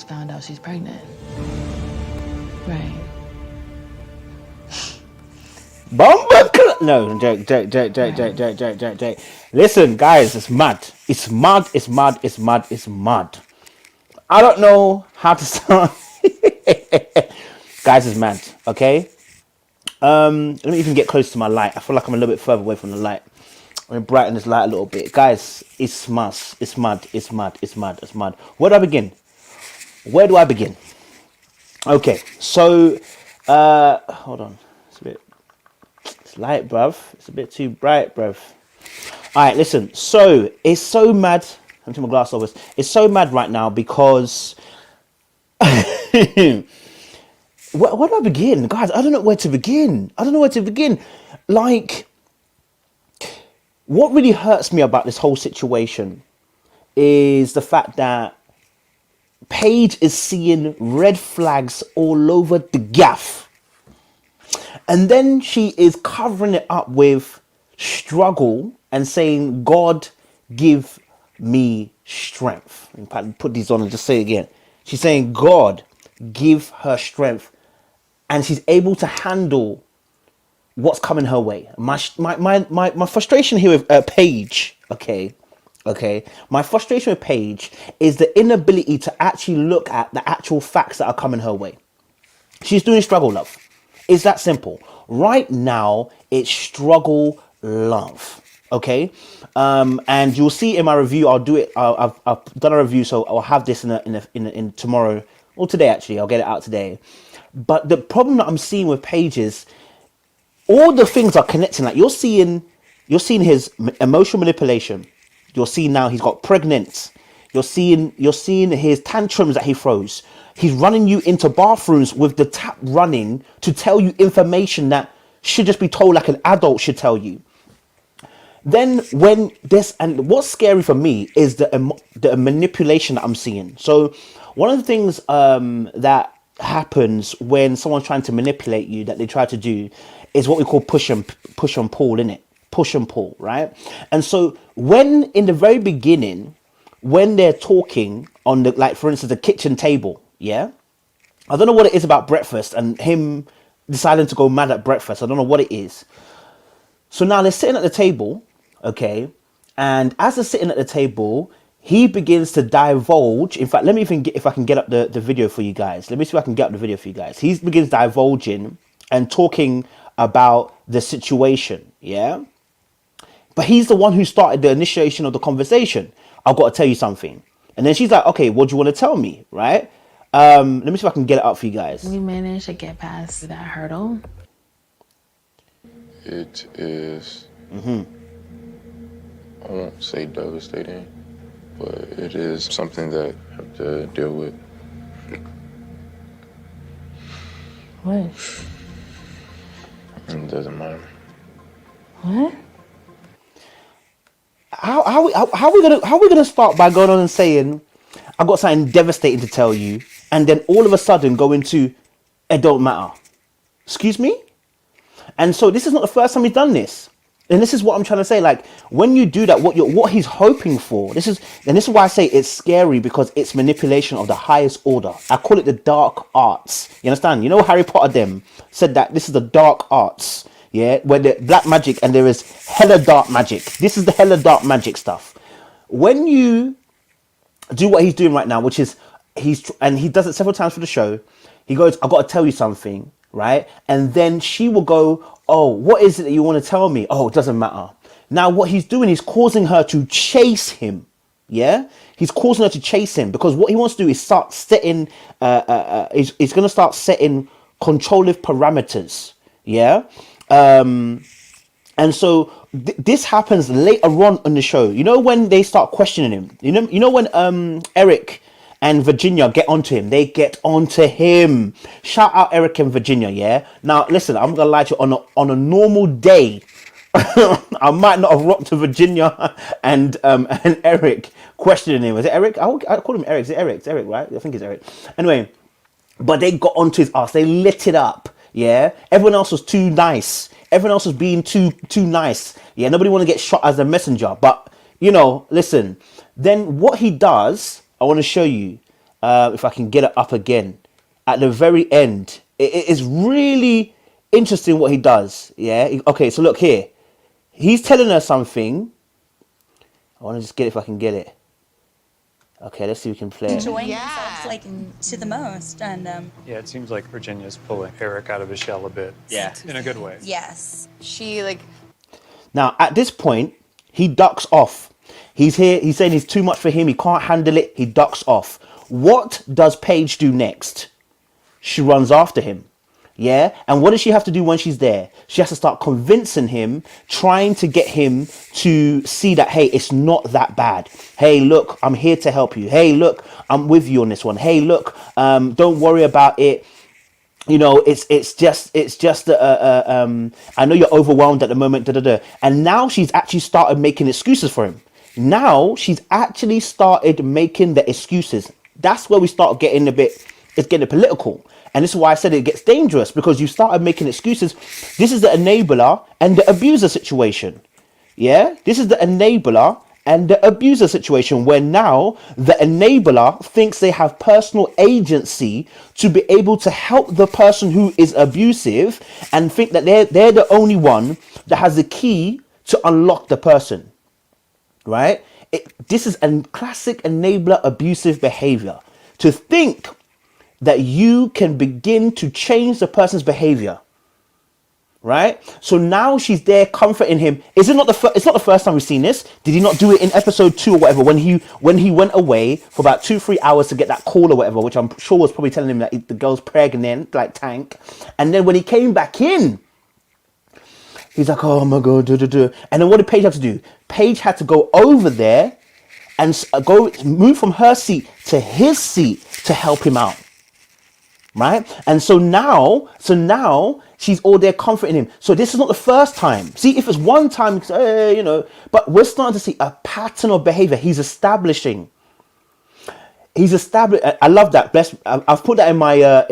just found out she's pregnant. Right. No, joke. Listen, guys, it's mad. It's mad. It's mad. It's mad. It's mad. I don't know how to start. Guys, it's mad. Okay. Let me even get close to my light. I feel like I'm a little bit further away from the light. Let me brighten this light a little bit, guys. It's mad. It's mad. It's mad. It's mad. It's mad. Where do I begin? Where do I begin? Okay, so hold on. It's light, bruv. It's a bit too bright, bruv. All right, listen. So it's so mad. I'm taking my glass over. It's so mad right now because where do I begin, guys? I don't know where to begin. Like, what really hurts me about this whole situation is the fact that Paige is seeing red flags all over the gaff. And then she is covering it up with struggle and saying, God, give me strength. In fact, put these on and just say it again. She's saying, God, give her strength. And she's able to handle what's coming her way. My frustration here with Paige, okay, my frustration with Paige is the inability to actually look at the actual facts that are coming her way. She's doing struggle love. It's that simple. Right now, it's struggle love. Okay, and you'll see in my review. I'll do it. I've done a review, so I'll have this in tomorrow or today. Actually, I'll get it out today. But the problem that I'm seeing with Paige is all the things are connecting. Like you're seeing his emotional manipulation. You're seeing now he's got pregnant. You're seeing his tantrums that he throws. He's running you into bathrooms with the tap running to tell you information that should just be told like an adult should tell you. Then when this, and what's scary for me is the manipulation that I'm seeing. So one of the things that happens when someone's trying to manipulate you, that they try to do, is what we call push and pull, innit? Push and pull, right? And so when in the very beginning, when they're talking on the, like for instance, the kitchen table, yeah, I don't know what it is about breakfast and him deciding to go mad at breakfast. I don't know what it is. So now they're sitting at the table, okay, and as they're sitting at the table, he begins to divulge. In fact, let me even get, if I can get up the video for you guys. Let me see if I can get up the video for you guys. He begins divulging and talking about the situation, yeah? But he's the one who started the initiation of the conversation. I've got to tell you something. And then she's like, okay, what do you want to tell me, right? Let me see if I can get it up for you guys. We managed to get past that hurdle. It is, I won't say devastating, but it is something that I have to deal with. What? It doesn't matter. What? How are we gonna start by going on and saying, I've got something devastating to tell you, and then all of a sudden go into, it don't matter. Excuse me? And so this is not the first time he's done this. And this is what I'm trying to say. Like, when you do that, what he's hoping for, this is why I say it's scary, because it's manipulation of the highest order. I call it the dark arts. You understand? You know, Harry Potter them said that this is the dark arts, yeah, where the black magic and there is hella dark magic. This is the hella dark magic stuff. When you do what he's doing right now, which is he does it several times for the show. He goes, I've got to tell you something, right? And then she will go, oh, what is it that you want to tell me? Oh, it doesn't matter. Now what he's doing is causing her to chase him. Yeah, he's causing her to chase him, because what he wants to do is start setting he's going to start setting controlling parameters. Yeah. And so this happens later on in the show. You know, when they start questioning him, you know when Eric and Virginia get onto him, they get onto him. Shout out Eric and Virginia. Yeah. Now listen, I'm gonna lie to you, on a normal day, I might not have rocked to Virginia and Eric questioning him. Is it Eric? I call him Eric. Is it Eric? It's Eric, right? I think it's Eric. Anyway, but they got onto his ass. They lit it up. Yeah. Everyone else was too nice. Everyone else was being too nice. Yeah. Nobody want to get shot as a messenger. But you know, listen. Then what he does, I want to show you. If I can get it up again, at the very end, it is really interesting what he does. Yeah. Okay. So look here. He's telling her something. I want to just get it if I can get it. Okay, let's see if we can play it. Enjoying themselves like to the most, and Yeah, it seems like Virginia's pulling Eric out of his shell a bit. Yeah. In a good way. yes, She like Now, at this point, he ducks off. He's here. He's saying it's too much for him. He can't handle it. He ducks off. What does Paige do next? She runs after him. Yeah. And what does she have to do when she's there? She has to start convincing him, trying to get him to see that, hey, it's not that bad. Hey, look, I'm here to help you. Hey, look, I'm with you on this one. Hey, look, don't worry about it. You know, it's just I know you're overwhelmed at the moment, and now she's actually started making excuses for him. Now she's actually started making the excuses. That's where we start getting it's getting political, and this is why I said it gets dangerous, because you started making excuses. This is the enabler and the abuser situation. Yeah, this is the enabler and the abuser situation, where now the enabler thinks they have personal agency to be able to help the person who is abusive, and think that they're the only one that has the key to unlock the person, right? This is a classic enabler abusive behavior, to think that you can begin to change the person's behavior. Right, so now she's there comforting him. Is it not it's not the first time we've seen this? Did he not do it in episode 2 or whatever, when he went away for about 2-3 hours to get that call or whatever, which I'm sure was probably telling him that the girl's pregnant, like Tank. And then when he came back in, he's like, oh my god, and then what did Paige have to do? Paige had to go over there and move from her seat to his seat to help him out. Right? And so now she's all there comforting him. So this is not the first time. See, if it's one time, but we're starting to see a pattern of behavior he's establishing. I love that. I've put that in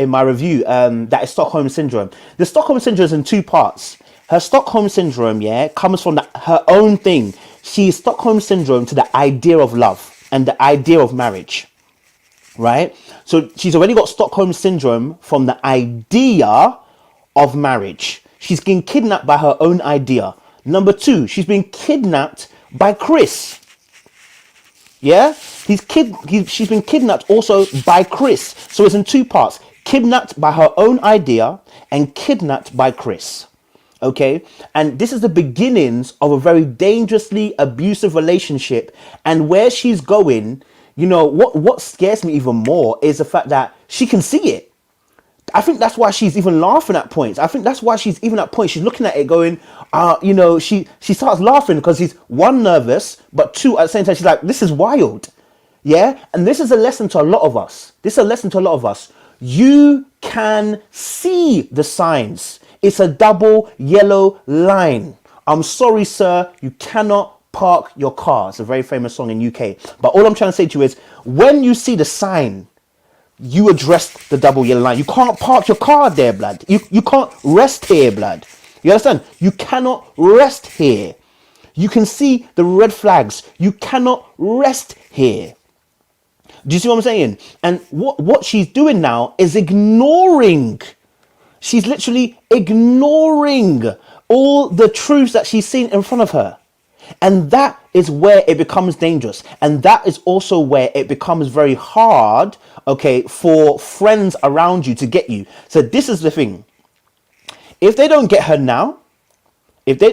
my review. That is Stockholm syndrome. The Stockholm syndrome is in 2 parts. Her Stockholm syndrome, comes from her own thing. She is Stockholm syndrome to the idea of love and the idea of marriage. Right? So she's already got Stockholm syndrome from the idea of marriage. She's been kidnapped by her own idea. Number 2, she's been kidnapped by Chris. Yeah? She's been kidnapped also by Chris. So it's in 2 parts. Kidnapped by her own idea and kidnapped by Chris. Okay? And this is the beginnings of a very dangerously abusive relationship. And where she's going, what scares me even more is the fact that she can see it. I think that's why she's even laughing at points. I think that's why she's even at points. She's looking at it going, she starts laughing because she's 1, nervous, but 2, at the same time, she's like, this is wild. Yeah. And this is a lesson to a lot of us. You can see the signs. It's a double yellow line. I'm sorry, sir. You cannot park your car. It's a very famous song in UK. But all I'm trying to say to you is, when you see the sign, you address the double yellow line. You can't park your car there, blood. You can't rest here, blood. You understand? You cannot rest here. You can see the red flags. You cannot rest here. Do you see what I'm saying? And what she's doing now is ignoring. She's literally ignoring all the truths that she's seen in front of her. And that is where it becomes dangerous. And that is also where it becomes very hard, for friends around you to get you. So this is the thing. If they don't get her now, if they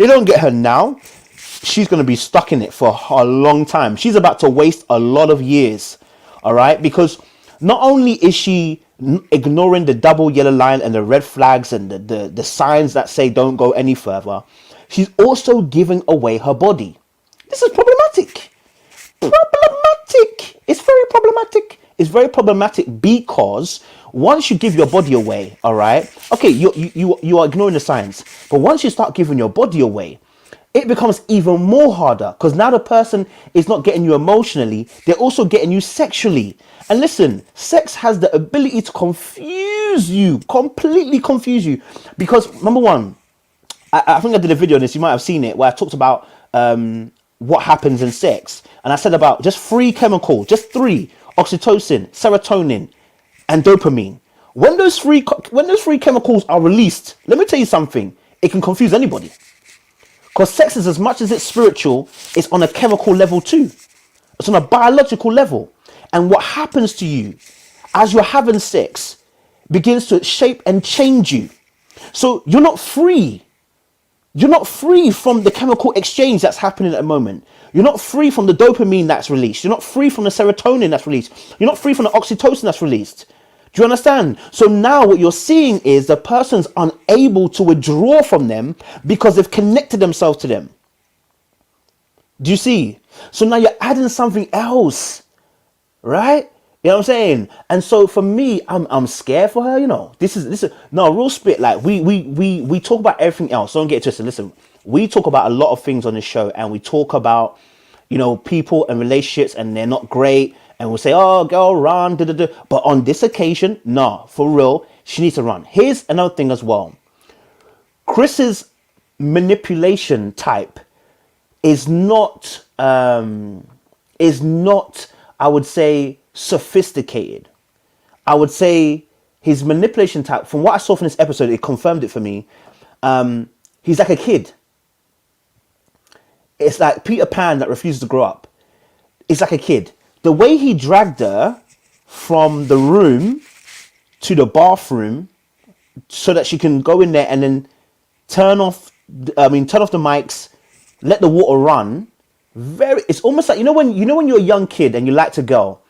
don't get her now, she's going to be stuck in it for a long time. She's about to waste a lot of years. All right? Because not only is she ignoring the double yellow line and the red flags and the signs that say don't go any further, she's also giving away her body. This is problematic. It's very problematic. It's very problematic because once you give your body away, all right, okay, you are ignoring the signs, but once you start giving your body away, it becomes even more harder, because now the person is not getting you emotionally, they're also getting you sexually. And listen, sex has the ability to confuse you, completely confuse you, because number one, I think I did a video on this, you might have seen it, where I talked about what happens in sex. And I said about just three chemicals, just three: oxytocin, serotonin, and dopamine. When those three chemicals are released, let me tell you something, it can confuse anybody. Because sex is, as much as it's spiritual, it's on a chemical level too. It's on a biological level. And what happens to you as you're having sex begins to shape and change you. So you're not free. You're not free from the chemical exchange that's happening at the moment. You're not free from the dopamine that's released. You're not free from the serotonin that's released. You're not free from the oxytocin that's released. Do you understand? So now what you're seeing is the person's unable to withdraw from them because they've connected themselves to them. Do you see? So now you're adding something else, right? You know what I'm saying? And so for me, I'm scared for her. You know, this is no real spit. Like we talk about everything else. Don't get it twisted. Listen, we talk about a lot of things on this show, and we talk about, you know, people and relationships, and they're not great. And we'll say, oh, girl, run, da, da, da. But on this occasion, nah, for real, she needs to run. Here's another thing as well. Chris's manipulation type is not, I would say, sophisticated. I would say his manipulation type, from what I saw from this episode, it confirmed it for me. He's like a kid. It's like Peter Pan that refuses to grow up. It's like a kid. The way he dragged her from the room to the bathroom so that she can go in there and then turn off the mics, let the water run. It's almost like, you know when you're a young kid and you like a girl,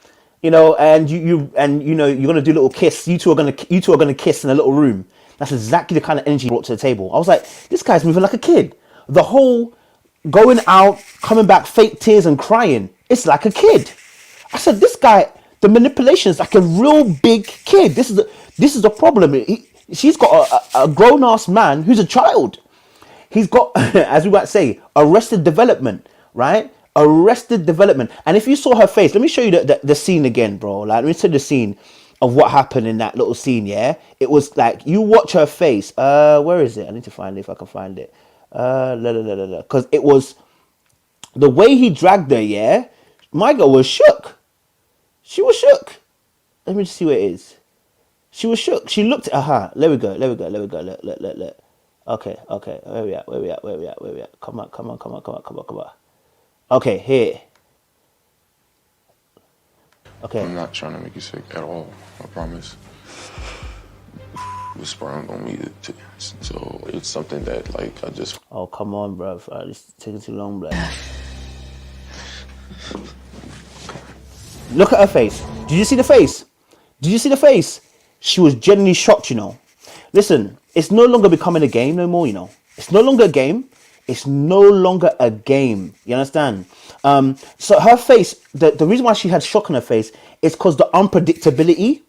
you know, and you're gonna do a little kiss. You two are gonna kiss in a little room. That's exactly the kind of energy he brought to the table. I was like, this guy's moving like a kid. The whole going out, coming back, fake tears and crying. It's like a kid. I said, this guy, the manipulation is like a real big kid. This is the problem. She's got a grown ass man who's a child. He's got, as we might say, arrested development, right? Arrested development. And if you saw her face, let me show you the scene again, bro. Like, let me show you the scene of what happened in that little scene. Yeah, it was like, you watch her face. Where is it? I need to find it if I can find it. Because it was the way he dragged her. Yeah, my girl was shook. She was shook. Let me just see where it is. She was shook. She looked at her. There we go. Look. Okay. Where we at? Come on. Okay, here. Okay. I'm not trying to make you sick at all. I promise. Was sprung on me, so it's something that, like, I just. Oh, come on, bro. It's taking too long, bro. Look at her face. Did you see the face? She was genuinely shocked, you know. Listen, it's no longer becoming a game no more, you know. It's no longer a game. You understand? So her face, the reason why she had shock on her face is because the unpredictability.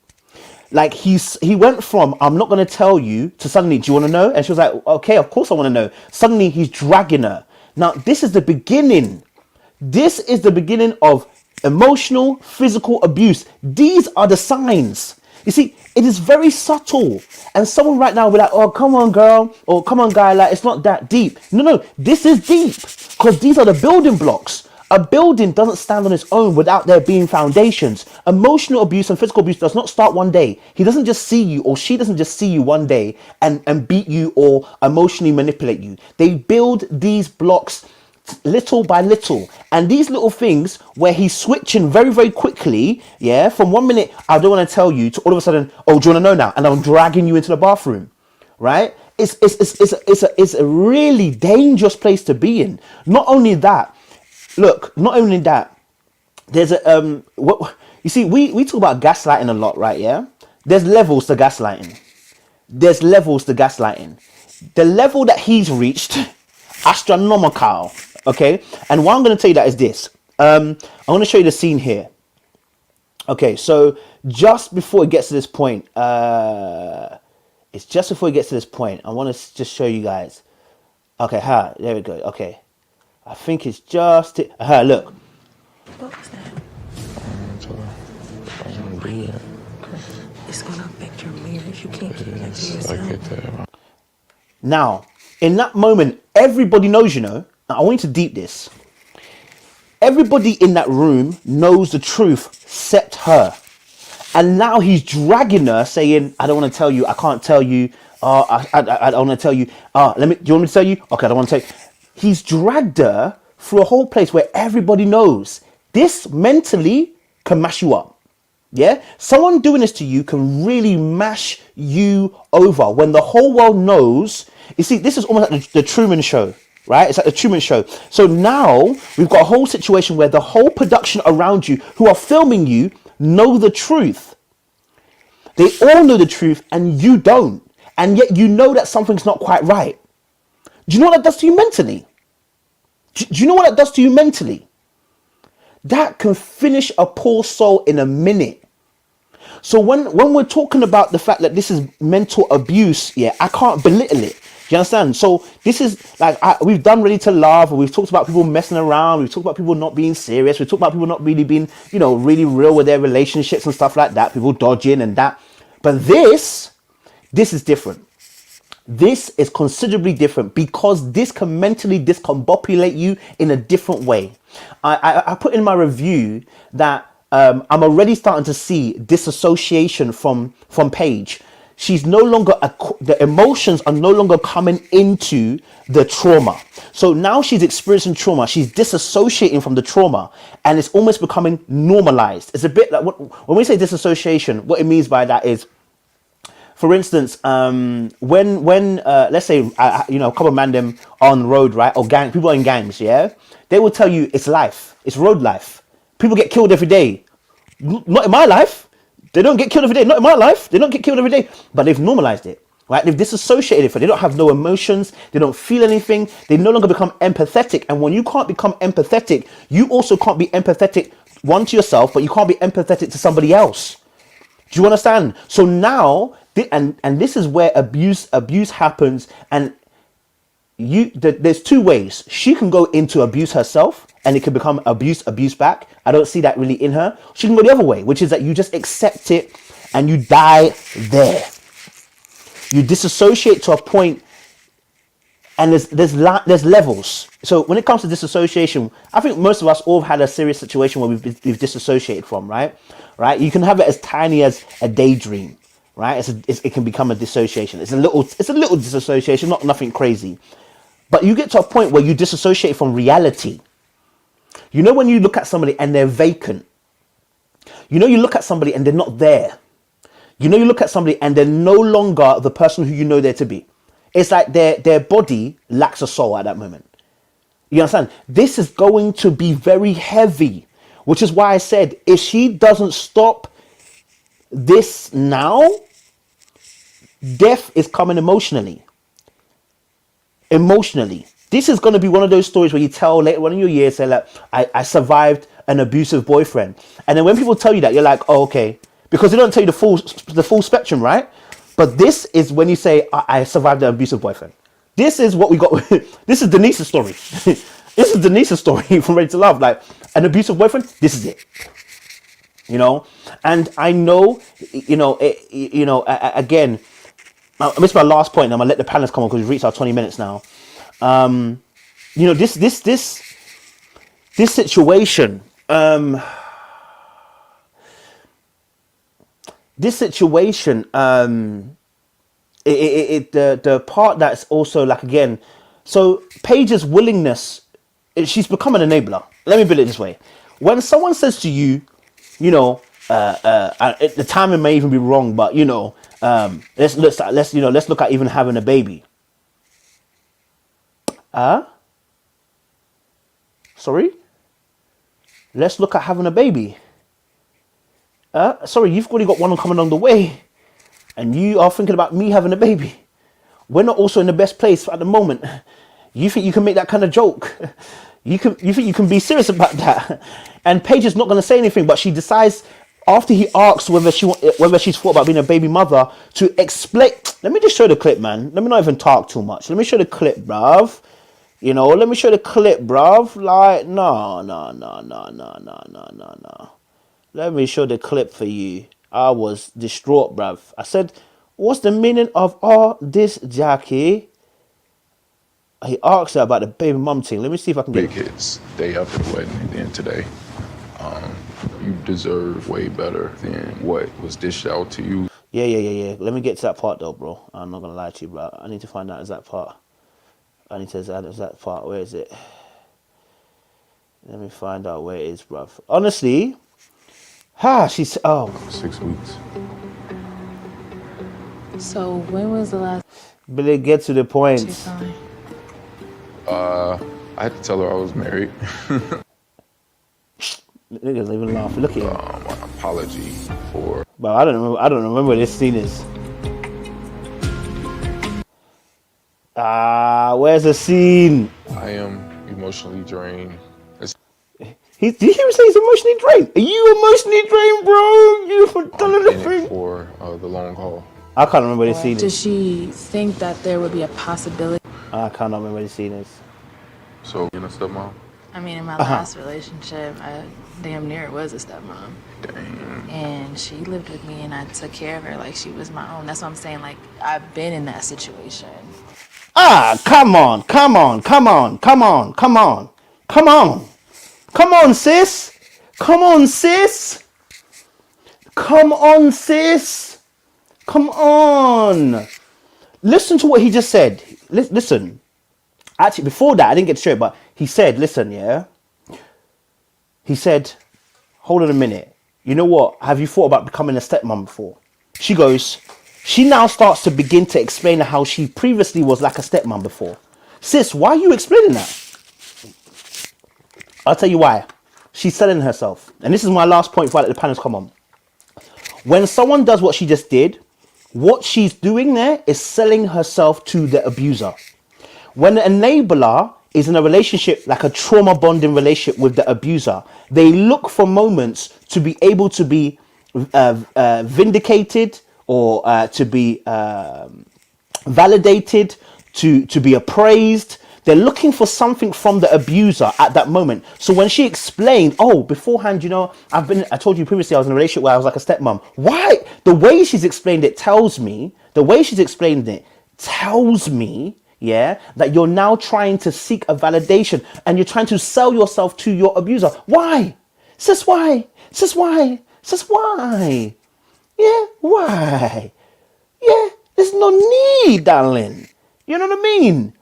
Like, he went from, I'm not going to tell you, to suddenly, do you want to know? And she was like, okay, of course I want to know. Suddenly he's dragging her. Now, this is the beginning. This is the beginning of emotional, physical abuse. These are the signs. You see, it is very subtle. And someone right now will be like, oh, come on, girl. Or come on, guy. Like, it's not that deep. No, this is deep. Because these are the building blocks. A building doesn't stand on its own without there being foundations. Emotional abuse and physical abuse does not start one day. He doesn't just see you, or she doesn't just see you one day and beat you or emotionally manipulate you. They build these blocks little by little. And these little things where he's switching very, very quickly, yeah, from 1 minute, I don't want to tell you, to all of a sudden, oh, do you want to know now? And I'm dragging you into the bathroom, right? It's a really dangerous place to be in. Not only that, there's what you see, we talk about gaslighting a lot, right? Yeah, there's levels to gaslighting. The level that he's reached, astronomical. Okay, and what I'm going to tell you that is this. I'm going to show you the scene here. Okay, so just before it gets to this point, I want to just show you guys. Okay, there we go. Okay, I think it's just it. Look. What was that? I don't do that. It's gonna affect your marriage. You can't keep that to I yourself. get that. Now, in that moment, everybody knows, you know. Now, I want you to deep this. Everybody in that room knows the truth except her. And now he's dragging her, saying, I don't want to tell you, I can't tell you, I don't want to tell you, do you want me to tell you? Okay, I don't want to tell you. He's dragged her through a whole place where everybody knows. This mentally can mash you up. Yeah? Someone doing this to you can really mash you over when the whole world knows. You see, this is almost like the Truman Show, right? It's like the Truman Show. So now we've got a whole situation where the whole production around you who are filming you know the truth. They all know the truth and you don't. And yet you know that something's not quite right. Do you know what that does to you mentally? Do you know what that does to you mentally? That can finish a poor soul in a minute. So when we're talking about the fact that this is mental abuse, yeah, I can't belittle it. Do you understand? So this is like, we've done Ready to Love, we've talked about people messing around, we've talked about people not being serious, we've talked about people not really being, really real with their relationships and stuff like that, people dodging and that. But this is different. This is considerably different because this can mentally discombobulate you in a different way. I put in my review that I'm already starting to see disassociation from Paige. She's no longer, the emotions are no longer coming into the trauma. So now she's experiencing trauma. She's disassociating from the trauma and it's almost becoming normalized. It's a bit like, when we say disassociation, what it means by that is, for instance, when let's say a couple of man them on the road, right, or people in gangs, yeah, they will tell you it's life, it's road life. People get killed every day. Not in my life. They don't get killed every day. Not in my life. They don't get killed every day. But they've normalized it, right? They've disassociated it. They don't have no emotions. They don't feel anything. They no longer become empathetic. And when you can't become empathetic, you also can't be empathetic, one, to yourself, but you can't be empathetic to somebody else. Do you understand? So now, and this is where abuse happens, and there's two ways. She can go into abuse herself, and it can become abuse back. I don't see that really in her. She can go the other way, which is that you just accept it and you die there. You disassociate to a point, and there's levels. So when it comes to disassociation, I think most of us all have had a serious situation where we've disassociated from, right? You can have it as tiny as a daydream, right? It can become a dissociation. It's a little disassociation, not nothing crazy. But you get to a point where you disassociate from reality. You know, when you look at somebody and they're vacant. You look at somebody and they're not there. You look at somebody and they're no longer the person who you know they're to be. It's like their body lacks a soul at that moment. You understand? This is going to be very heavy, which is why I said, if she doesn't stop this now, death is coming emotionally. This is going to be one of those stories where you tell later on in your years, say, like, I survived an abusive boyfriend. And then when people tell you that, you're like, oh, okay. Because they don't tell you the full spectrum, right? But this is when you say, I survived an abusive boyfriend. This is what we got. This is Denise's story. This is Denise's story from Ready to Love. Like, an abusive boyfriend, this is it. And I know, again, this is my last point. I'm going to let the panelists come on because we've reached our 20 minutes now. This situation, the part that's also, like, again, so Paige's willingness, she's become an enabler. Let me put it this way. When someone says to you, the timing may even be wrong, but let's look at even having a baby. Sorry? Let's look at having a baby. Sorry, you've already got one coming along the way, and you are thinking about me having a baby. We're not also in the best place at the moment. You think you can make that kind of joke? You think you can be serious about that? And Paige is not going to say anything, but she decides, after he asks whether she's thought about being a baby mother, to explain. Let me just show the clip, man. Let me not even talk too much. Let me show the clip, bruv. Let me show the clip, bruv. Like, no. Let me show the clip for you. I was distraught, bruv. I said, what's the meaning of all this, Jackie? He asked her about the baby mum thing. Let me see if I can big get. hits day after the wedding and then today. You deserve way better than what was dished out to you. Yeah. Let me get to that part though, bro. I'm not gonna lie to you, bro. I need to find out exact part. I need to add that part. Where is it? Let me find out where it is, bro. Honestly, she's 6 weeks. So when was the last Billy, get to the you point. signed? I had to tell her I was married. Niggas even laughing. Look at him. An apology for But I don't remember this scene is. Where's the scene? I am emotionally drained. Did you hear him say he's emotionally drained? Are you emotionally drained, bro? You done I'm in anything? it for the long haul. I can't remember this scene Did is. she think that there would be a possibility? I cannot remember this scene is. So, being a stepmom? I mean, in my last relationship, I damn near was a stepmom. Dang. And she lived with me and I took care of her like she was my own. That's what I'm saying. Like, I've been in that situation. Come on. Come on, sis. Come on, sis. Come on. Listen to what he just said. Listen. Actually, before that, I didn't get to show it, but he said, listen, yeah? He said, hold on a minute. You know what? Have you thought about becoming a stepmom before? She goes, she now starts to begin to explain how she previously was like a stepmom before. Sis, why are you explaining that? I'll tell you why. She's selling herself. And this is my last point before I let the panelists come on. When someone does what she just did, what she's doing there is selling herself to the abuser. When an enabler is in a relationship, like a trauma bonding relationship with the abuser, they look for moments to be able to be vindicated or to be validated, to be appraised. They're looking for something from the abuser at that moment. So when she explained, beforehand, I told you previously I was in a relationship where I was like a stepmom. Why? The way she's explained it tells me, yeah, that you're now trying to seek a validation and you're trying to sell yourself to your abuser. Why? Sis, why? Yeah, why? Yeah, there's no need, darling. You know what I mean?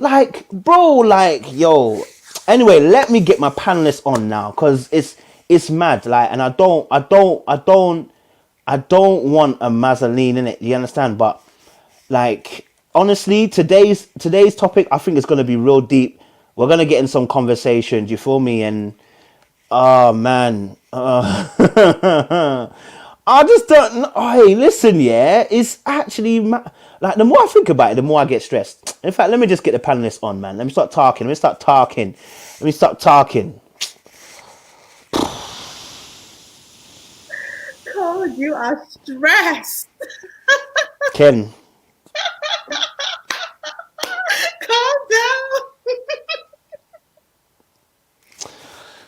Like, bro, like, yo. Anyway, let me get my panelists on now, cause it's mad. Like, and I don't want a Mazzoline in it. You understand? But like, honestly, today's topic, I think, is gonna be real deep. We're gonna get in some conversations. You feel me? And oh man, I just don't know. Hey, listen, yeah, it's actually like the more I think about it, the more I get stressed. In fact, let me just get the panelists on, man. Let me start talking. Code, you are stressed. Ken, Calm down.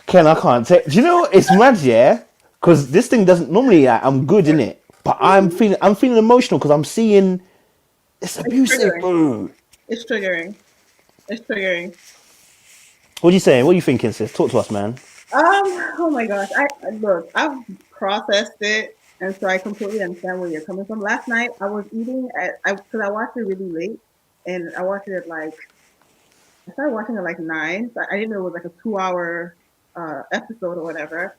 Ken, I can't take. Do you know it's mad, yeah? Because this thing doesn't normally. I'm good in it, but I'm feeling emotional because I'm seeing it's abusive, bro. It's triggering. What are you saying? What are you thinking, sis? Talk to us, man. Oh my gosh. I've processed it, and so I completely understand where you're coming from. Last night I was eating because I watched it really late, and I watched it at I started watching at 9. So I didn't know it was like a 2-hour episode or whatever.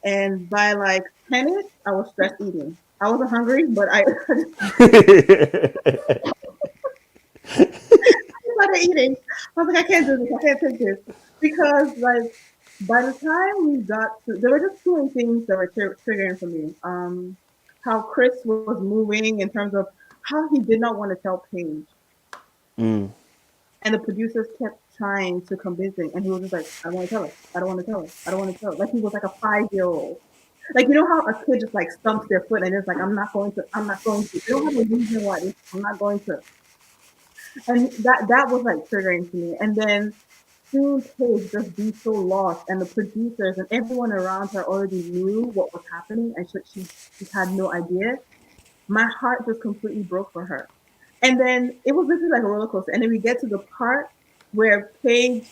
And by 10ish, I was stress eating. I wasn't hungry, but I started eating. I was like, I can't do this. I can't take this because by the time we got to, there were just two main things that were triggering for me. How Chris was moving in terms of how he did not want to tell Paige, and the producers kept trying to convince him, and he was just like, I don't want to tell her. I don't want to tell her. I don't want to tell her. Like he was like a 5-year-old. Like, you know how a kid just stumps their foot and it's like, I'm not going to. They don't have a reason why. I'm not going to. And that was triggering to me. And then seeing Paige just be so lost, and the producers and everyone around her already knew what was happening, and she had no idea. My heart just completely broke for her. And then it was literally like a roller coaster. And then we get to the part where Paige,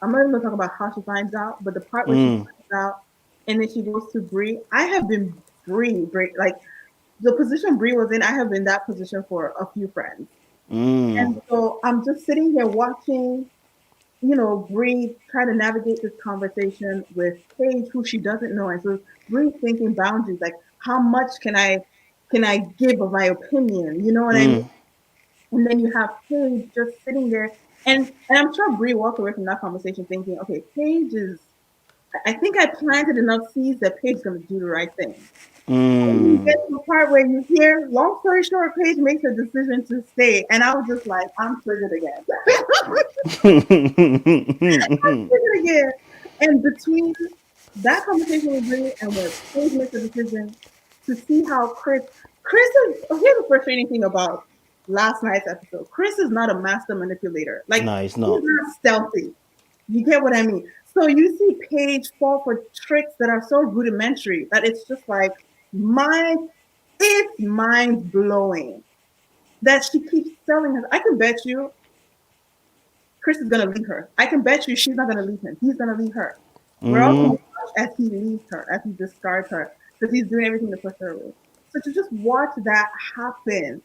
I'm not even gonna talk about how she finds out, but the part where she finds out and then she goes to Bree. I have been Bree, like the position Bree was in. I have been in that position for a few friends, and so I'm just sitting here watching, Bree try to navigate this conversation with Paige, who she doesn't know, and so Bree thinking boundaries, like how much can I give of my opinion? You know what I mean? And then you have Paige just sitting there, and I'm sure Bree walked away from that conversation thinking, okay, Paige is. I think I planted enough seeds that Paige's going to do the right thing. And you get to the part where you hear, long story short, Paige makes a decision to stay, and I was just like, I'm triggered again. I'm triggered again. And between that conversation with Bree and where Paige makes a decision to see how Chris is. Here's the frustrating thing about last night's episode. Chris is not a master manipulator. Like No, he's he's not. not stealthy. You get what I mean? So you see Paige fall for tricks that are so rudimentary that it's just like it's mind blowing that she keeps telling us. I can bet you Chris is gonna leave her. I can bet you she's not gonna leave him. He's gonna leave her. We're all gonna watch as he leaves her, as he discards her, because he's doing everything to push her away. So to just watch that happen,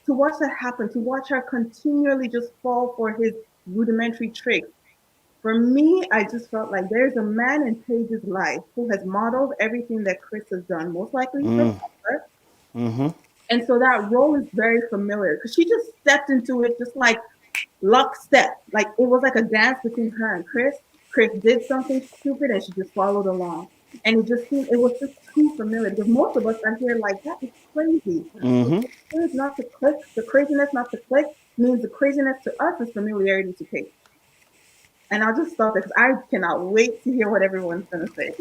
to watch her continually just fall for his rudimentary tricks. For me, I just felt like there's a man in Paige's life who has modeled everything that Chris has done, most likely her father. And so that role is very familiar because she just stepped into it just like lockstep. Like it was like a dance between her and Chris. Chris did something stupid and she just followed along. And it was just too familiar because most of us are here like, that is crazy. So the not to click, the craziness not to click means the craziness to us is familiarity to Paige. And I'll just stop there because I cannot wait to hear what everyone's going to say.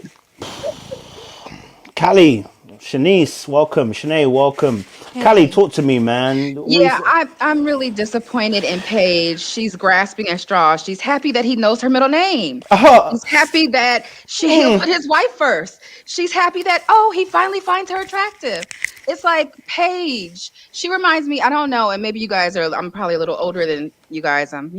Callie, Shanice, welcome. Shanae, welcome. Callie, talk to me, man. Yeah, I'm really disappointed in Paige. She's grasping at straws. She's happy that he knows her middle name. She's happy that he'll put his wife first. She's happy that, he finally finds her attractive. It's like Paige. She reminds me, I don't know, and maybe you guys I'm probably a little older than you guys. I'm,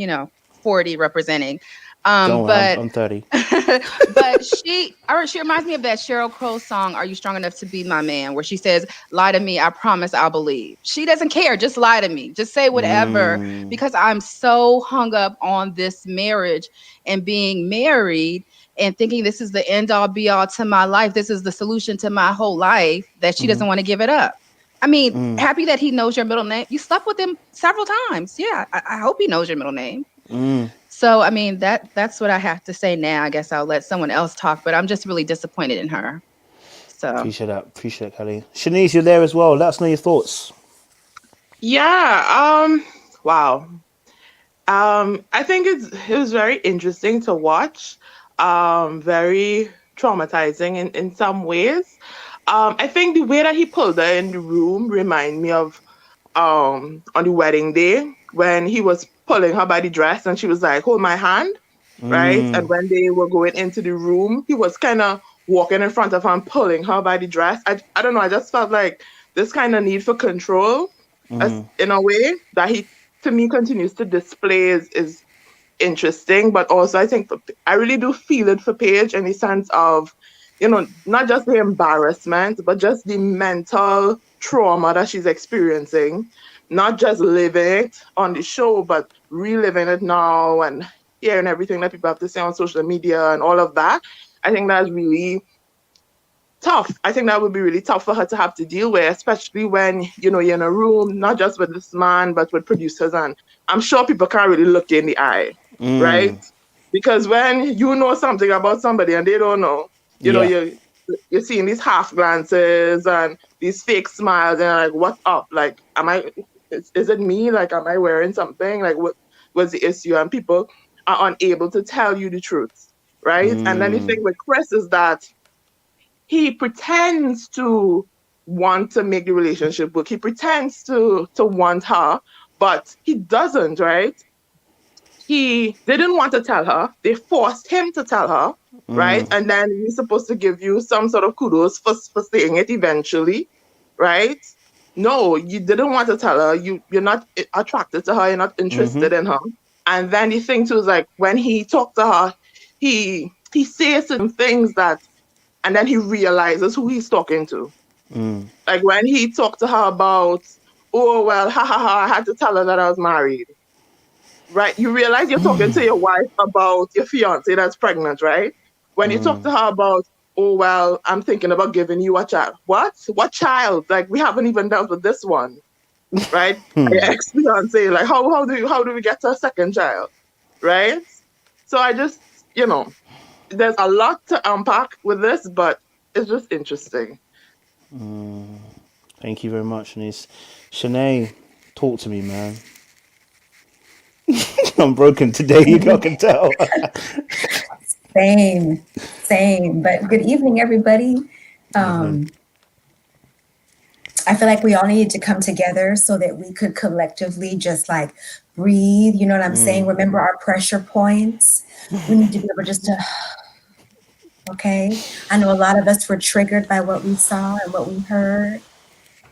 40 representing. Don't worry, I'm 30. But she reminds me of that Sheryl Crow song, Are You Strong Enough to Be My Man? Where she says, lie to me, I promise I'll believe. She doesn't care. Just lie to me. Just say whatever. Because I'm so hung up on this marriage and being married and thinking this is the end all be all to my life. This is the solution to my whole life that she doesn't want to give it up. I mean, happy that he knows your middle name. You slept with him several times. Yeah, I hope he knows your middle name. So, I mean, that's what I have to say now. I guess I'll let someone else talk, but I'm just really disappointed in her. So Appreciate that, Kelly. Shanice, you're there as well. Let us know your thoughts. Yeah. Wow. I think it was very interesting to watch. Very traumatizing in some ways. I think the way that he pulled her in the room remind me of on the wedding day when he was pulling her by the dress and she was like, hold my hand, right? And when they were going into the room, he was kind of walking in front of her and pulling her by the dress. I don't know, I just felt like this kind of need for control as, in a way that he, to me, continues to display is interesting, but also I think I really do feel it for Paige in the sense of, not just the embarrassment, but just the mental trauma that she's experiencing, not just living it on the show, but reliving it now and hearing everything that people have to say on social media and all of that. I think that's really tough. I think that would be really tough for her to have to deal with, especially when, you're in a room, not just with this man, but with producers. And I'm sure people can't really look you in the eye, right? Because when you know something about somebody and they don't know, you're seeing these half glances and these fake smiles and you're like, what's up? Like, is it me? Like, am I wearing something? Like, what was the issue? And people are unable to tell you the truth, right? And then the thing with Chris is that he pretends to want to make the relationship work. He pretends to want her, but he doesn't, right? They didn't want to tell her. They forced him to tell her, right? And then he's supposed to give you some sort of kudos for saying it eventually, right? No, you didn't want to tell her. You're not attracted to her. You're not interested in her. And then the thing too is like when he talked to her, he says some things that, and then he realizes who he's talking to. Like when he talked to her about, oh well, ha ha ha, I had to tell her that I was married. Right? You realize you're talking to your wife about your fiance that's pregnant, right? When you talk to her about, oh well, I'm thinking about giving you a child. What? What child? Like we haven't even dealt with this one, right? Your ex-fiance, like how do we get to a second child? Right? So I just, there's a lot to unpack with this, but it's just interesting. Thank you very much, Nice. Shanae, talk to me, man. I'm broken today, you can tell. Same. But good evening, everybody. I feel like we all needed to come together so that we could collectively just like breathe. You know what I'm saying? Remember our pressure points. We need to be able just to, okay? I know a lot of us were triggered by what we saw and what we heard.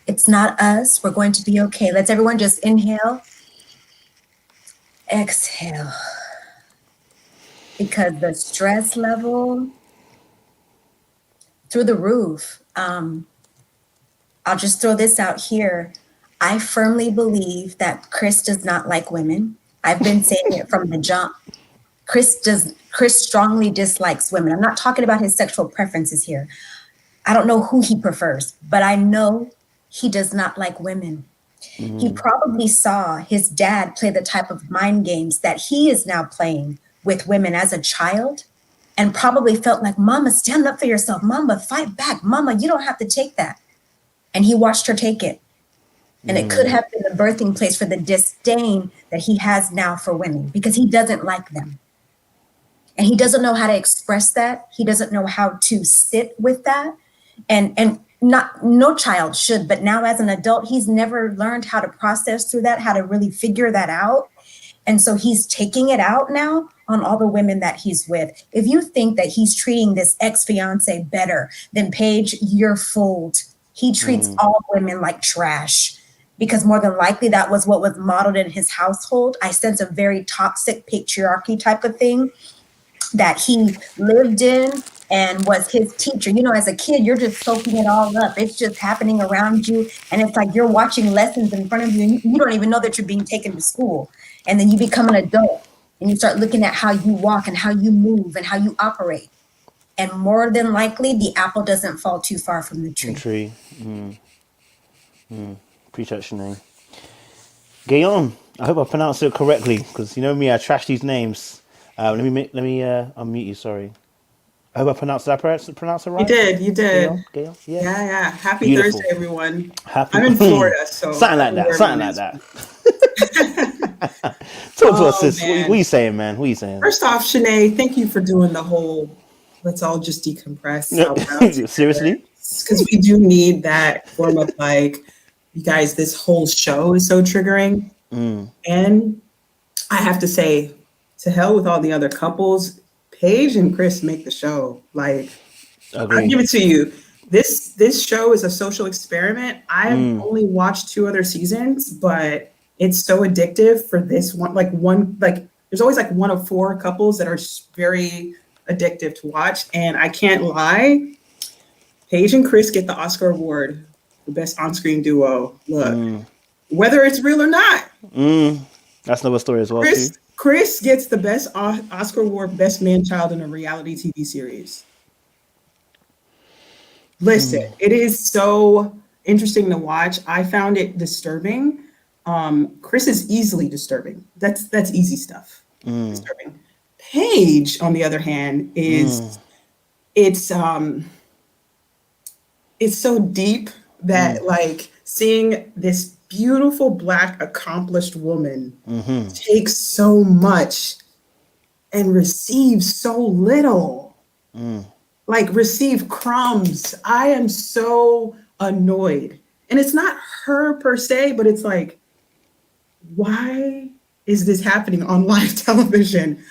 It's not us. We're going to be okay. Let's everyone just inhale. Exhale. Because the stress level through the roof. I'll just throw this out here. I firmly believe that Chris does not like women. I've been saying it from the jump. Chris strongly dislikes women. I'm not talking about his sexual preferences here. I don't know who he prefers, but I know he does not like women. He probably saw his dad play the type of mind games that he is now playing with women as a child, and probably felt like, Mama, stand up for yourself. Mama, fight back. Mama, you don't have to take that. And he watched her take it. And it could have been the birthing place for the disdain that he has now for women, because he doesn't like them. And he doesn't know how to express that. He doesn't know how to sit with that. And no child should, but now as an adult, he's never learned how to process through that, how to really figure that out. And so he's taking it out now on all the women that he's with. If you think that he's treating this ex-fiance better than Paige, you're fooled. He treats all women like trash, because more than likely that was what was modeled in his household. I sense a very toxic patriarchy type of thing that he lived in and was his teacher. You know, as a kid, you're just soaking it all up. It's just happening around you. And it's like you're watching lessons in front of you and you don't even know that you're being taken to school. And then you become an adult and you start looking at how you walk and how you move and how you operate. And more than likely, the apple doesn't fall too far from the tree. Appreciate Shanae. Guillaume, I hope I pronounced it correctly, because you know me, I trash these names. Let me unmute you. Sorry. I hope I pronounced it right. You did. Guillaume? Yeah. Happy Beautiful. Thursday, everyone. Happy. I'm in Florida, so something like that. Talk to us, sis. What are you saying, man? What are you saying? First off, Shanae, thank you for doing the whole let's all just decompress. Seriously? Because we do need that form of like, you guys, this whole show is so triggering. And I have to say, to hell with all the other couples, Paige and Chris make the show. Like, I'll give it to you. This show is a social experiment. I've only watched 2 other seasons, but it's so addictive for this one. There's always like 1 of 4 couples that are very addictive to watch. And I can't lie, Paige and Chris get the Oscar award for best on-screen duo. Look, whether it's real or not. That's another story as well, too. Chris gets the best Oscar award, best man-child in a reality TV series. Listen, it is so interesting to watch. I found it disturbing. Chris is easily disturbing. That's easy stuff. Disturbing. Paige, on the other hand, is it's so deep that like seeing this beautiful Black accomplished woman take so much and receive so little. Like receive crumbs. I am so annoyed. And it's not her per se, but it's like, why is this happening on live television?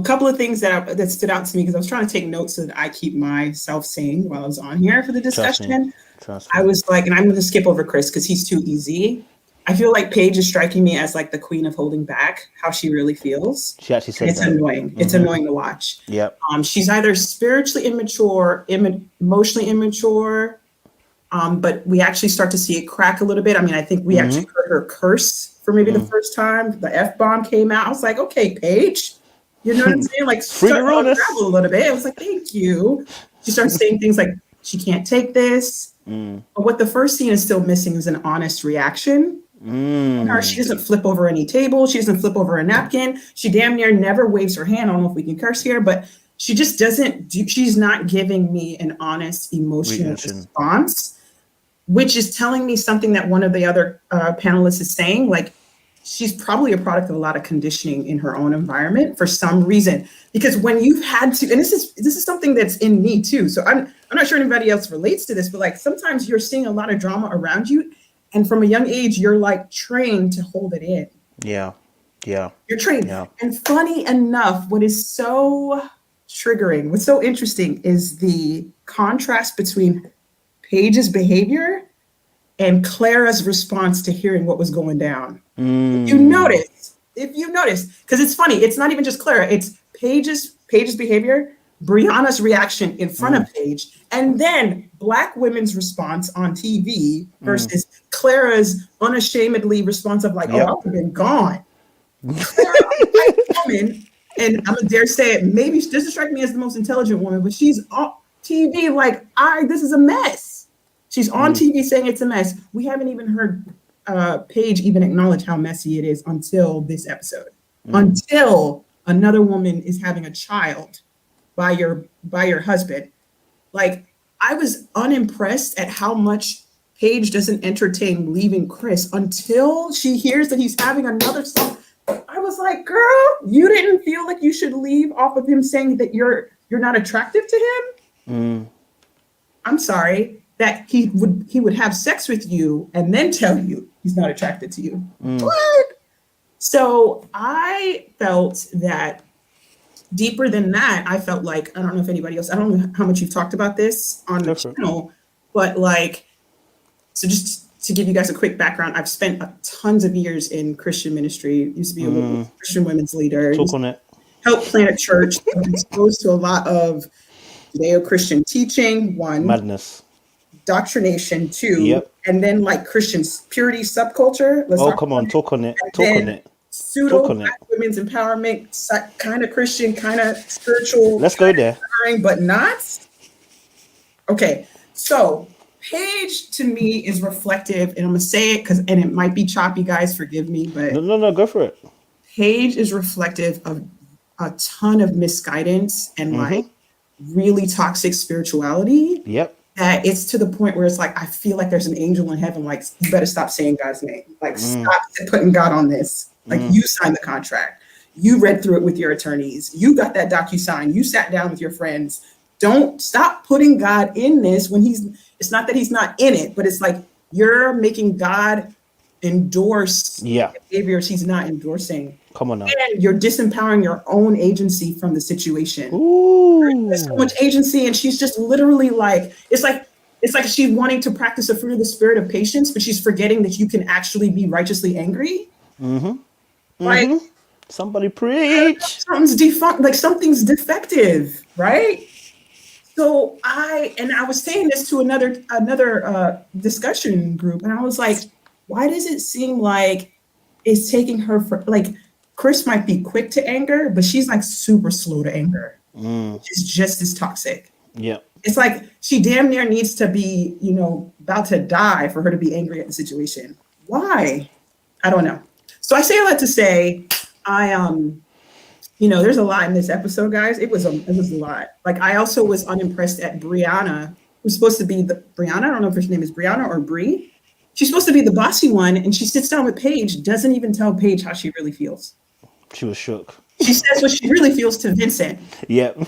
Couple of things that stood out to me, because I was trying to take notes so that I keep myself sane while I was on here for the discussion. Trust me. I was like, and I'm going to skip over Chris because he's too easy. I feel like Paige is striking me as like the queen of holding back how she really feels. She actually said It's that. annoying. It's annoying to watch. Yep. She's either spiritually immature, emotionally immature, but we actually start to see it crack a little bit. I mean, I think we actually heard her curse for maybe the first time. The F-bomb came out. I was like, okay, Paige, you know what I'm saying? Like, Free to start roll to unravel a little bit. I was like, thank you. She starts saying things like, she can't take this. But what the first scene is still missing is an honest reaction. She doesn't flip over any table. She doesn't flip over a napkin. She damn near never waves her hand. I don't know if we can curse here, but she just doesn't she's not giving me an honest emotional response, which is telling me something that one of the other panelists is saying. Like, she's probably a product of a lot of conditioning in her own environment for some reason. Because when you've had to, and this is something that's in me too. So I'm not sure anybody else relates to this, but like sometimes you're seeing a lot of drama around you. And from a young age, you're like trained to hold it in. Yeah. Yeah. You're trained. Yeah. And funny enough, what is so triggering, what's so interesting is the contrast between Paige's behavior and Clara's response to hearing what was going down. If you notice, because it's funny, it's not even just Clara, it's Paige's behavior, Brianna's reaction in front of Paige, and then Black women's response on TV versus Clara's unashamedly response of like, oh, I would have been gone. Clara, a white woman, and I'm gonna dare say it, maybe she doesn't strike me as the most intelligent woman, but she's on TV like, this is a mess. She's on TV saying it's a mess. We haven't even heard Paige even acknowledge how messy it is until this episode. Until another woman is having a child by your husband. Like, I was unimpressed at how much Paige doesn't entertain leaving Chris until she hears that he's having another son. I was like, girl, you didn't feel like you should leave off of him saying that you're not attractive to him? I'm sorry, that he would have sex with you and then tell you he's not attracted to you. What? So I felt that deeper than that, I felt like, I don't know if anybody else, I don't know how much you've talked about this on the channel, but like, so just to give you guys a quick background, I've spent tons of years in Christian ministry, used to be a Christian women's leader, Talk on it. helped plant a church, exposed to a lot of Judeo-Christian teaching, one. Madness. Doctrination, two. Yep. And then like Christian purity subculture. Talk on it. Pseudo Black women's empowerment, kind of Christian, kind of spiritual. Let's go there. But not. Okay, so Paige to me is reflective, and I'm gonna say it and it might be choppy, guys, forgive me, but no, go for it. Paige is reflective of a ton of misguidance and like really toxic spirituality. Yep. That it's to the point where it's like, I feel like there's an angel in heaven, like, you better stop saying God's name. Like, stop putting God on this. Like, you signed the contract. You read through it with your attorneys. You got that DocuSign. You sat down with your friends. Don't stop putting God in this when it's not that he's not in it, but it's like you're making God endorse behaviors he's not endorsing. Come on now. And you're disempowering your own agency from the situation. There's so much agency, and she's just literally like, it's like she's wanting to practice a fruit of the spirit of patience, but she's forgetting that you can actually be righteously angry. Like, somebody preach. Something's defunct, like something's defective, right? So I was saying this to another discussion group, and I was like, why does it seem like it's taking her for, like, Chris might be quick to anger, but she's like super slow to anger. She's just as toxic. Yeah. It's like she damn near needs to be, about to die for her to be angry at the situation. Why? I don't know. So I say all that to say, there's a lot in this episode, guys. It was a lot. Like, I also was unimpressed at Brianna, who's supposed to be Brianna. I don't know if her name is Brianna or Bree. She's supposed to be the bossy one, and she sits down with Paige, doesn't even tell Paige how she really feels. She was shook. She says what she really feels to Vincent. Yep.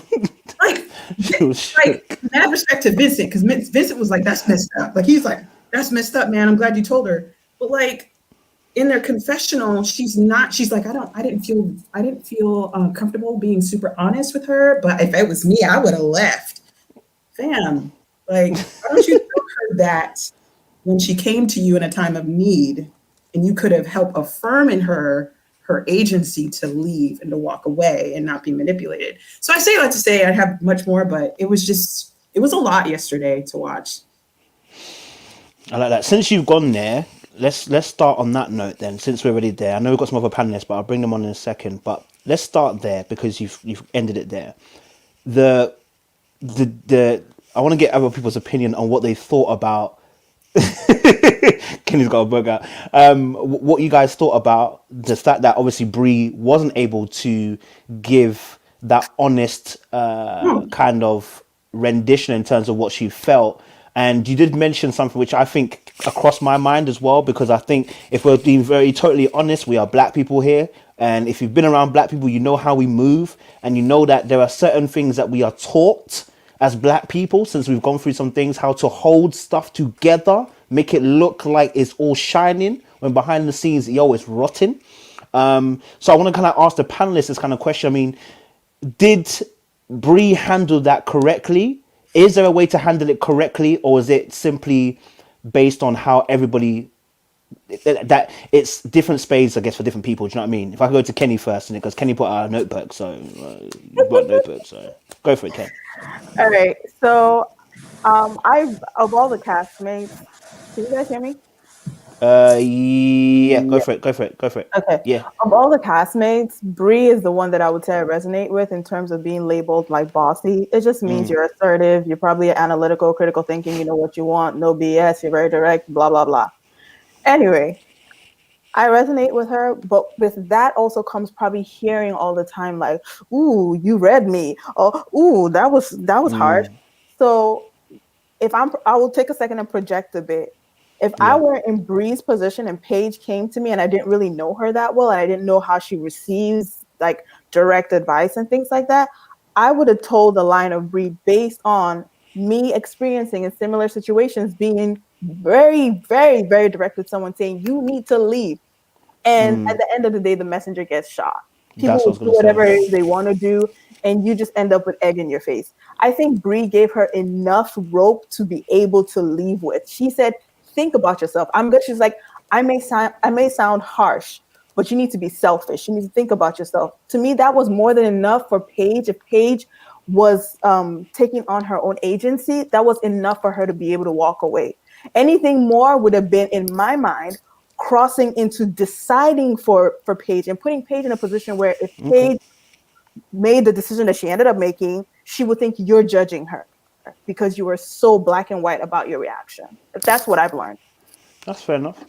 Mad respect to Vincent, because Vincent was like, that's messed up. Like, he's like, that's messed up, man. I'm glad you told her. But like, in their confessional, she's like, I didn't feel comfortable being super honest with her, but if it was me, I would have left. Fam, like, why don't you tell her that when she came to you in a time of need, and you could have helped affirm in her agency to leave and to walk away and not be manipulated. So I say that to say I have much more, but it was a lot yesterday to watch. I like that. Since you've gone there, let's start on that note then. Since we're already there, I know we've got some other panelists, but I'll bring them on in a second. But let's start there because you've ended it there. The I want to get other people's opinion on what they thought about. Kenny's got a bug out. What you guys thought about the fact that obviously Bree wasn't able to give that honest kind of rendition in terms of what she felt. And you did mention something which I think across my mind as well, because I think if we're being very totally honest, we are black people here. And if you've been around black people, you know how we move, and you know that there are certain things that we are taught as black people, since we've gone through some things, how to hold stuff together, make it look like it's all shining, when behind the scenes, yo, it's rotten. So I want to kind of ask the panelists this kind of question. I mean, did Bree handle that correctly? Is there a way to handle it correctly, or is it simply based on how everybody, that it's different spades, I guess, for different people? Do you know what I mean? If I go to Kenny first, and because Kenny put out a notebook, so you brought a notebook, so go for it, Ken. All right. So, of all the castmates, can you guys hear me? Yeah, go for it. Okay. Yeah. Of all the castmates, Bree is the one that I would say I resonate with in terms of being labeled like bossy. It just means you're assertive. You're probably analytical, critical thinking. You know what you want. No BS. You're very direct. Blah blah blah. Anyway, I resonate with her, but with that also comes probably hearing all the time like, "Ooh, you read me," or "Ooh, that was harsh." So I will take a second and project a bit. If I were in Bree's position and Paige came to me and I didn't really know her that well, and I didn't know how she receives like direct advice and things like that, I would have told the line of Bree based on me experiencing in similar situations, being very, very, very direct with someone saying, you need to leave. And at the end of the day, the messenger gets shot. People That's what I will was do gonna whatever say. it is they want to do, and you just end up with egg in your face. I think Bree gave her enough rope to be able to leave with. She said, think about yourself. I'm good. She's like, I may sound harsh, but you need to be selfish. You need to think about yourself. To me, that was more than enough for Paige. If Paige was taking on her own agency, that was enough for her to be able to walk away. Anything more would have been, in my mind, crossing into deciding for Paige and putting Paige in a position where if Paige made the decision that she ended up making, she would think you're judging her because you were so black and white about your reaction. That's what I've learned. That's fair enough.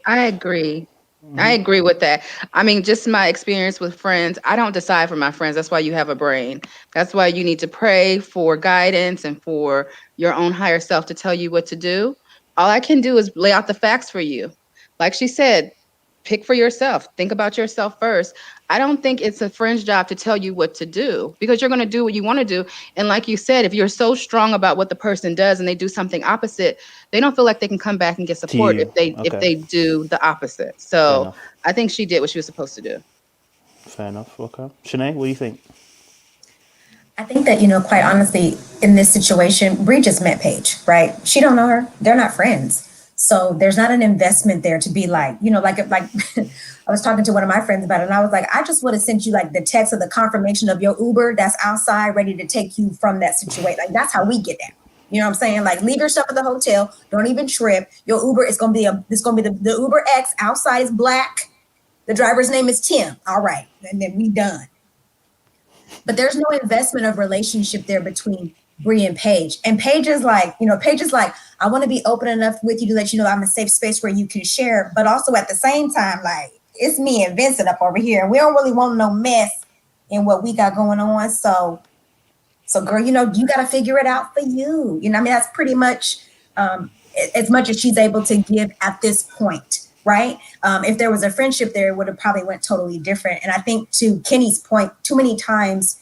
I agree. I agree with that. I mean, just my experience with friends, I don't decide for my friends. That's why you have a brain. That's why you need to pray for guidance and for your own higher self to tell you what to do. All I can do is lay out the facts for you. Like she said, pick for yourself. Think about yourself first. I don't think it's a friend's job to tell you what to do, because you're going to do what you want to do. And like you said, if you're so strong about what the person does and they do something opposite, they don't feel like they can come back and get support if they do the opposite. So I think she did what she was supposed to do. Fair enough. Okay. Shanae, what do you think? I think that, quite honestly, in this situation, Bree just met Paige, right? She don't know her. They're not friends. So there's not an investment there to be like, like I was talking to one of my friends about it, and I was like, I just would have sent you like the text or the confirmation of your Uber that's outside ready to take you from that situation. Like, that's how we get down. You know what I'm saying? Like, leave your stuff at the hotel. Don't even trip. Your Uber is going to be the Uber X outside is black. The driver's name is Tim. All right. And then we done. But there's no investment of relationship there between Bree and Paige. And Paige is like, I want to be open enough with you to let you know I'm a safe space where you can share. But also at the same time, like, it's me and Vincent up over here. And we don't really want no mess in what we got going on. So girl, you got to figure it out for you. That's pretty much as much as she's able to give at this point. Right. If there was a friendship there, it would have probably went totally different. And I think, to Kenny's point, too many times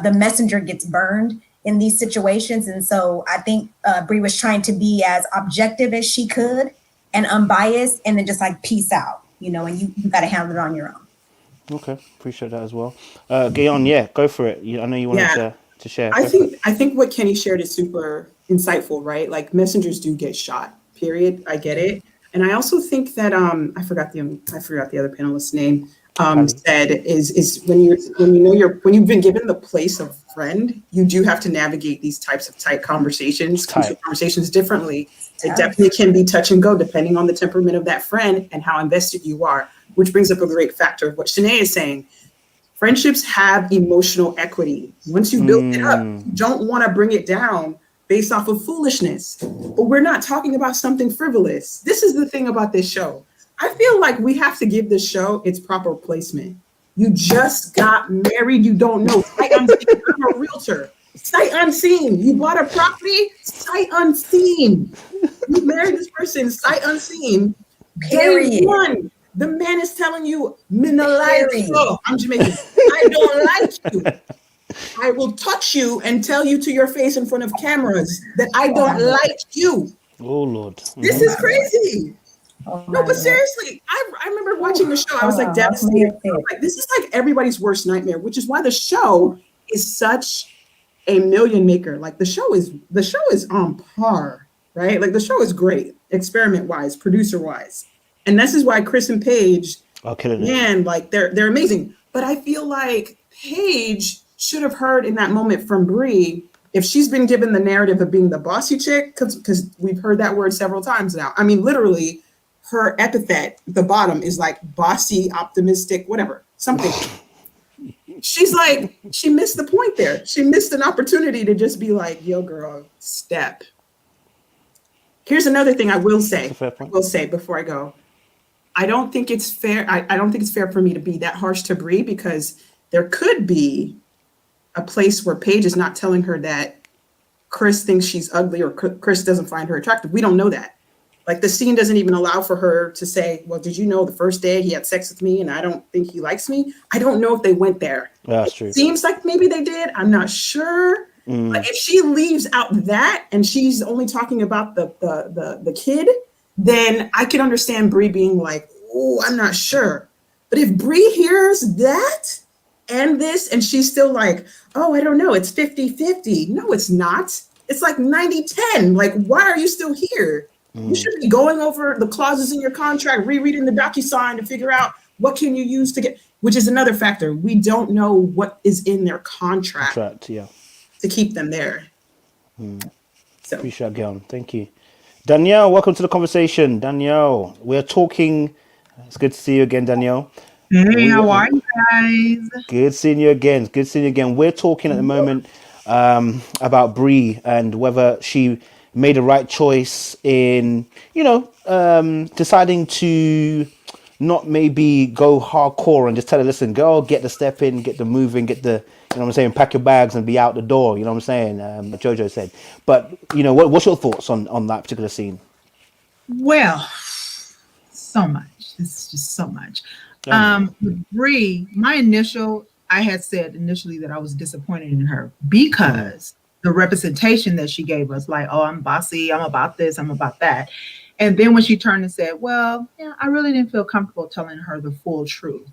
the messenger gets burned in these situations. And so I think Bree was trying to be as objective as she could and unbiased, and then just like peace out, and you got to handle it on your own. Okay. Appreciate that as well. Gayon, go for it. I know you wanted to share. I think what Kenny shared is super insightful, right? Like, messengers do get shot, period. I get it. And I also think that I forgot the other panelist's name. Pally. Said is when you've been given the place of friend, you do have to navigate these types of tight conversations, conversations differently. It definitely can be touch and go depending on the temperament of that friend and how invested you are, which brings up a great factor of what Shanae is saying. Friendships have emotional equity. Once you build it up, you don't want to bring it down based off of foolishness. But we're not talking about something frivolous. This is the thing about this show. I feel like we have to give this show its proper placement. You just got married, you don't know. Sight unseen. I'm a realtor. Sight unseen. You bought a property, sight unseen. You married this person, sight unseen. Period. Day one, the man is telling you, I'm Jamaican. I don't like you. I will touch you and tell you to your face in front of cameras that I don't like you. Oh, Lord. This is crazy. No, but seriously, I remember watching the show. I was like devastated. Like, this is like everybody's worst nightmare, which is why the show is such a million maker. Like the show is on par, right? Like the show is great, experiment wise, producer wise, and this is why Chris and Paige, man, like they're amazing. But I feel like Paige should have heard in that moment from Bree, if she's been given the narrative of being the bossy chick, because we've heard that word several times now. I mean, literally, her epithet at the bottom is like bossy, optimistic, whatever, something. She's like, she missed the point there. She missed an opportunity to just be like, yo, girl, step. Here's another thing I will say before I go. I don't think it's fair. I don't think it's fair for me to be that harsh to Bree, because there could be a place where Paige is not telling her that Chris thinks she's ugly or Chris doesn't find her attractive. We don't know that. Like the scene doesn't even allow for her to say, well, did you know the first day he had sex with me and I don't think he likes me? I don't know if they went there. That's true. Seems like maybe they did. I'm not sure. But if she leaves out that and she's only talking about the kid, then I can understand Bree being like, oh, I'm not sure. But if Bree hears that and this, and she's still like, oh, I don't know, it's 50-50. No, it's not. It's like 90-10. Like, why are you still here? You should be going over the clauses in your contract, rereading the DocuSign to figure out what can you use to get, which is another factor. We don't know what is in their contract to keep them there. So. Appreciate it, Gail. Thank you. Danielle, welcome to the conversation. Danielle, we're talking. It's good to see you again, Danielle. Hey, how are you guys? Good seeing you again. Good seeing you again. We're talking at the moment about Bree and whether she made the right choice in, deciding to not maybe go hardcore and just tell her, listen, girl, get the step in, get the move in, get the, you know what I'm saying, pack your bags and be out the door, you know what I'm saying, Jojo said. But, what's your thoughts on that particular scene? Well, so much. It's just so much. With Bree, I had said initially that I was disappointed in her because the representation that she gave us, like, oh, I'm bossy, I'm about this, I'm about that. And then when she turned and said, well, yeah, I really didn't feel comfortable telling her the full truth.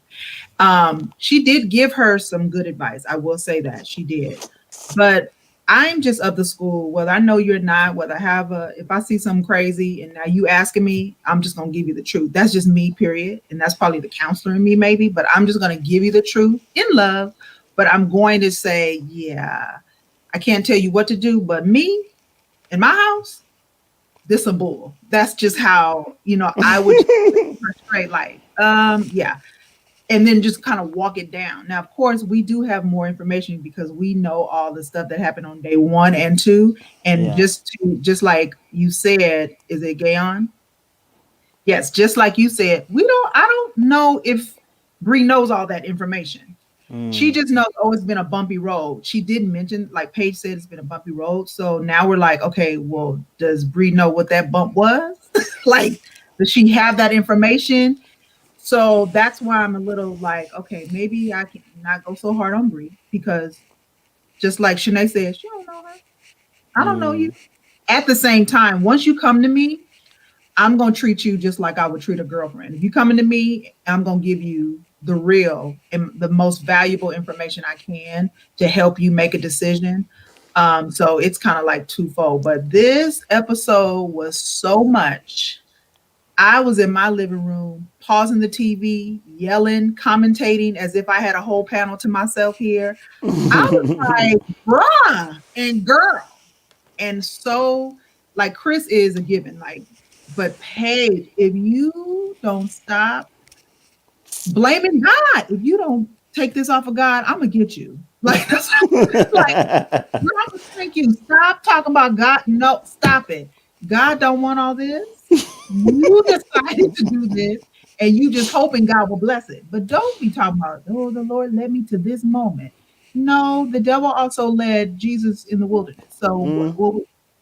She did give her some good advice. I will say that she did. But I'm just of the school, whether I know you're not, whether if I see something crazy and now you asking me, I'm just going to give you the truth. That's just me, period. And that's probably the counselor in me, maybe, but I'm just going to give you the truth in love. But I'm going to say, yeah, I can't tell you what to do, but me in my house, this a bull. That's just how, I would straight like, yeah. And then just kind of walk it down. Now, of course, we do have more information because we know all the stuff that happened on day 1 and 2. And just like you said, is it Gayon? Yes, just like you said, I don't know if Bree knows all that information. She just knows, it's been a bumpy road. She did mention, like Paige said, it's been a bumpy road. So now we're like, okay, well, does Bree know what that bump was? Like, does she have that information? So that's why I'm a little like, okay, maybe I can not go so hard on Bree, because just like Shanae said, she don't know her. I don't know you. At the same time, once you come to me, I'm going to treat you just like I would treat a girlfriend. If you coming to me, I'm going to give you the real and the most valuable information I can to help you make a decision. So it's kind of like twofold. But this episode was so much I was in my living room, pausing the TV, yelling, commentating as if I had a whole panel to myself here. I was like, bruh and girl. And so, like, Chris is a given, like, but Paige, if you don't stop blaming God, if you don't take this off of God, I'm gonna get you. Like, that's like, girl, thank you. Stop talking about God. No, stop it. God don't want all this. You decided to do this, and you just hoping God will bless it. But don't be talking about, oh, the Lord led me to this moment. No, the devil also led Jesus in the wilderness. So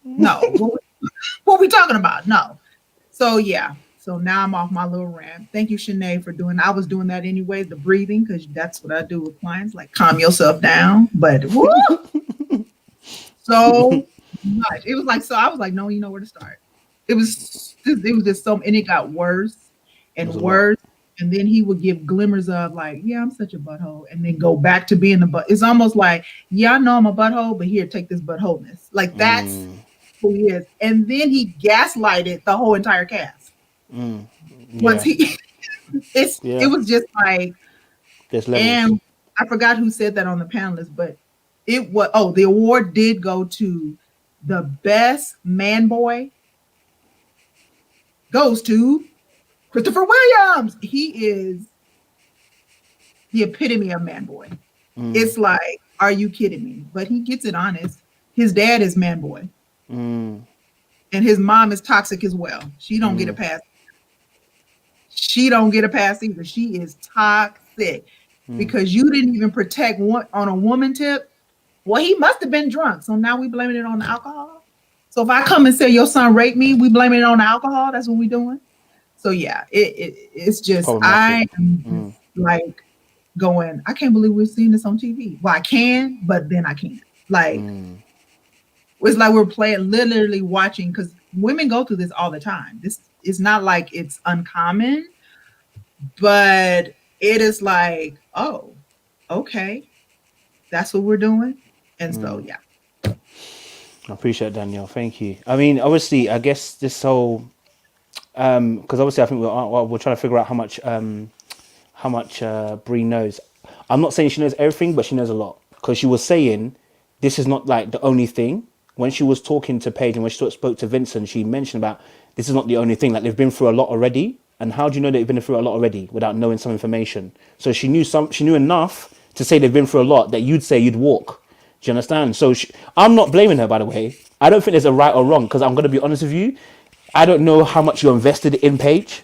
no, what we talking about? No. So yeah. So now I'm off my little rant. Thank you, Shanae, for doing. I was doing that anyway, the breathing, because that's what I do with clients, like calm yourself down. But woo, so much. It was like so. I was like, no, you know where to start. It was just so, and it got worse and worse. And then he would give glimmers of like, yeah, I'm such a butthole, and then go back to being a butt. It's almost like, yeah, I know I'm a butthole, but here, take this buttholeness. Like that's who he is. And then he gaslighted the whole entire cast. Once he, it was just like, there's levels. and I forgot who said that on the panelists, but it was the award did go to the best man boy. Goes to Christopher Williams. He is the epitome of man boy. It's like, are you kidding me? But he gets it honest. His dad is man boy. And his mom is toxic as well. She don't get a pass. She don't get a pass either. She is toxic because you didn't even protect one on a woman tip. Well, he must have been drunk. So now we blaming it on the alcohol. So if I come and say your son raped me, we blaming it on the alcohol. That's what we doing. So yeah, it's just I am like going, I can't believe we're seeing this on TV. Well, I can, but then I can't. Like it's like we're playing, literally watching, because women go through this all the time. This is not like it's uncommon, but it is like, oh, okay, that's what we're doing. And so yeah. I appreciate it, Danielle. Thank you. I mean, obviously, I guess this whole because obviously I think we're trying to figure out how much Bree knows. I'm not saying she knows everything, but she knows a lot, because she was saying this is not like the only thing. When she was talking to Paige and when she spoke to Vincent, she mentioned about this is not the only thing. Like, they've been through a lot already, and how do you know they've been through a lot already without knowing some information? So she knew enough to say they've been through a lot that you'd say you'd walk. Do you understand? So I'm not blaming her, by the way. I don't think there's a right or wrong, because I'm going to be honest with you. I don't know how much you're invested in Paige.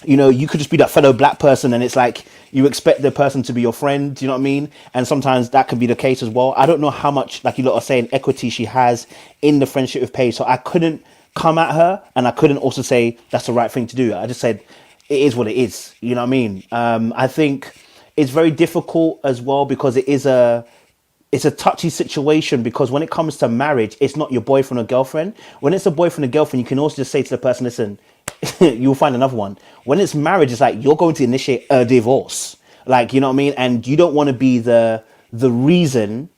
You know, you could just be that fellow black person, and it's like you expect the person to be your friend. Do you know what I mean? And sometimes that can be the case as well. I don't know how much, like you lot are saying, equity she has in the friendship with Paige. So I couldn't come at her, and I couldn't also say that's the right thing to do. I just said it is what it is. You know what I mean? I think it's very difficult as well, because it's a touchy situation, because when it comes to marriage, it's not your boyfriend or girlfriend. When it's a boyfriend or girlfriend, you can also just say to the person, listen, you'll find another one. When it's marriage, it's like you're going to initiate a divorce. Like, you know what I mean? And you don't want to be the reason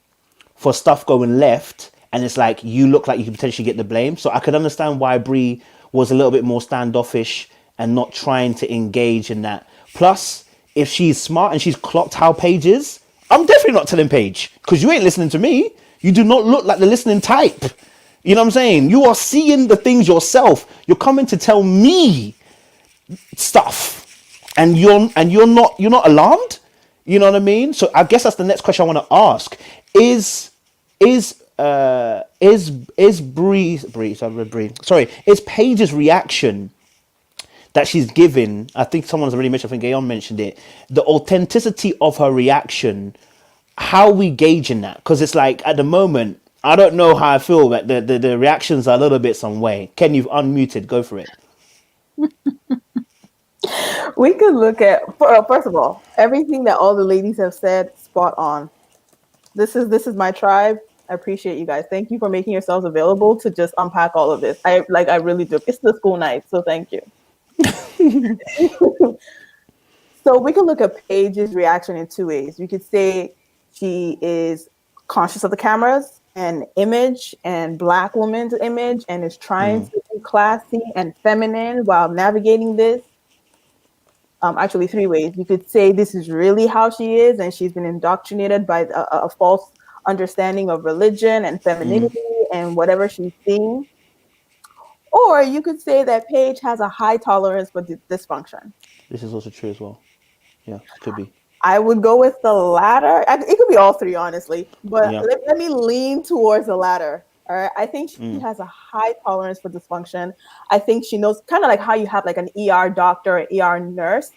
for stuff going left. And it's like you look like you could potentially get the blame. So I could understand why Bree was a little bit more standoffish and not trying to engage in that. Plus, if she's smart and she's clocked how Paige is, I'm definitely not telling Paige, because you ain't listening to me. You do not look like the listening type. You know what I'm saying? You are seeing the things yourself. You're coming to tell me stuff, and you're not alarmed. You know what I mean? So I guess that's the next question I want to ask: is Paige's reaction that she's given, I think someone's already mentioned, I think Gayon mentioned it, the authenticity of her reaction, how we gauging that? Because it's like, at the moment, I don't know how I feel, but the reactions are a little bit some way. Ken, you've unmuted, go for it. We could look at, first of all, everything that all the ladies have said, spot on. This is my tribe. I appreciate you guys. Thank you for making yourselves available to just unpack all of this. I really do. It's the school night, so thank you. So we can look at Paige's reaction in two ways. You could say she is conscious of the cameras and image and Black woman's image and is trying to classy and feminine while navigating this. Actually, 3 ways. You could say this is really how she is, and she's been indoctrinated by a false understanding of religion and femininity and whatever she's seeing. Or you could say that Paige has a high tolerance for dysfunction. This is also true as well. Yeah, could be. I would go with the latter. It could be all three, honestly, but Yeah. let me lean towards the latter. All right. I think she has a high tolerance for dysfunction. I think she knows, kind of like how you have like an ER doctor, an ER nurse,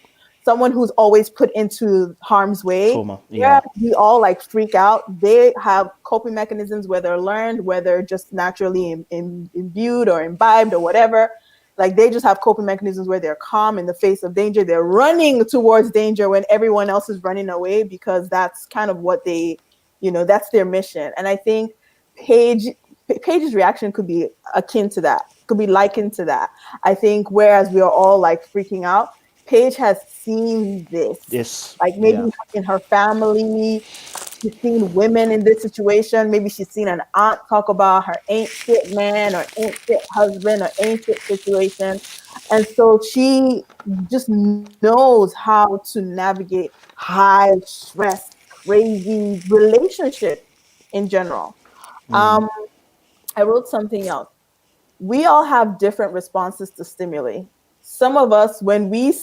someone who's always put into harm's way. Trauma. Yeah. We all like freak out. They have coping mechanisms, whether learned, whether just naturally imbued or imbibed or whatever. Like they just have coping mechanisms where they're calm in the face of danger. They're running towards danger when everyone else is running away, because that's kind of what they, that's their mission. And I think Paige's reaction could be akin to that, could be likened to that. I think whereas we are all like freaking out, Paige has seen this. Yes. Like maybe in her family, she's seen women in this situation. Maybe she's seen an aunt talk about her ain't shit man or ain't shit husband or ain't shit situation. And so she just knows how to navigate high stress, crazy relationships in general. I wrote something else. We all have different responses to stimuli. Some of us, when you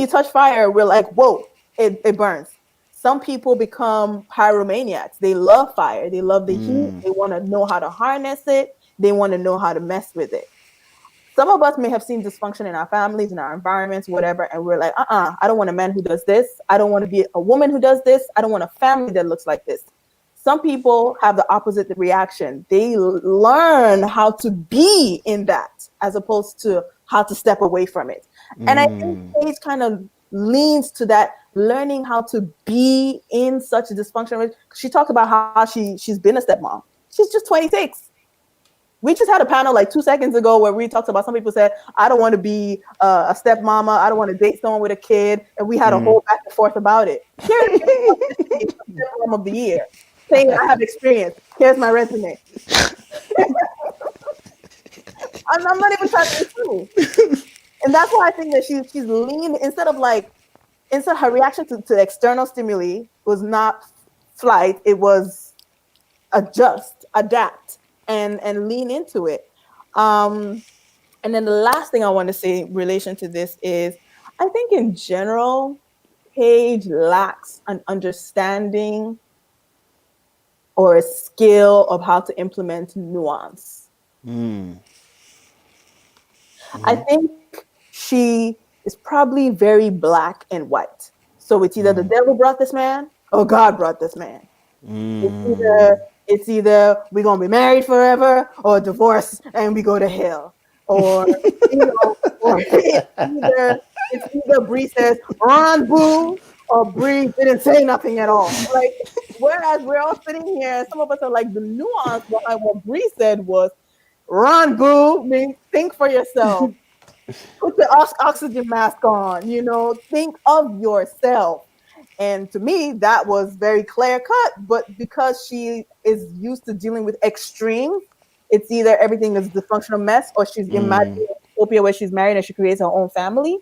touch fire, we're like, whoa, it burns. Some people become pyromaniacs. They love fire. They love the heat. They want to know how to harness it. They want to know how to mess with it. Some of us may have seen dysfunction in our families, in our environments, whatever, and we're like, I don't want a man who does this. I don't want to be a woman who does this. I don't want a family that looks like this. Some people have the opposite reaction. They learn how to be in that as opposed to how to step away from it. And I think Paige kind of leans to that, learning how to be in such a dysfunction. She talked about how she's been a stepmom. She's just 26. We just had a panel like 2 seconds ago where we talked about, some people said, I don't want to be a stepmama. I don't want to date someone with a kid. And we had a whole back and forth about it. Here's the stepmom of the year, saying I have experience. Here's my resume. I'm not even trying to be true. And that's why I think that she's leaned, instead her reaction to external stimuli was not flight, it was adjust, adapt, and lean into it. And then the last thing I want to say in relation to this is, I think in general, Paige lacks an understanding or a skill of how to implement nuance. I think she is probably very black and white. So it's either the devil brought this man or God brought this man. It's either we're going to be married forever or divorce and we go to hell. Or, or it's either Bree says, run, boo, or Bree didn't say nothing at all. Like, whereas we're all sitting here, and some of us are like, the nuance behind what Bree said was, run, boo, means think for yourself. Put the oxygen mask on, think of yourself. And to me, that was very clear cut. But because she is used to dealing with extremes, it's either everything is a dysfunctional mess, or she's imagining a utopia where she's married and she creates her own family.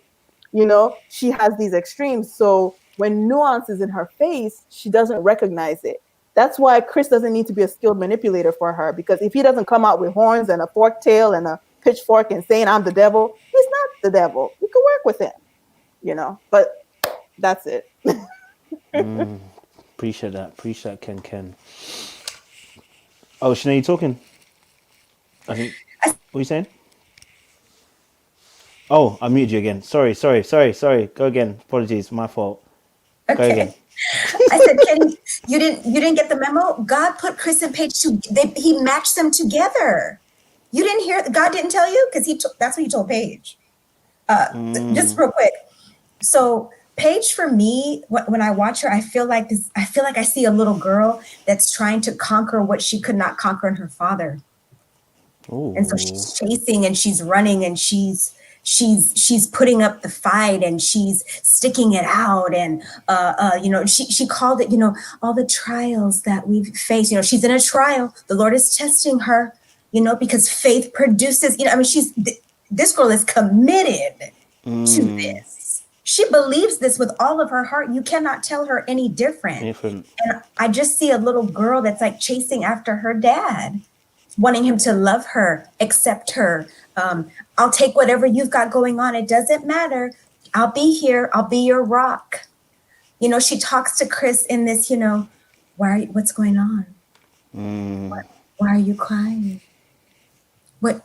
She has these extremes. So when nuance is in her face, she doesn't recognize it. That's why Chris doesn't need to be a skilled manipulator for her, because if he doesn't come out with horns and a forked tail and a pitchfork and saying I'm the devil, he's not the devil. You can work with him, but that's it. Appreciate that, Ken. Oh, Sinead, you talking? I think. What are you saying? Oh, I muted you again. Sorry. Go again. Apologies, my fault. Okay. Go again. I said, Ken, you didn't get the memo? God put Chris and Paige he matched them together. You didn't hear? God didn't tell you? Because that's what he told Paige. Just real quick. So Paige, for me, when I watch her, I feel like I see a little girl that's trying to conquer what she could not conquer in her father. Ooh. And so she's chasing and she's running and she's putting up the fight and she's sticking it out. And, she called it, all the trials that we've faced. She's in a trial. The Lord is testing her. you know, because faith produces, you know, I mean, this girl is committed to this. She believes this with all of her heart. You cannot tell her any different. And I just see a little girl that's like chasing after her dad, wanting him to love her, accept her. I'll take whatever you've got going on. It doesn't matter. I'll be here. I'll be your rock. You know, she talks to Chris in this, you know, what's going on? Why are you crying? Are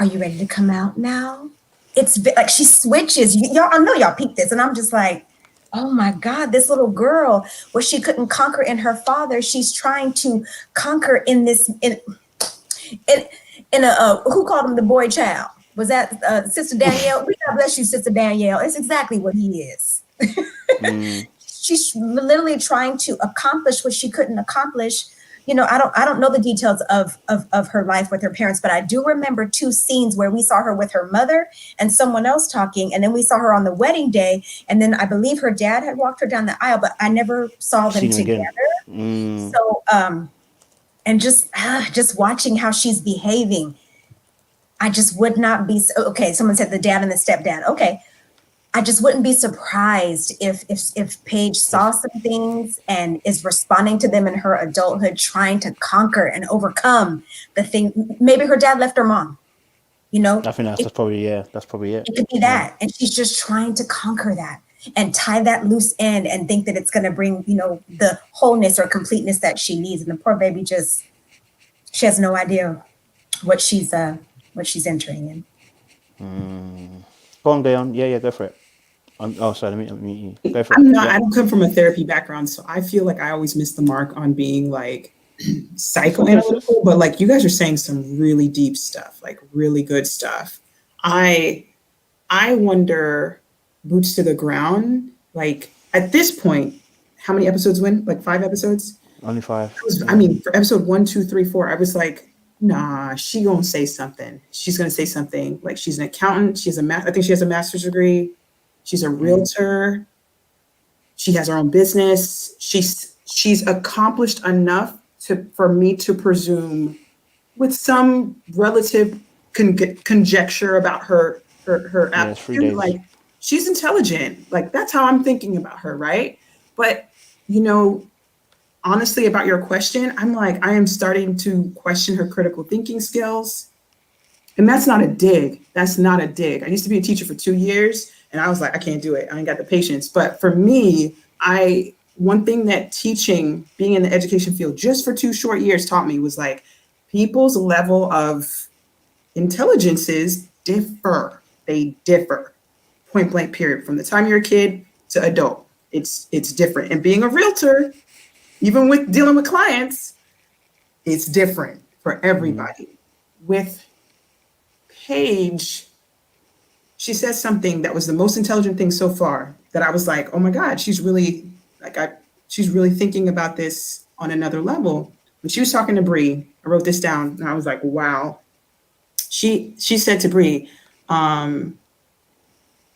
you ready to come out now? It's like she switches. Y'all, I know y'all peeped this, and I'm just like, oh my God, this little girl, what she couldn't conquer in her father, she's trying to conquer in this, in a who called him the boy child? Was that Sister Danielle? God bless you, Sister Danielle. It's exactly what he is. She's literally trying to accomplish what she couldn't accomplish. You know, I don't know the details of her life with her parents, but I do remember 2 scenes where we saw her with her mother and someone else talking, and then we saw her on the wedding day, and then I believe her dad had walked her down the aisle, but I never saw them together. So, and just watching how she's behaving, I just would not be okay. Someone said the dad and the stepdad. Okay. I just wouldn't be surprised if Paige saw some things and is responding to them in her adulthood, trying to conquer and overcome the thing. Maybe her dad left her mom, you know? I think that's probably it. It could be that. And she's just trying to conquer that and tie that loose end and think that it's going to bring, you know, the wholeness or completeness that she needs. And the poor baby she has no idea what she's entering in. Go on, Dayon. Yeah, go for it. Sorry, let me go for it. I don't come from a therapy background, so I feel like I always miss the mark on being like psychoanalytical, but like you guys are saying some really deep stuff, like really good stuff. I wonder, boots to the ground, like at this point, how many episodes went? Like 5 episodes? Only 5. I mean, for episode 1, 2, 3, 4, I was like, nah, she gonna say something. She's gonna say something. Like she's an accountant. I think she has a master's degree. She's a realtor. She has her own business. She's accomplished enough for me to presume, with some relative conjecture about her aptitude, like she's intelligent. Like that's how I'm thinking about her, right? But you know, honestly, about your question, I'm like, I am starting to question her critical thinking skills. And that's not a dig. That's not a dig. I used to be a teacher for 2 years and I was like, I can't do it. I ain't got the patience. But for me, one thing that teaching, being in the education field just for 2 short years taught me was like, people's level of intelligences differ. They differ. Point blank period. From the time you're a kid to adult, it's different. And being a realtor, even with dealing with clients, it's different for everybody. With Paige, she says something that was the most intelligent thing so far that I was like, oh my God, she's really thinking about this on another level. When she was talking to Bree, I wrote this down and I was like, wow. She said to Bree,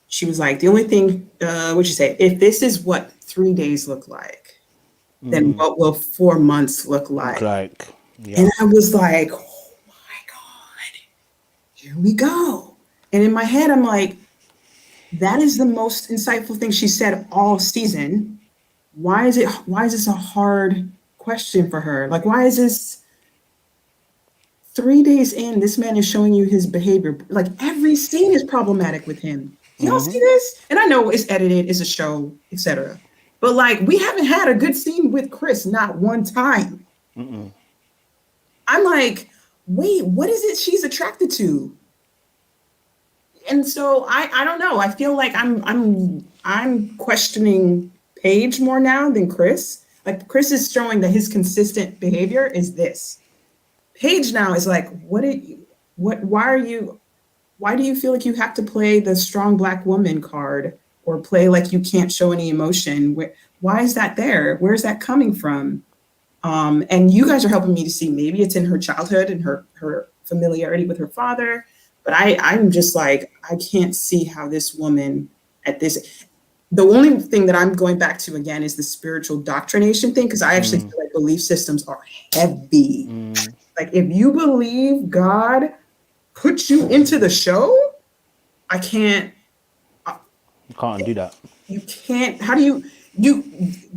she was like, the only thing, what'd you say? If this is what 3 days look like, then what will 4 months look like? Yeah. And I was like, oh my God, here we go. And in my head, I'm like, that is the most insightful thing she said all season. Why is this a hard question for her? Like, why is this 3 days in, this man is showing you his behavior? Like every scene is problematic with him. Do y'all see this? And I know it's edited, it's a show, etc. But like, we haven't had a good scene with Chris, not one time. I'm like, wait, what is it she's attracted to? And so I don't know. I feel like I'm questioning Paige more now than Chris. Like Chris is showing that his consistent behavior is this. Paige now is like, why do you feel like you have to play the strong Black woman card or play like you can't show any emotion? Why is that there? Where's that coming from? And you guys are helping me to see maybe it's in her childhood and her familiarity with her father. But I'm just like, I can't see how this woman the only thing that I'm going back to again is the spiritual doctrination thing, because I actually feel like belief systems are heavy. Like if you believe God put you into the show, I can't. You can't undo that. You can't. How do you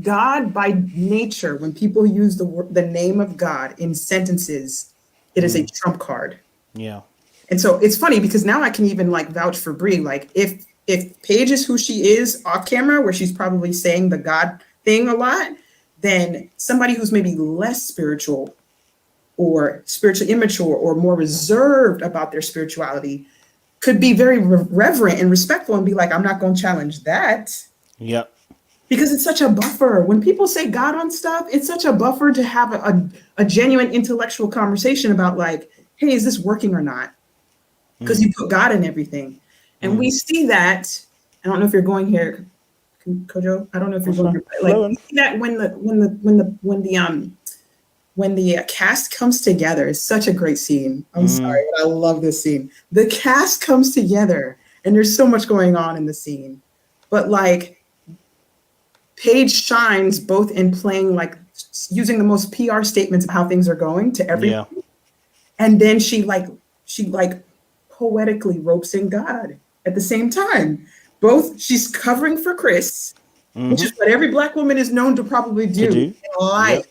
God by nature, when people use the name of God in sentences, it is a trump card. Yeah. And so it's funny because now I can even like vouch for Brie. Like if Paige is who she is off camera, where she's probably saying the God thing a lot, then somebody who's maybe less spiritual or spiritually immature or more reserved about their spirituality could be very reverent and respectful and be like, I'm not going to challenge that. Yep. Because it's such a buffer. When people say God on stuff, it's such a buffer to have a genuine intellectual conversation about like, hey, is this working or not? Because you put God in everything. And we see that. I don't know if you're going here, Kojo. I don't know if you're going here. Like we see that when the cast comes together, it's such a great scene. I'm sorry, but I love this scene. The cast comes together, and there's so much going on in the scene. But like, Paige shines both in playing like using the most PR statements of how things are going to everyone, and then she poetically ropes in God at the same time. Both she's covering for Chris, which is what every Black woman is known to probably do in life.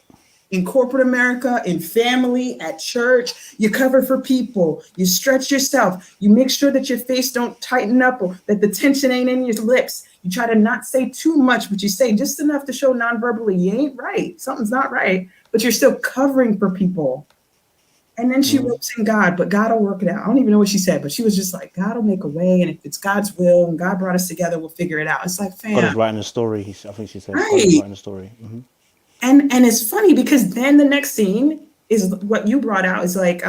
In corporate America, in family, at church, you cover for people, you stretch yourself, you make sure that your face don't tighten up or that the tension ain't in your lips. You try to not say too much, but you say just enough to show non-verbally you ain't right, something's not right, but you're still covering for people. And then she ropes in God, but God will work it out. I don't even know what she said, but she was just like, God will make a way, and if it's God's will and God brought us together, we'll figure it out. It's like, fam. God is writing a story. I think she said, God is writing a story. And it's funny because then the next scene is what you brought out is like,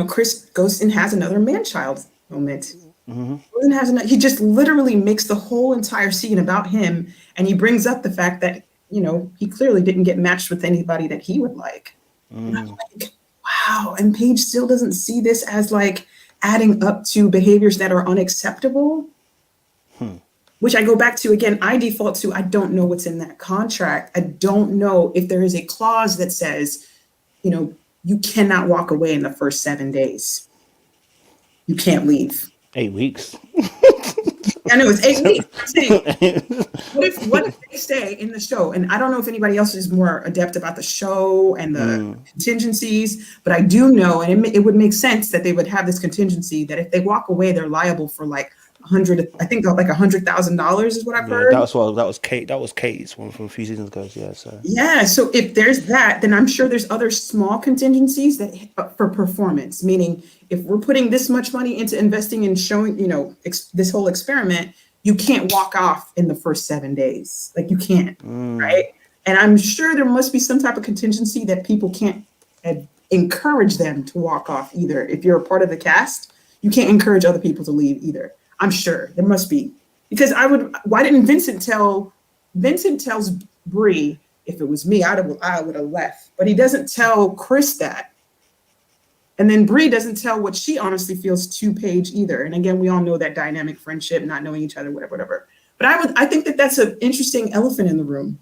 Chris goes and has another man-child moment. He just literally makes the whole entire scene about him, and he brings up the fact that, he clearly didn't get matched with anybody that he would like. And I'm like, wow. And Paige still doesn't see this as like adding up to behaviors that are unacceptable. Which I go back to again, I default to, I don't know what's in that contract. I don't know if there is a clause that says, you cannot walk away in the first 7 days. You can't leave. 8 weeks. I know it's 8 weeks. I'm saying, what if they stay in the show? And I don't know if anybody else is more adept about the show and the contingencies, but I do know, and it would make sense that they would have this contingency that if they walk away, they're liable for like $100,000 is what I've heard. That was Kate. That was Kate's one from a few seasons ago. So if there's that, then I'm sure there's other small contingencies that for performance. Meaning, if we're putting this much money into investing in showing, this whole experiment, you can't walk off in the first 7 days. Like you can't, right? And I'm sure there must be some type of contingency that people can't encourage them to walk off either. If you're a part of the cast, you can't encourage other people to leave either. I'm sure there must be, because why didn't Vincent tells Brie, if it was me, I would have left, but he doesn't tell Chris that. And then Brie doesn't tell what she honestly feels to Paige either. And again, we all know that dynamic friendship, not knowing each other, whatever. But I think that that's an interesting elephant in the room.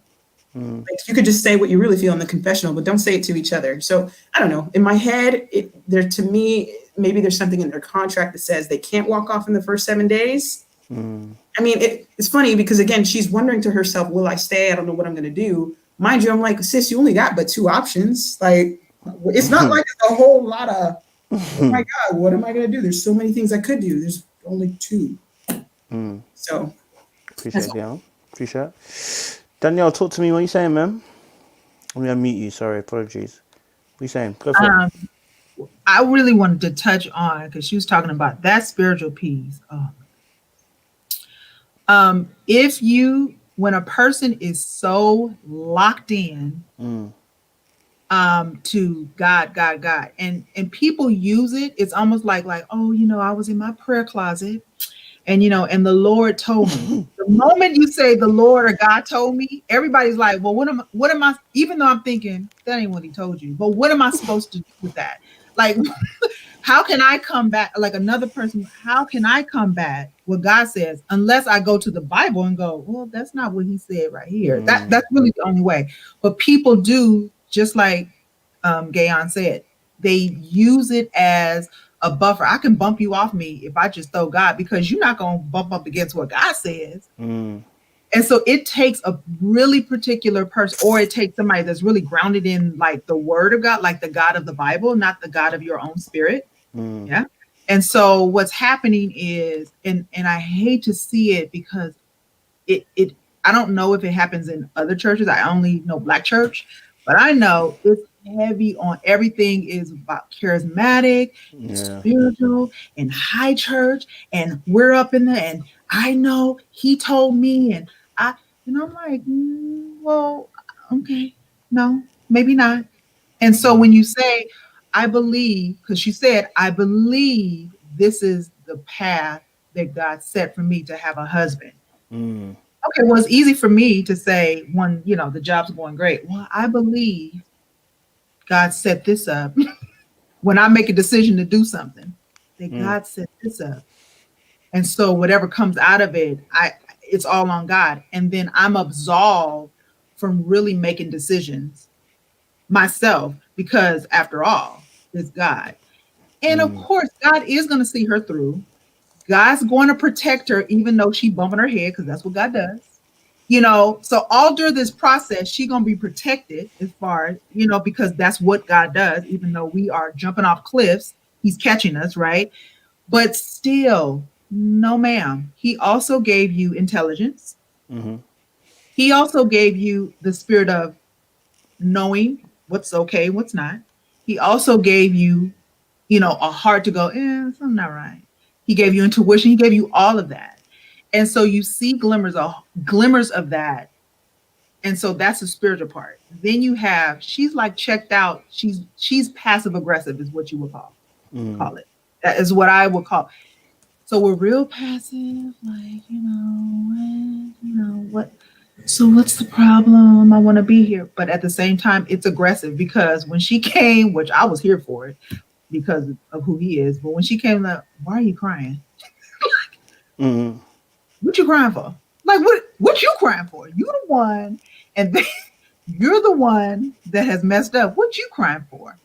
Like you could just say what you really feel in the confessional, but don't say it to each other. So I don't know. In my head, to me, maybe there's something in their contract that says they can't walk off in the first 7 days. I mean, it's funny because again, she's wondering to herself, will I stay? I don't know what I'm going to do. Mind you, I'm like, sis, you only got but 2 options. Like, it's not like a whole lot of, oh my God, what am I going to do? There's so many things I could do. There's only 2. So. Appreciate it, Danielle. Appreciate it. Danielle, talk to me. What are you saying, man? Let me unmute you. Sorry, apologies. What are you saying? Go for it. I really wanted to touch on, because she was talking about that spiritual piece. When a person is so locked in to God, and people use it, it's almost like, oh, I was in my prayer closet, and and the Lord told me. The moment you say the Lord or God told me, everybody's like, well, what am I, even though I'm thinking that ain't what he told you, but what am I supposed to do with that? Like, how can I combat, like another person, how can I combat what God says unless I go to the Bible and go, well, that's not what he said right here. That's really the only way. But people do, just like Gayon said, they use it as a buffer. I can bump you off me if I just throw God, because you're not going to bump up against what God says. And so it takes a really particular person, or it takes somebody that's really grounded in like the word of God, like the God of the Bible, not the God of your own spirit. Yeah. And so what's happening is, and I hate to see it because it I don't know if it happens in other churches. I only know Black church, but I know it's heavy on everything is about charismatic and spiritual and high church, and we're up in there, and I know he told me, and I'm like, well, okay, no, maybe not. And so when you say, I believe, because she said, I believe this is the path that God set for me to have a husband. Okay, well, it's easy for me to say when, the job's going great. Well, I believe God set this up. When I make a decision to do something, that God set this up. And so whatever comes out of it, it's all on God. And then I'm absolved from really making decisions myself, because after all, it's God. And of course, God is going to see her through. God's going to protect her, even though she bumping her head, because that's what God does. So all during this process, she's going to be protected as far as, because that's what God does. Even though we are jumping off cliffs, he's catching us, right? But still, no, ma'am. He also gave you intelligence. He also gave you the spirit of knowing what's okay, what's not. He also gave you, a heart to go, something not right. He gave you intuition. He gave you all of that. And so you see glimmers of that. And so that's the spiritual part. Then you have, she's like checked out. She's passive aggressive is what you would call it. That is what I would call. So we're real passive, like, what? So what's the problem? I want to be here. But at the same time, it's aggressive, because when she came, which I was here for it because of who he is, but when she came, like, why are you crying? What you crying for? Like, what you crying for? You the one, and then you're the one that has messed up. What you crying for?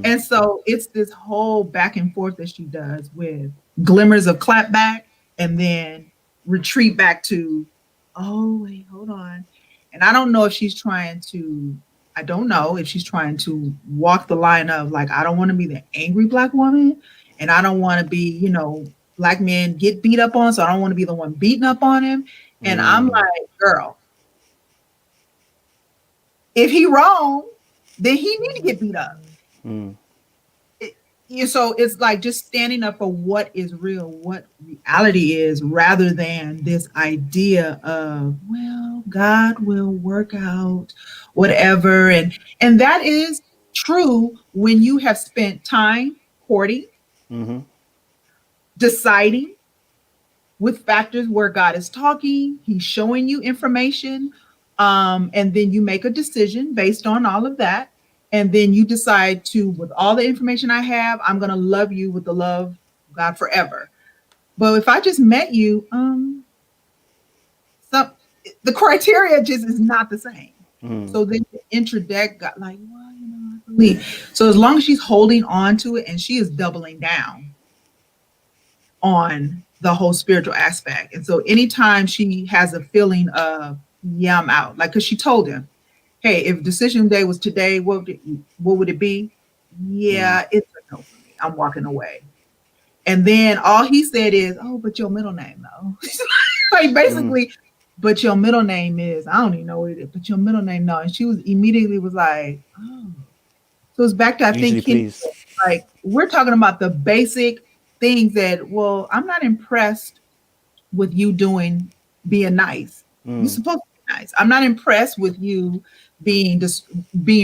And so it's this whole back and forth that she does with glimmers of clap back and then retreat back to, oh, wait, hold on. And I don't know if she's trying to walk the line of, like, I don't want to be the angry Black woman, and I don't want to be, Black men get beat up on, so I don't want to be the one beating up on him. And I'm like, girl, if he wrong, then he need to get beat up. So it's like just standing up for what is real, what reality is, rather than this idea of, well, God will work out whatever. And that is true when you have spent time courting, deciding with factors where God is talking, he's showing you information, and then you make a decision based on all of that. And then you decide to, with all the information I have, I'm going to love you with the love of God forever. But if I just met you, the criteria just is not the same. So then you interject, God, like, well, I believe. So as long as she's holding on to it, and she is doubling down on the whole spiritual aspect. And so anytime she has a feeling of, yeah, I'm out, like, because she told him, hey, if decision day was today, what would it be? Yeah, it's a no for me. I'm walking away. And then all he said is, oh, but your middle name, though. Like, basically, but your middle name is, I don't even know what it is, but your middle name, no. And she was like, oh. So it's back to, I think, like, we're talking about the basic things that, well, I'm not impressed with you being nice. You're supposed to be nice. I'm not impressed with you being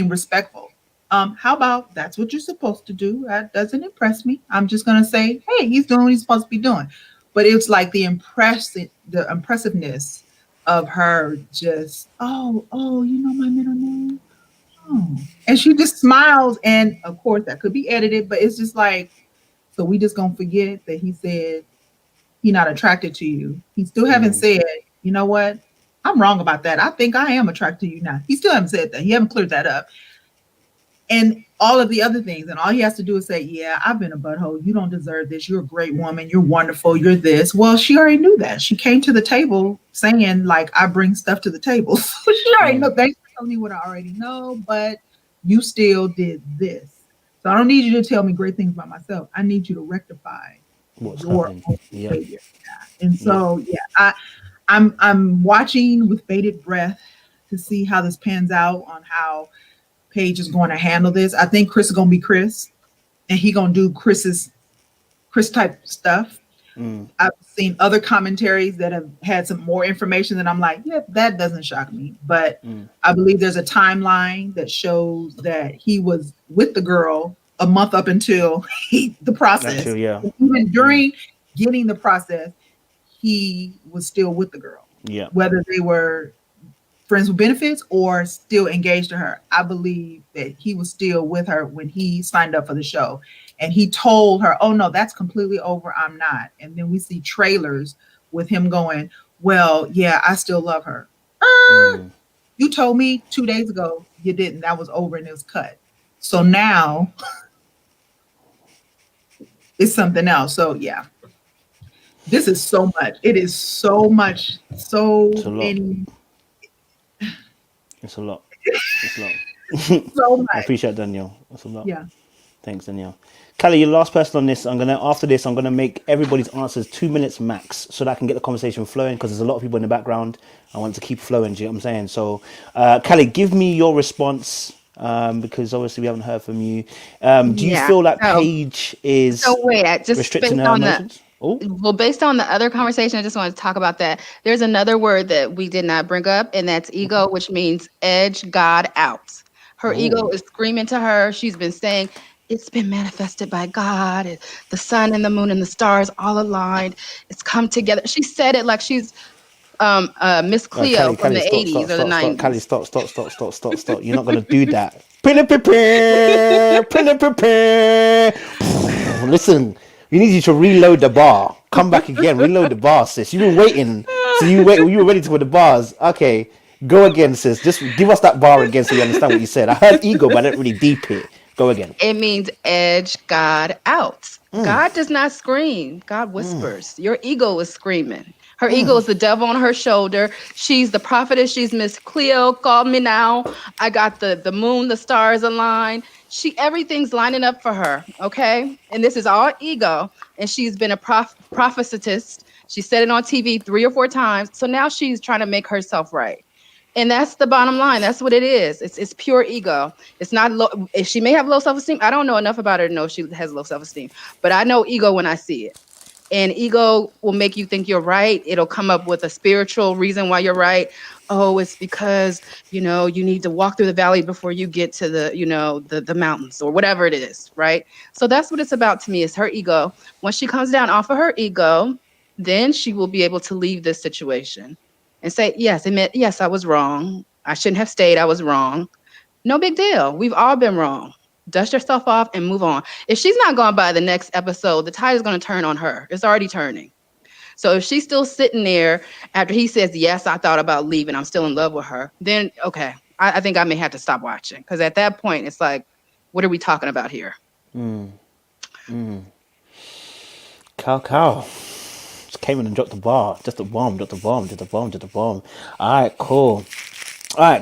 respectful. How about that's what you're supposed to do? That doesn't impress me. I'm just gonna say, hey, he's doing what he's supposed to be doing. But it's like the impressiveness of her just, oh, you know my middle name? oh. And she just smiles, and of course that could be edited, but it's just like, so we just gonna forget that he said he not attracted to you. He still haven't said, you know what? I'm wrong about that. I think I am attracted to you now. He still haven't said that. He haven't cleared that up. And all of the other things. And all he has to do is say, yeah, I've been a butthole. You don't deserve this. You're a great woman. You're wonderful. You're this. Well, she already knew that. She came to the table saying, like, I bring stuff to the table. So she already know. Thanks for telling me what I already know, but you still did this. So I don't need you to tell me great things about myself. I need you to rectify What's your happening? own Yeah. behavior. Yeah. And so, I'm watching with bated breath to see how this pans out, on how Paige is going to handle this. I think Chris is going to be Chris, and he going to do Chris type stuff. I've seen other commentaries that have had some more information that I'm like, yeah, that doesn't shock me. But I believe there's a timeline that shows that he was with the girl a month up until the process. Actually, yeah. Even during getting the process, he was still with the girl. Yeah. Whether they were friends with benefits or still engaged to her, I believe that he was still with her when he signed up for the show. And he told her, oh no, that's completely over. I'm not. And then we see trailers with him going, well, yeah, I still love her. You told me 2 days ago you didn't. That was over and it was cut. So now it's something else. So yeah, this is so much. It is so much. So many. It's a lot. It's a lot. So much. I appreciate Danielle. That's a lot. Yeah. Thanks, Danielle. Callie, you're the last person on this. After this, I'm gonna make everybody's answers 2 minutes max, so that I can get the conversation flowing. Because there's a lot of people in the background. I want to keep flowing. Do you know what I'm saying? So, Callie, give me your response. Because obviously we haven't heard from you. Do you feel like Paige is just restricting based her on emotions? Well, based on the other conversation, I just wanted to talk about that. There's another word that we did not bring up, and that's ego, which means edge God out. Her ego is screaming to her. She's been saying, it's been manifested by God. The sun and the moon and the stars all aligned. It's come together. She said it like she's Miss Cleo from the 80s or the 90s. Callie, stop. You're not going to do that. Listen, we need you to reload the bar. Come back again. Reload the bar, sis. You've been waiting. So you were ready to put the bars. Okay, go again, sis. Just give us that bar again so we understand what you said. I heard ego, but I didn't really deep it. Go again. It means edge God out. God does not scream. God whispers. Your ego is screaming. Her ego is the devil on her shoulder. She's the prophetess. She's Miss Cleo. Call me now. I got the moon, the stars aligned. Everything's lining up for her. Okay. And this is all ego. And she's been a prophetess. She said it on TV 3 or 4 times. So now she's trying to make herself right. And that's the bottom line. That's what it is. It's pure ego. It's not low. If she may have low self-esteem, I don't know enough about her to know if she has low self-esteem. But I know ego when I see it. And ego will make you think you're right. It'll come up with a spiritual reason why you're right. Oh, it's because, you need to walk through the valley before you get to the mountains or whatever it is, right? So that's what it's about to me, is her ego. Once she comes down off of her ego, then she will be able to leave this situation and say, yes, I was wrong. I shouldn't have stayed. I was wrong. No big deal. We've all been wrong. Dust yourself off and move on. If she's not gone by the next episode, the tide is going to turn on her. It's already turning. So if she's still sitting there after he says, yes, I thought about leaving, I'm still in love with her, then okay, I think I may have to stop watching. Because at that point, it's like, what are we talking about here? Cow. Just came in and dropped the bar. Just a bomb. All right,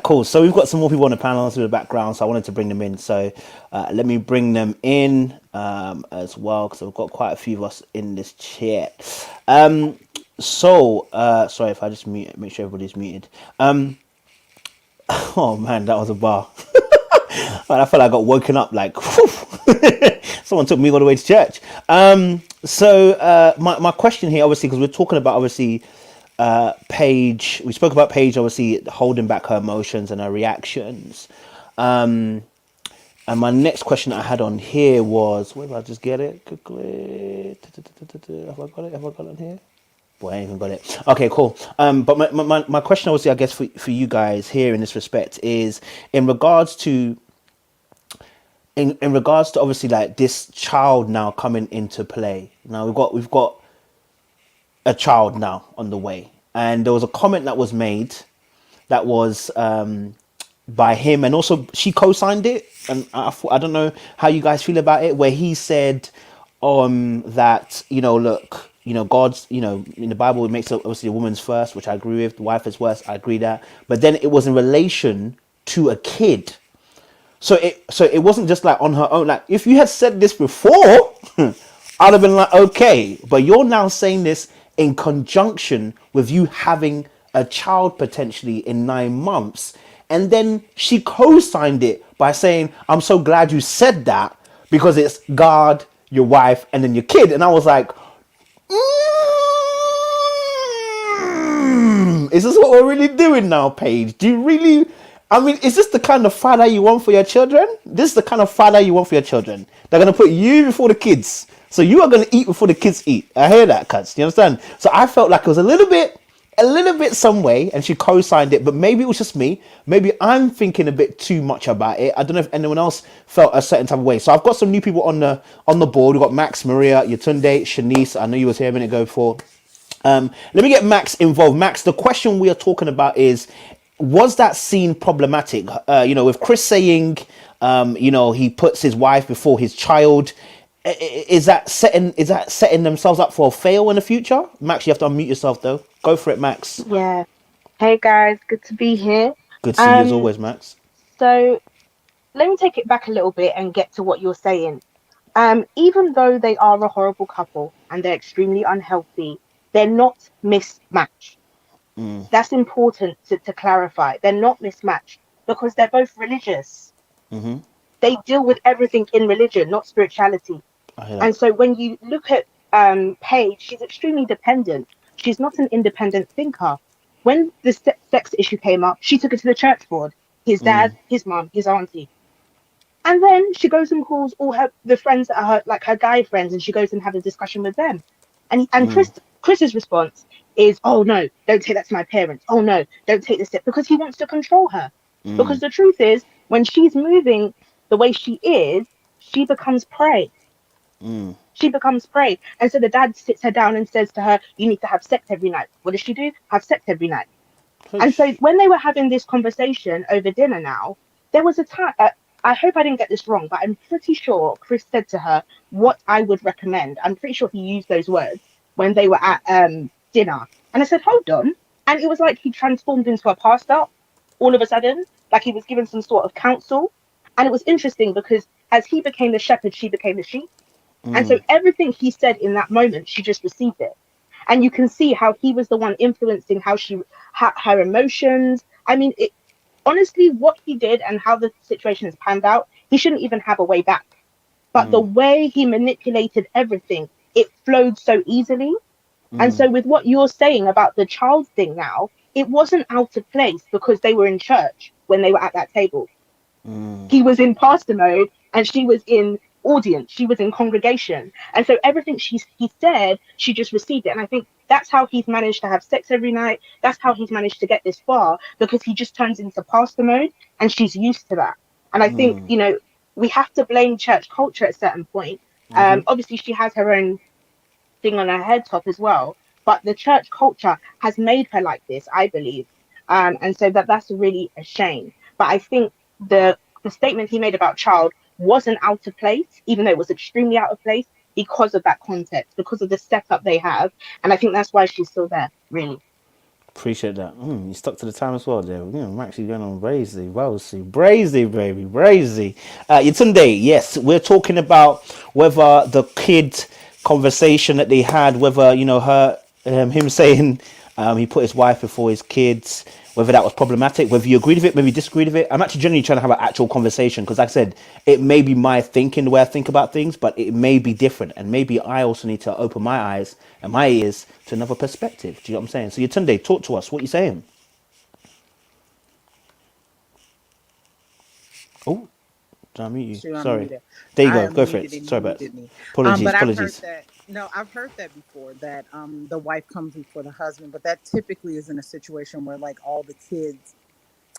cool. So we've got some more people on the panel in the background, so I wanted to bring them in. So let me bring them in as well, because I've got quite a few of us in this chat. Sorry if I just mute, make sure everybody's muted. Oh man, that was a bar. I felt like I got woken up like, someone took me all the way to church. So my question here, obviously, because we're talking about, obviously, Paige, we spoke about Paige, obviously, holding back her emotions and her reactions. And my next question I had on here was, where did I just get it quickly? Have I got it on here? Boy, I ain't even got it. Okay, cool. But my question, obviously, I guess for you guys here in this respect is in regards to obviously like this child now coming into play. Now we've got a child now on the way, and there was a comment that was made that was by him, and also she co-signed it, and I don't know how you guys feel about it, where he said that, you know, look, you know, God's, you know, in the Bible it makes obviously the woman's first, which I agree with, the wife is worst, I agree that, but then it was in relation to a kid. So it wasn't just like on her own. Like if you had said this before, I'd have been like, okay. But you're now saying this in conjunction with you having a child potentially in 9 months. And then she co-signed it by saying, I'm so glad you said that because it's God, your wife, and then your kid. And I was like, is this what we're really doing now, Paige? Do you really? I mean, is this the kind of father you want for your children? This is the kind of father you want for your children. They're gonna put you before the kids, so you are gonna eat before the kids eat. I hear that, cuz. You understand? So I felt like it was a little bit some way, and she co-signed it. But maybe it was just me. Maybe I'm thinking a bit too much about it. I don't know if anyone else felt a certain type of way. So I've got some new people on the board. We've got Max, Maria, Yatunde, Shanice. I know you was here a minute ago before. Let me get Max involved. Max, the question we are talking about is, was that scene problematic? You know, with Chris saying, you know, he puts his wife before his child. Is that setting themselves up for a fail in the future? Max, you have to unmute yourself though. Go for it, Max. Yeah. Hey guys, good to be here. Good to see you as always, Max. So let me take it back a little bit and get to what you're saying. Even though they are a horrible couple and they're extremely unhealthy, they're not mismatched. That's important to clarify. They're not mismatched because they're both religious. They deal with everything in religion, not spirituality. And so when you look at Paige, she's extremely dependent. She's not an independent thinker. When the sex issue came up, she took it to the church board, his dad, his mom, his auntie. And then she goes and calls all the friends that are her guy friends, and she goes and have a discussion with them. And Chris's response is, "Oh no, don't take that to my parents. Oh no, don't take this step," because he wants to control her. Because the truth is, when she's moving the way she is, she becomes prey. She becomes prey. And so the dad sits her down and says to her, "You need to have sex every night." What does she do? Have sex every night. And so when they were having this conversation over dinner now, there was a time, I hope I didn't get this wrong, but I'm pretty sure Chris said to her what I would recommend. I'm pretty sure he used those words when they were at dinner. And I said, hold on. And it was like he transformed into a pastor all of a sudden, like he was given some sort of counsel. And it was interesting because as he became the shepherd, she became the sheep. And so everything he said in that moment, she just received it. And you can see how he was the one influencing her emotions. I mean, honestly, what he did and how the situation has panned out, he shouldn't even have a way back. But the way he manipulated everything, it flowed so easily. And so with what you're saying about the child thing now, it wasn't out of place because they were in church when they were at that table. He was in pastor mode and she was in audience, she was in congregation, and so everything he said, she just received it. And I think that's how he's managed to have sex every night. That's how he's managed to get this far, because he just turns into pastor mode and she's used to that. And I think, you know, we have to blame church culture at a certain point. Obviously she has her own thing on her head top as well, but the church culture has made her like this, I believe. And so that's really a shame. But I think the statement he made about child wasn't out of place, even though it was extremely out of place, because of that context, because of the setup they have. And I think that's why she's still there, really. Appreciate that. You stuck to the time as well there. You know, I'm actually going on brazy. Brazy, baby, brazy. Yatunde, yes, we're talking about whether the kid conversation that they had, whether, you know, him saying he put his wife before his kids, whether that was problematic, whether you agreed with it, maybe you disagreed with it. I'm actually generally trying to have an actual conversation because, like I said, it may be my thinking, the way I think about things, but it may be different. And maybe I also need to open my eyes and my ears to another perspective. Do you know what I'm saying? So, Yatunde, talk to us. What are you saying? Oh, did I mute you? Sure, I'm Sorry. muted. There you I go. am Go for it. muted and Sorry you about muted me. Apologies. But I've heard Apologies. that. No, I've heard that before, that the wife comes before the husband, but that typically is in a situation where like all the kids,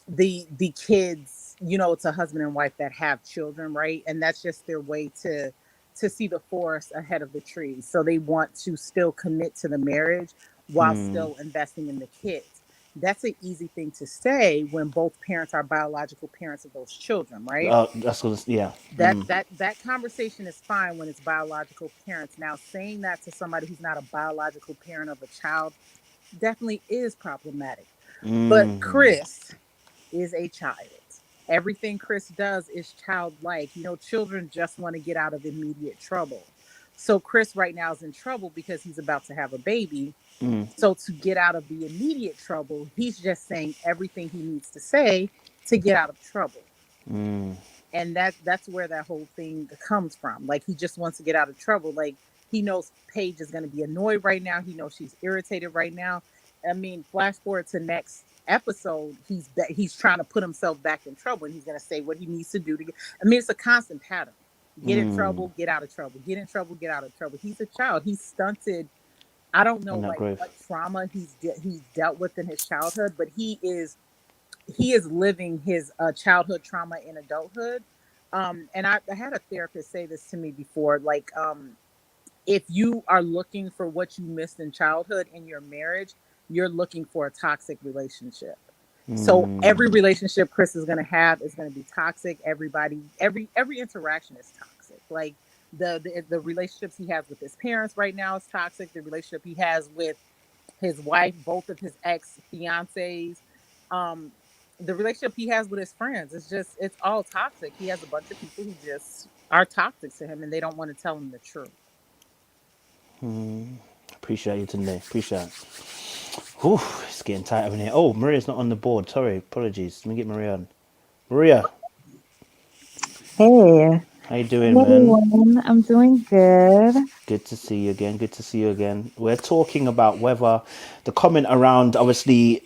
it's a husband and wife that have children, right? And that's just their way to see the forest ahead of the trees. So they want to still commit to the marriage while still investing in the kids. That's an easy thing to say when both parents are biological parents of those children, right? That's what, yeah. That conversation is fine when it's biological parents. Now, saying that to somebody who's not a biological parent of a child definitely is problematic. But Chris is a child. Everything Chris does is childlike. Children just want to get out of immediate trouble. So Chris right now is in trouble because he's about to have a baby. So to get out of the immediate trouble, he's just saying everything he needs to say to get out of trouble. And that's where that whole thing comes from. Like, he just wants to get out of trouble. Like, he knows Paige is going to be annoyed right now. He knows she's irritated right now. I mean, flash forward to next episode, he's trying to put himself back in trouble, and he's going to say what he needs to do to get. I mean, it's a constant pattern. Get in trouble, get out of trouble. Get in trouble, get out of trouble. He's a child. He's stunted. I don't know like what trauma he's dealt with in his childhood, but he is living his childhood trauma in adulthood. And I had a therapist say this to me before, like, if you are looking for what you missed in childhood in your marriage, you're looking for a toxic relationship. So every relationship Chris is going to have is going to be toxic. Every interaction is toxic. Like, the relationships he has with his parents right now is toxic. The relationship he has with his wife, both of his ex fiancés, the relationship he has with his friends, it's all toxic. He has a bunch of people who just are toxic to him, and they don't want to tell him the truth. Appreciate you today. Appreciate it. Whew, it's getting tight over here. Oh, Maria's not on the board. Sorry, apologies. Let me get Maria on. Maria, Hey, how you doing, hey man? everyone. I'm doing good. Good to see you again. Good to see you again. We're talking about whether the comment around, obviously,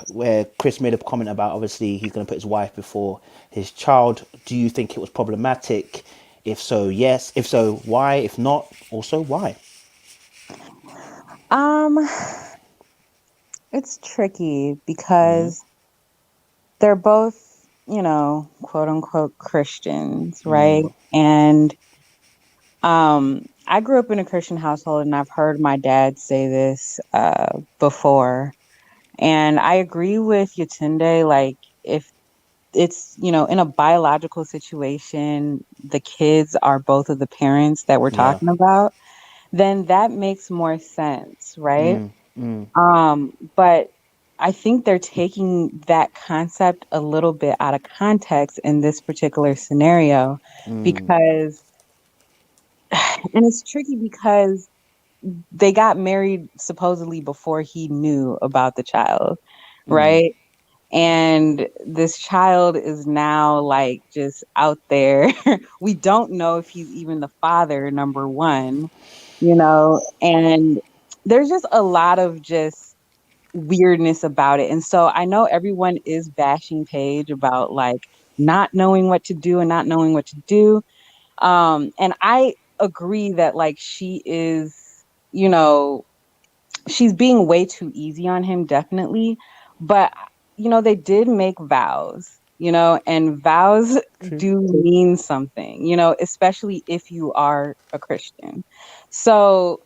where Chris made a comment about, obviously, he's going to put his wife before his child. Do you think it was problematic? If so, yes. If so, why? If not, also why? Um, it's tricky because they're both, quote unquote Christians, right? And I grew up in a Christian household, and I've heard my dad say this before. And I agree with Yatunde, like, if it's, in a biological situation, the kids are both of the parents that we're Yeah. talking about, then that makes more sense, right? But I think they're taking that concept a little bit out of context in this particular scenario because, and it's tricky because they got married supposedly before he knew about the child, right? And this child is now like just out there. We don't know if he's even the father, number one, and there's just a lot of just weirdness about it. And so I know everyone is bashing Paige about like not knowing what to do and not knowing what to do. And I agree that like she is, you know, she's being way too easy on him, definitely. But, they did make vows, and vows do mean something, especially if you are a Christian. So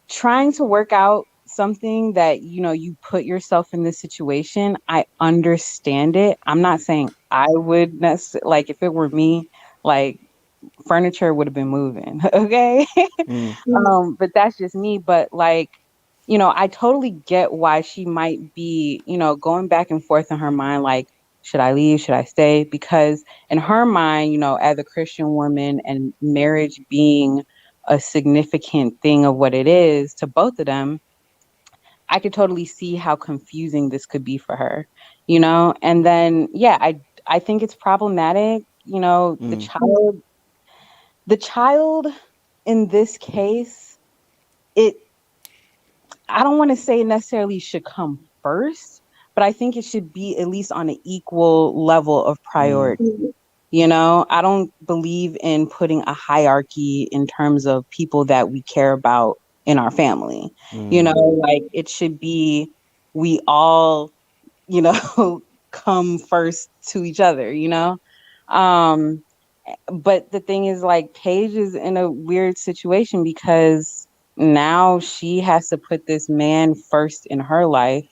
trying to work out something that, you put yourself in this situation, I understand it. I'm not saying I would necessarily, like, if it were me, like, furniture would have been moving. Okay. But that's just me. But like, I totally get why she might be, going back and forth in her mind, like, should I leave? Should I stay? Because in her mind, as a Christian woman and marriage being a significant thing of what it is to both of them, I could totally see how confusing this could be for her, And then, yeah, I think it's problematic, the child in this case, it I don't want to say necessarily should come first, but I think it should be at least on an equal level of priority. You know, I don't believe in putting a hierarchy in terms of people that we care about in our family. You know, like it should be we all, you know, come first to each other, you know? But the thing is, like, Paige is in a weird situation because now she has to put this man first in her life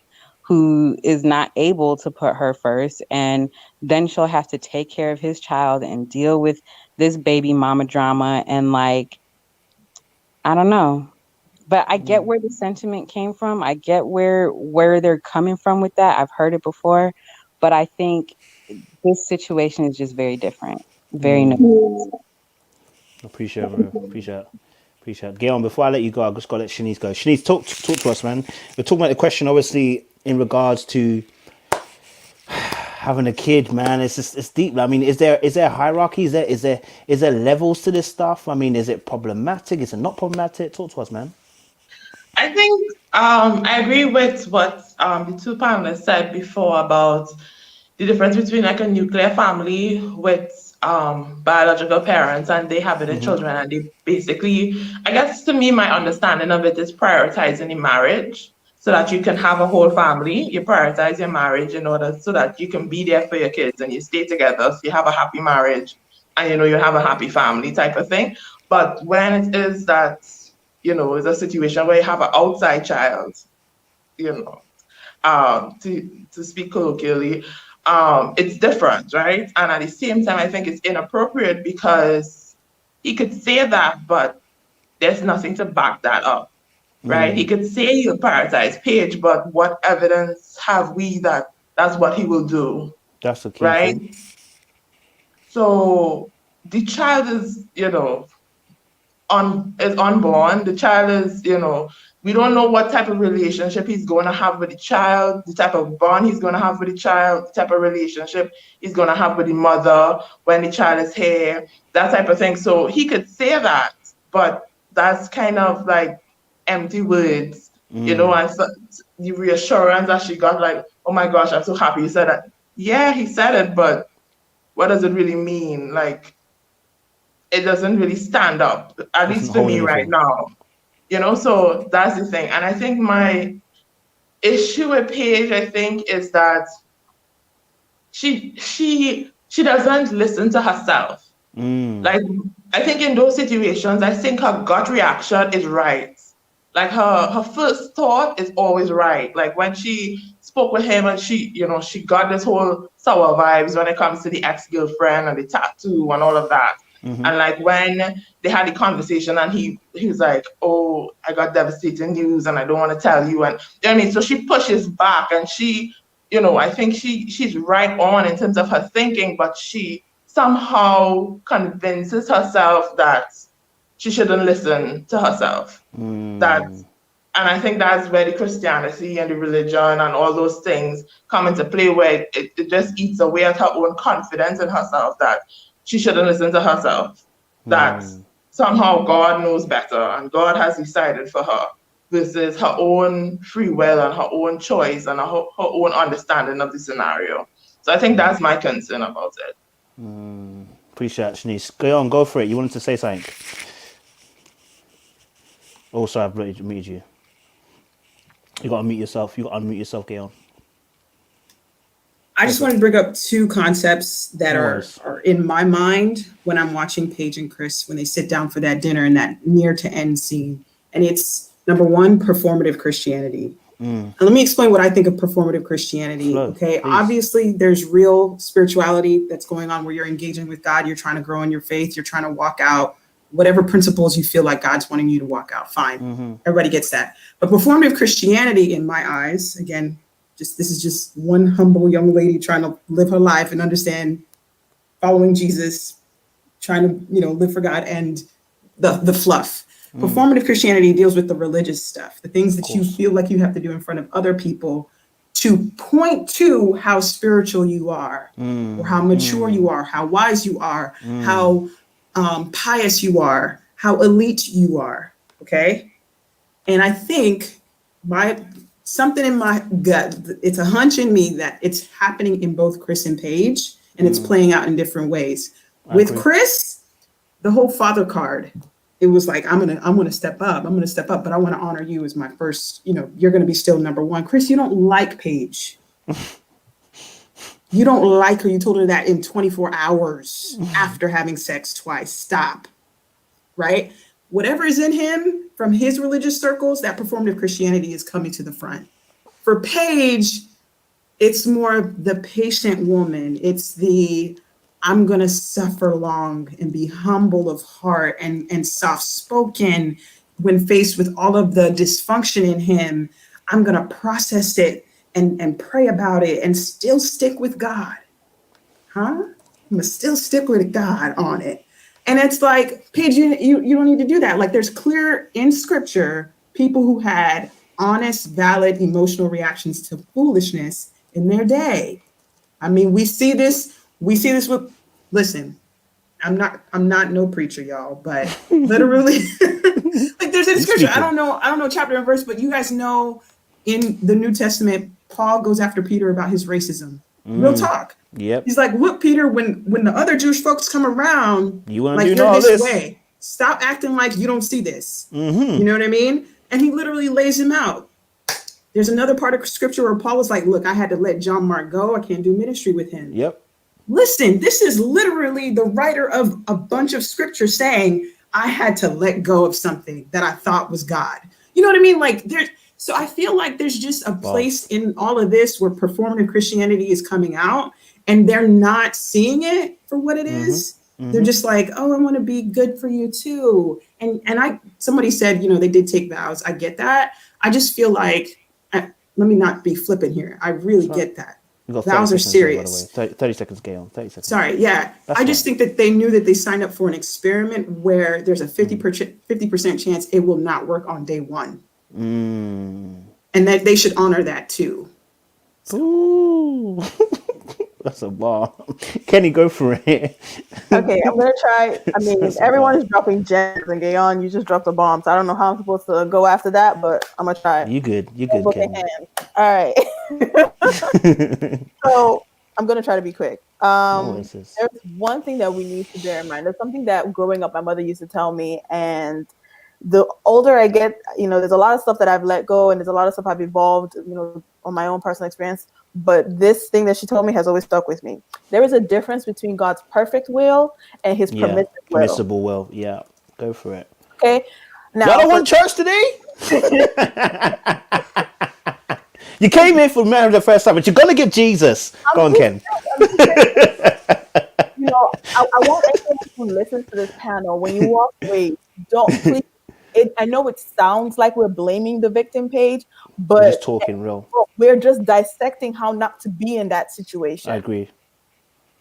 who is not able to put her first. And then she'll have to take care of his child and deal with this baby mama drama. And, like, I don't know. But I get where the sentiment came from. I get where they're coming from with that. I've heard it before. But I think this situation is just very different. Very nuanced. Appreciate it, bro. Appreciate it. Gayon, before I let you go, I just got to let Shanice go. Shanice, talk to us, man. We're talking about the question, obviously, in regards to having a kid, man. It's deep. I mean, is there a hierarchy? Is there levels to this stuff? I mean, is it problematic? Is it not problematic? Talk to us, man. I think I agree with what the two panelists said before about the difference between like a nuclear family with biological parents and they having the children, and they basically, I guess to me, my understanding of it is prioritizing the marriage so that you can have a whole family. You prioritize your marriage in order so that you can be there for your kids and you stay together, so you have a happy marriage and you have a happy family type of thing. But when it is that it's a situation where you have an outside child, to speak colloquially, it's different, right? And at the same time, I think it's inappropriate because he could say that, but there's nothing to back that up, right? He could say he'll prioritize Paige, but what evidence have we that that's what he will do? That's the key right? thing. So the child is, is unborn. The child is, we don't know what type of relationship he's going to have with the child, the type of bond he's going to have with the child, the type of relationship he's going to have with the mother when the child is here, that type of thing. So he could say that, but that's kind of like empty words, and so the reassurance that she got, like, oh my gosh, I'm so happy you said that. Yeah, he said it, but what does it really mean? Like, it doesn't really stand up, at Doesn't least for hold me right anything. now. So that's the thing. And I think my issue with Paige, I think, is that she doesn't listen to herself. Like, I think in those situations, I think her gut reaction is right. Like her first thought is always right. Like when she spoke with him and she got this whole sour vibes when it comes to the ex-girlfriend and the tattoo and all of that. And like when they had the conversation and he was like, oh, I got devastating news and I don't want to tell you. And you know what I mean? So she pushes back and she, I think she's right on in terms of her thinking, but she somehow convinces herself that she shouldn't listen to herself. And I think that's where the Christianity and the religion and all those things come into play, where it just eats away at her own confidence in herself, that she shouldn't listen to herself, that somehow God knows better and God has decided for her, versus her own free will and her own choice and her own understanding of the scenario. So I think that's my concern about it. Appreciate it, Shanice. Go on, go for it. You wanted to say something. Oh, sorry, I've muted you. You got to unmute yourself. Gayon. I just want to bring up two concepts that are in my mind when I'm watching Paige and Chris when they sit down for that dinner in that near to end scene. And it's, number one, performative Christianity. And let me explain what I think of performative Christianity. Okay, please. Obviously, there's real spirituality that's going on where you're engaging with God. You're trying to grow in your faith. You're trying to walk out whatever principles you feel like God's wanting you to walk out. Fine. Everybody gets that. But performative Christianity, in my eyes, again, this is just one humble young lady trying to live her life and understand following Jesus, trying to, live for God, and the fluff. Performative Christianity deals with the religious stuff, the things that you feel like you have to do in front of other people to point to how spiritual you are, or how mature you are, how wise you are, how pious you are, how elite you are. Okay. And I think something in my gut, it's a hunch in me that it's happening in both Chris and Paige. and it's playing out in different ways. With Chris, the whole father card, it was like, I'm gonna step up, but I want to honor you as my first, you're gonna be still number one. Chris, you don't like Paige. You don't like her. You told her that in 24 hours after having sex twice. Stop. Right? Whatever is in him from his religious circles, that performative Christianity is coming to the front. For Paige, it's more the patient woman. It's the I'm going to suffer long and be humble of heart and soft spoken when faced with all of the dysfunction in him. I'm going to process it and pray about it and still stick with God. I'm going to still stick with God on it. And it's like, Paige, you don't need to do that. Like, there's clear in scripture people who had honest, valid emotional reactions to foolishness in their day. I mean, we see this with, listen, I'm not no preacher, y'all, but literally, like there's in scripture. I don't know chapter and verse, but you guys know in the New Testament, Paul goes after Peter about his racism. Real talk. Yep. He's like, look, Peter, when the other Jewish folks come around, you want like to do you're all this this way. Stop acting like you don't see this. You know what I mean? And he literally lays him out. There's another part of scripture where Paul was like, look, I had to let John Mark go. I can't do ministry with him. Yep. Listen, this is literally the writer of a bunch of scripture saying, I had to let go of something that I thought was God. You know what I mean? Like so I feel like there's just a place in all of this where performative Christianity is coming out and they're not seeing it for what it is. They're just like, oh, I want to be good for you too. And somebody said, they did take vows. I get that. I just feel like, let me not be flippant here. I really get that. Vows are serious. 30 seconds, Gail. 30 seconds. Sorry, yeah. I just think that they knew that they signed up for an experiment where there's a 50% chance it will not work on day one. And that they should honor that too. Ooh. That's a bar. Kenny, go for it. Okay, I'm gonna try. I mean, everyone is dropping gems, and Gayon, you just dropped a bomb. So I don't know how I'm supposed to go after that, but I'm gonna try. You good, Kenny. All right. So I'm gonna try to be quick. There's one thing that we need to bear in mind. There's something that growing up, my mother used to tell me, and the older I get, there's a lot of stuff that I've let go, and there's a lot of stuff I've evolved, on my own personal experience. But this thing that she told me has always stuck with me. There is a difference between God's perfect will and his permissible will. Yeah, go for it. Okay. Now, y'all don't want church today? You came here for marriage the first time, but you're gonna get Jesus. Go on, Ken. I want everyone who listens to this panel, when you walk away, don't please. I know it sounds like we're blaming the victim, Paige, but we're just talking real. We're just dissecting how not to be in that situation. I agree.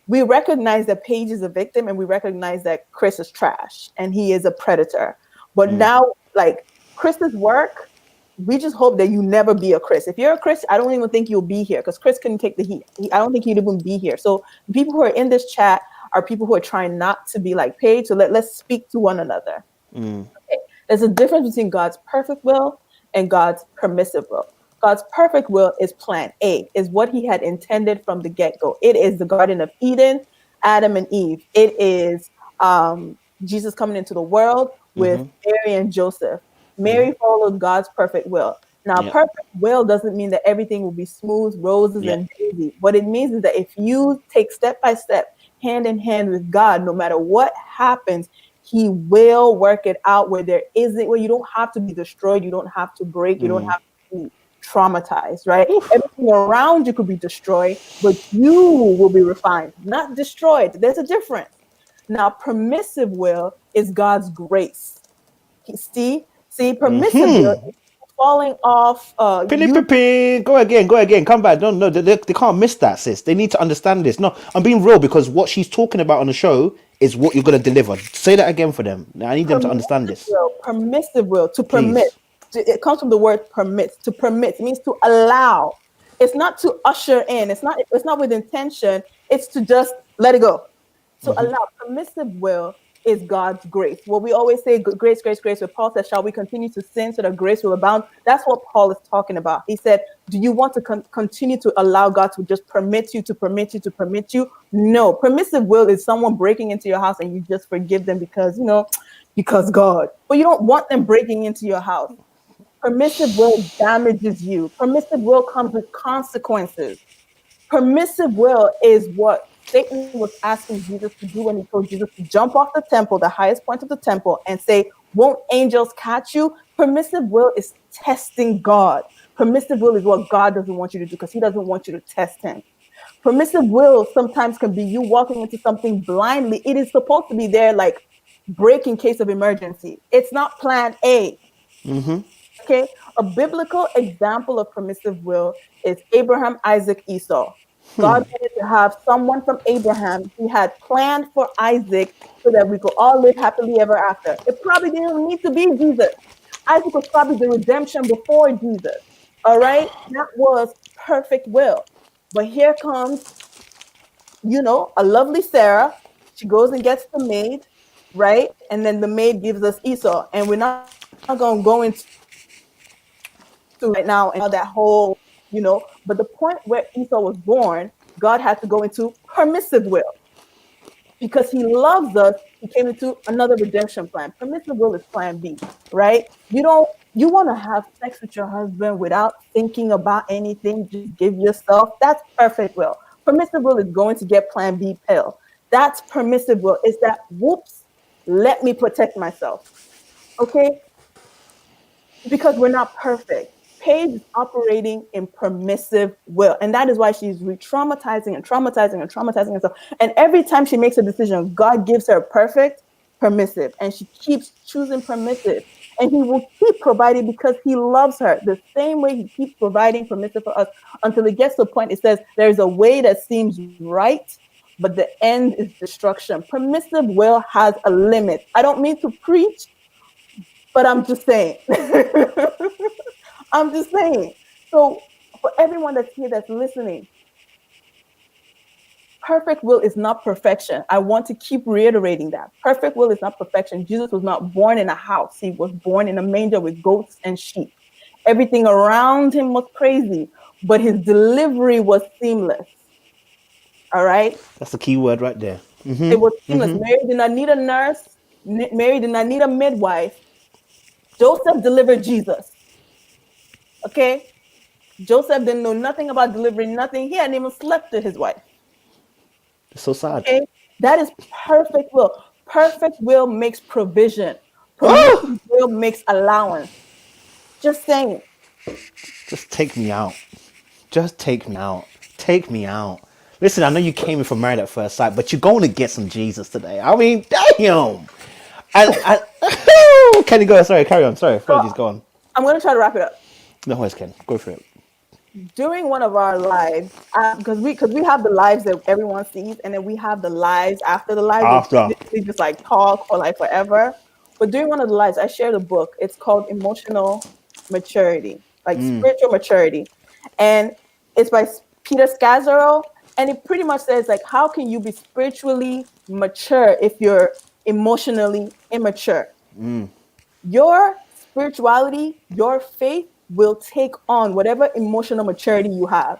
We recognize that Paige is a victim, and we recognize that Chris is trash and he is a predator. But now, like Chris's work, we just hope that you never be a Chris. If you're a Chris, I don't even think you'll be here because Chris couldn't take the heat. I don't think he'd even be here. So the people who are in this chat are people who are trying not to be like Paige. So let's speak to one another. Okay. There's a difference between God's perfect will and God's permissive will. God's perfect will is plan A, is what he had intended from the get-go. It is the Garden of Eden, Adam and Eve. It is Jesus coming into the world with Mary and Joseph. Mary followed God's perfect will. Now, perfect will doesn't mean that everything will be smooth, roses, and daisy. What it means is that if you take step by step, hand in hand with God, no matter what happens, he will work it out where you don't have to be destroyed, you don't have to break, you don't have to be traumatized, right? Everything around you could be destroyed, but you will be refined, not destroyed. There's a difference. Now, permissive will is God's grace. See, permissive will is falling off. Go again. Come back. No, they can't miss that, sis. They need to understand this. No, I'm being real because what she's talking about on the show is what you're going to deliver. Say that again for them. I need them to understand this. Permissive will, to permit. It comes from the word permit. To permit, it means to allow. It's not to usher in. It's not with intention. It's to just let it go. To allow. Permissive will is God's grace. What we always say, grace, grace, grace. Where Paul says, shall we continue to sin so that grace will abound? That's what Paul is talking about. He said, do you want to continue to allow God to just permit you, to permit you, to permit you? No. Permissive will is someone breaking into your house and you just forgive them because, because God. But you don't want them breaking into your house. Permissive will damages you. Permissive will comes with consequences. Permissive will is what Satan was asking Jesus to do when he told Jesus to jump off the temple, the highest point of the temple, and say, won't angels catch you? Permissive will is testing God. Permissive will is what God doesn't want you to do because he doesn't want you to test him. Permissive will sometimes can be you walking into something blindly. It is supposed to be there like break in case of emergency. It's not plan A. Okay, a biblical example of permissive will is Abraham, Isaac, Esau. God wanted to have someone from Abraham. He had planned for Isaac so that we could all live happily ever after. It probably didn't need to be Jesus. Isaac was probably the redemption before Jesus. All right, that was perfect will. But here comes, a lovely Sarah. She goes and gets the maid, right? And then the maid gives us Esau. And we're not going to go into right now and that whole, but the point where Esau was born, God had to go into permissive will. Because he loves us, he came into another redemption plan. Permissive will is plan B, right? You want to have sex with your husband without thinking about anything, just give yourself. That's perfect will. Permissive will is going to get plan B pill. That's permissive will. It's that, whoops, let me protect myself. Okay? Because we're not perfect. Paige is operating in permissive will. And that is why she's re-traumatizing and traumatizing and traumatizing herself. And every time she makes a decision, God gives her perfect permissive. And she keeps choosing permissive. And he will keep providing because he loves her. The same way he keeps providing permissive for us until it gets to a point, it says, there's a way that seems right, but the end is destruction. Permissive will has a limit. I don't mean to preach, but I'm just saying. I'm just saying. So for everyone that's here that's listening, perfect will is not perfection. I want to keep reiterating that. Perfect will is not perfection. Jesus was not born in a house. He was born in a manger with goats and sheep. Everything around him was crazy, but his delivery was seamless. All right? That's the key word right there. It was seamless. Mary did not need a nurse. Mary did not need a midwife. Joseph delivered Jesus. Okay? Joseph didn't know nothing about delivering nothing. He hadn't even slept with his wife. It's so sad. Okay? That is perfect will. Perfect will makes provision. Permissive will makes allowance. Just saying. Just take me out. Just take me out. Take me out. Listen, I know you came in from Married at First Sight, but you're going to get some Jesus today. I mean, damn. Kenny, go. Sorry, carry on. Sorry, apologies. Go on. I'm going to try to wrap it up. No worries, Ken. Go for it. During one of our lives, because we have the lives that everyone sees, and then we have the lives after the lives. After. We just like talk for like forever. But during one of the lives, I shared a book. It's called Emotional Maturity, like spiritual maturity, and it's by Peter Scazzaro. And it pretty much says like, how can you be spiritually mature if you're emotionally immature? Your spirituality, your faith will take on whatever emotional maturity you have.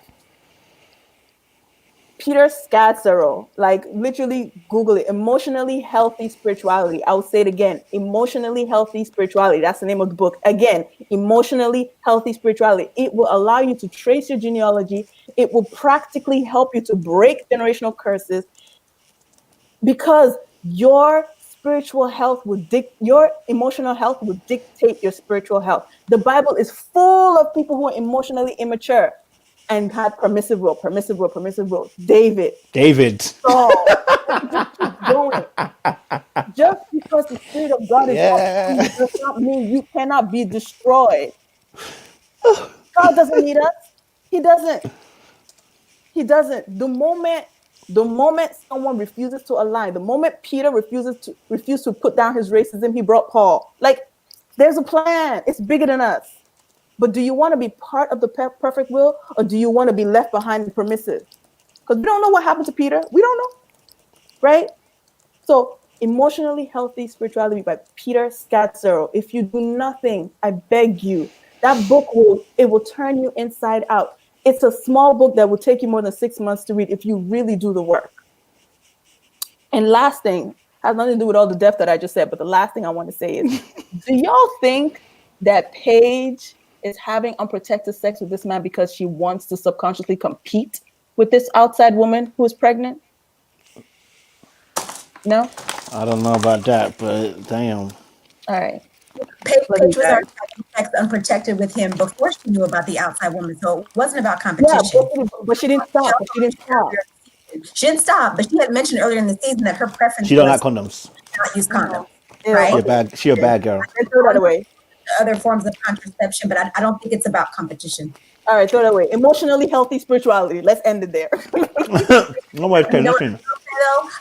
Peter Scazzaro, like literally Google it, emotionally healthy spirituality. I'll say it again, emotionally healthy spirituality. That's the name of the book. Again, emotionally healthy spirituality. It will allow you to trace your genealogy. It will practically help you to break generational curses because your spiritual health your emotional health would dictate your spiritual health. The Bible is full of people who are emotionally immature and had permissive will. David. Saul. Just keep going. Just because the Spirit of God is upon you does not mean you cannot be destroyed. God doesn't need us. He doesn't. The moment someone refuses to align, the moment Peter refused to put down his racism, he brought Paul. Like, there's a plan. It's bigger than us. But do you want to be part of the perfect will, or do you want to be left behind and permissive? Because we don't know what happened to Peter. We don't know, right? So Emotionally Healthy Spirituality by Peter Scazzaro. If you do nothing, I beg you, that book will turn you inside out. It's a small book that will take you more than 6 months to read if you really do the work. And last thing, has nothing to do with all the depth that I just said, but the last thing I want to say is, do y'all think that Paige is having unprotected sex with this man because she wants to subconsciously compete with this outside woman who is pregnant? No? I don't know about that, but damn. All right. Paige Love you was already guys. having sex unprotected with him before she knew about the outside woman, so it wasn't about Yeah, competition. but she didn't stop. But she didn't stop. She didn't stop, but she had mentioned earlier in the season that her preference She don't was like condoms. not use condoms, Ew, right? okay. She a bad girl. And throw that away. Other forms of contraception, but I don't think it's about competition. All right, throw that away. Emotionally Healthy Spirituality. Let's end it there. No, okay, listen.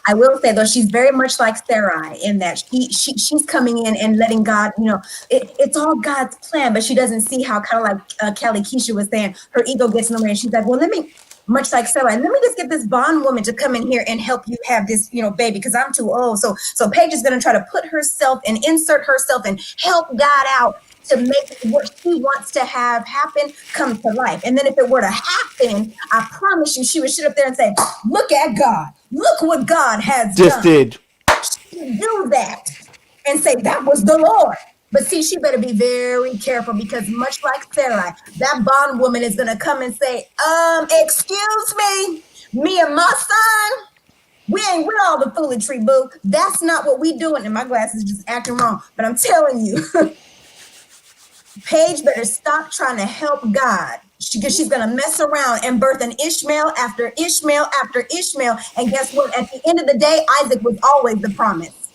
I will say though, she's very much like Sarai in that she's coming in and letting God, it's all God's plan, but she doesn't see how, kind of like Kelly Keisha was saying, her ego gets in the way, and she's like, well, much like Sarai, let me just get this bondwoman to come in here and help you have this, baby, because I'm too old. So Paige is going to try to put herself and insert herself and help God out to make what she wants to have happen come to life. And then if it were to happen, I promise you, she would sit up there and say, look at God. Look what God has Just done. did. She would do that and say, that was the Lord. But see, she better be very careful, because much like Sarai, that bondwoman is going to come and say, excuse me and my son, we ain't with all the foolery, boo. That's not what we doing. And my glasses just acting wrong. But I'm telling you, Paige better stop trying to help God, because she's going to mess around and birth an Ishmael after Ishmael after Ishmael. And guess what? At the end of the day, Isaac was always the promise.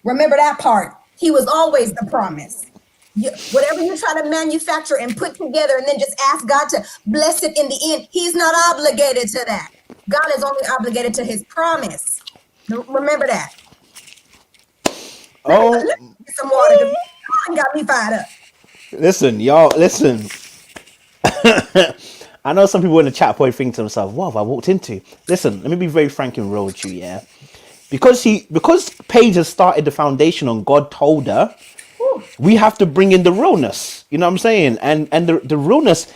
Remember that part. He was always the promise. Whatever you try to manufacture and put together and then just ask God to bless it in the end, he's not obligated to that. God is only obligated to his promise. Remember that. Let me get some water. Got me fired up. Listen, y'all, listen. I know some people in the chat probably think to themselves, what have I walked into? Listen, let me be very frank and real with you, yeah? Because Paige has started the foundation on God told her, we have to bring in the realness. You know what I'm saying? And the realness,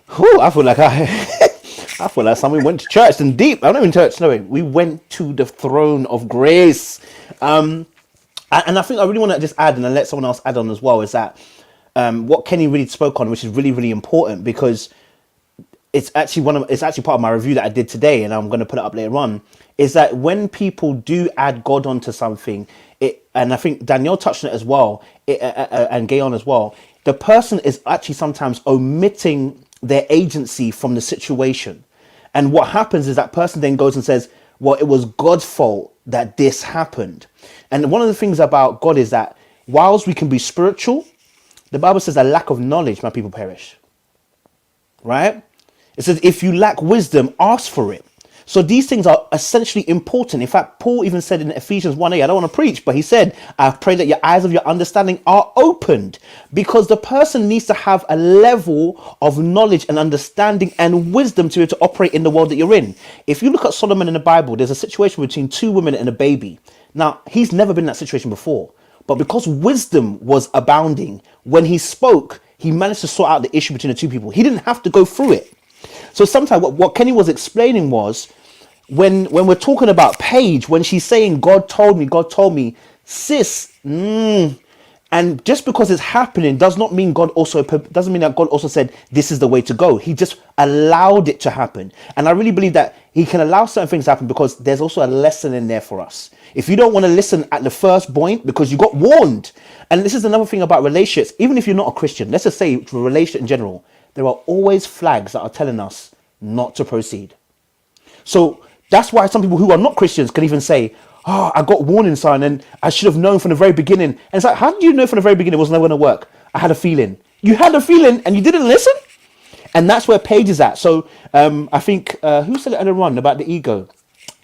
I feel like I feel like somebody went to church and deep. I'm not in church, no way. We went to the throne of grace. And I think I really want to just add, and then let someone else add on as well, is that what Kenny really spoke on, which is really, really important, because it's actually part of my review that I did today, and I'm going to put it up later on, is that when people do add God onto something, and I think Danielle touched on it as well, and Gayon as well, the person is actually sometimes omitting their agency from the situation. And what happens is that person then goes and says, well, it was God's fault that this happened. And one of the things about God is that whilst we can be spiritual, the Bible says a lack of knowledge, my people perish. Right? It says, if you lack wisdom, ask for it. So these things are essentially important. In fact, Paul even said in Ephesians 1:8, I don't want to preach, but he said, I pray that your eyes of your understanding are opened, because the person needs to have a level of knowledge and understanding and wisdom to be able to operate in the world that you're in. If you look at Solomon in the Bible, there's a situation between two women and a baby. Now, he's never been in that situation before, but because wisdom was abounding, when he spoke, he managed to sort out the issue between the two people. He didn't have to go through it. So sometimes what Kenny was explaining was, when we're talking about Paige, when she's saying God told me, sis, and just because it's happening doesn't mean that God also said this is the way to go. He just allowed it to happen. And I really believe that he can allow certain things to happen because there's also a lesson in there for us. If you don't want to listen at the first point because you got warned, and this is another thing about relationships, even if you're not a Christian, let's just say for a relationship in general, there are always flags that are telling us not to proceed. So that's why some people who are not Christians can even say, oh, I got warning sign and I should have known from the very beginning. And it's like, how did you know from the very beginning it was never going to work? I had a feeling. You had a feeling and you didn't listen? And that's where Paige is at. So I think, who said it earlier on about the ego?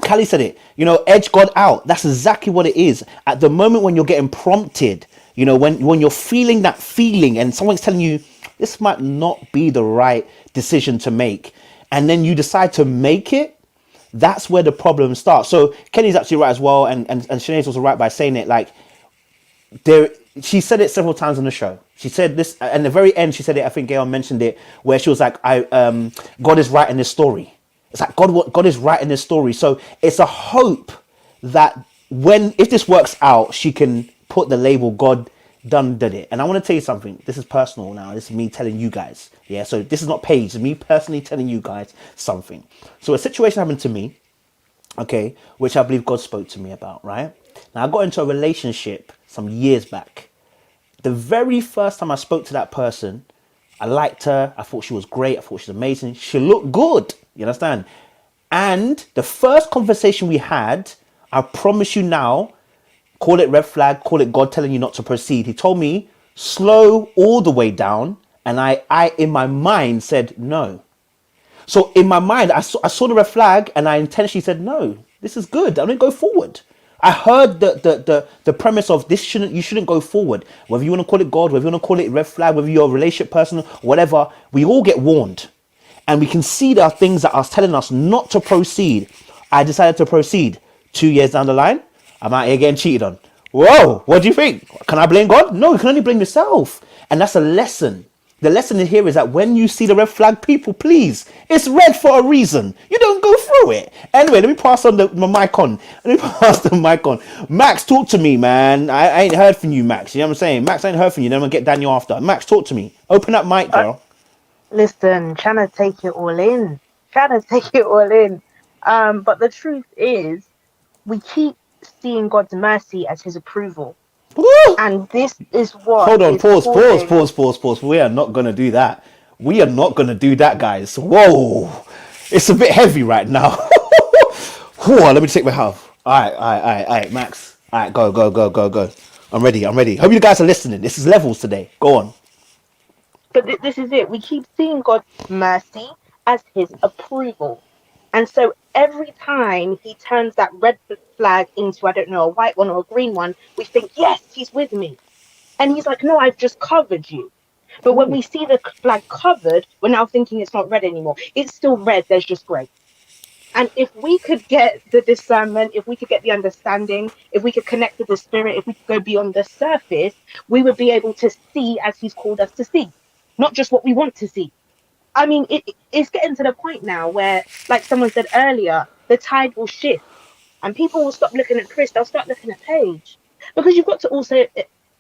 Callie said it, edge God out. That's exactly what it is. At the moment when you're getting prompted, when you're feeling that feeling and someone's telling you, this might not be the right decision to make, and then you decide to make it, That's where the problem starts. So Kenny's actually right as well, and Sinead's also right by saying it. Like, there, she said it several times on the show. She said this, and the very end, she said it. I think Gail mentioned it, where she was like, God is writing this story. It's like God is writing this story. So it's a hope that if this works out, she can put the label God did it. And I want to tell you something. This is personal now. This is me telling you guys. Yeah. So this is not Paige. It's me personally telling you guys something. So a situation happened to me, okay, which I believe God spoke to me about, right? Now, I got into a relationship some years back. The very first time I spoke to that person, I liked her. I thought she was great. I thought she was amazing. She looked good. You understand? And the first conversation we had, I promise you now, call it red flag, call it God telling you not to proceed. He told me, slow all the way down. And I in my mind said, no. So in my mind, I saw the red flag and I intentionally said, no, this is good. I'm going to go forward. I heard the premise of you shouldn't go forward. Whether you want to call it God, whether you want to call it red flag, whether you're a relationship person, whatever, we all get warned. And we can see there are things that are telling us not to proceed. I decided to proceed. 2 years down the line, I'm out here getting cheated on. Whoa, what do you think? Can I blame God? No, you can only blame yourself. And that's a lesson. The lesson in here is that when you see the red flag, people, please, it's red for a reason. You don't go through it. Anyway, let me pass on my mic on. Let me pass the mic on. Max, talk to me, man. I ain't heard from you, Max. You know what I'm saying? Max, I ain't heard from you. Then I'm going to get Daniel after. Max, talk to me. Open up mic, girl. Listen, trying to take it all in. Trying to take it all in. But the truth is, we keep seeing God's mercy as his approval. Woo! And this is what Hold on, is causing... pause. We are not going to do that. We are not going to do that, guys. Whoa. It's a bit heavy right now. Whoa, let me take my health. All right, Max. All right, go. I'm ready. Hope you guys are listening. This is levels today. Go on. But this is it. We keep seeing God's mercy as his approval. And so every time he turns that red flag into, I don't know, a white one or a green one, we think, yes, he's with me. And he's like, no, I've just covered you. But when we see the flag covered, we're now thinking it's not red anymore. It's still red, there's just grey. And if we could get the discernment, if we could get the understanding, if we could connect with the spirit, if we could go beyond the surface, we would be able to see as he's called us to see, not just what we want to see. I mean, it's getting to the point now where, like someone said earlier, the tide will shift and people will stop looking at Chris, they'll start looking at Paige. Because you've got to also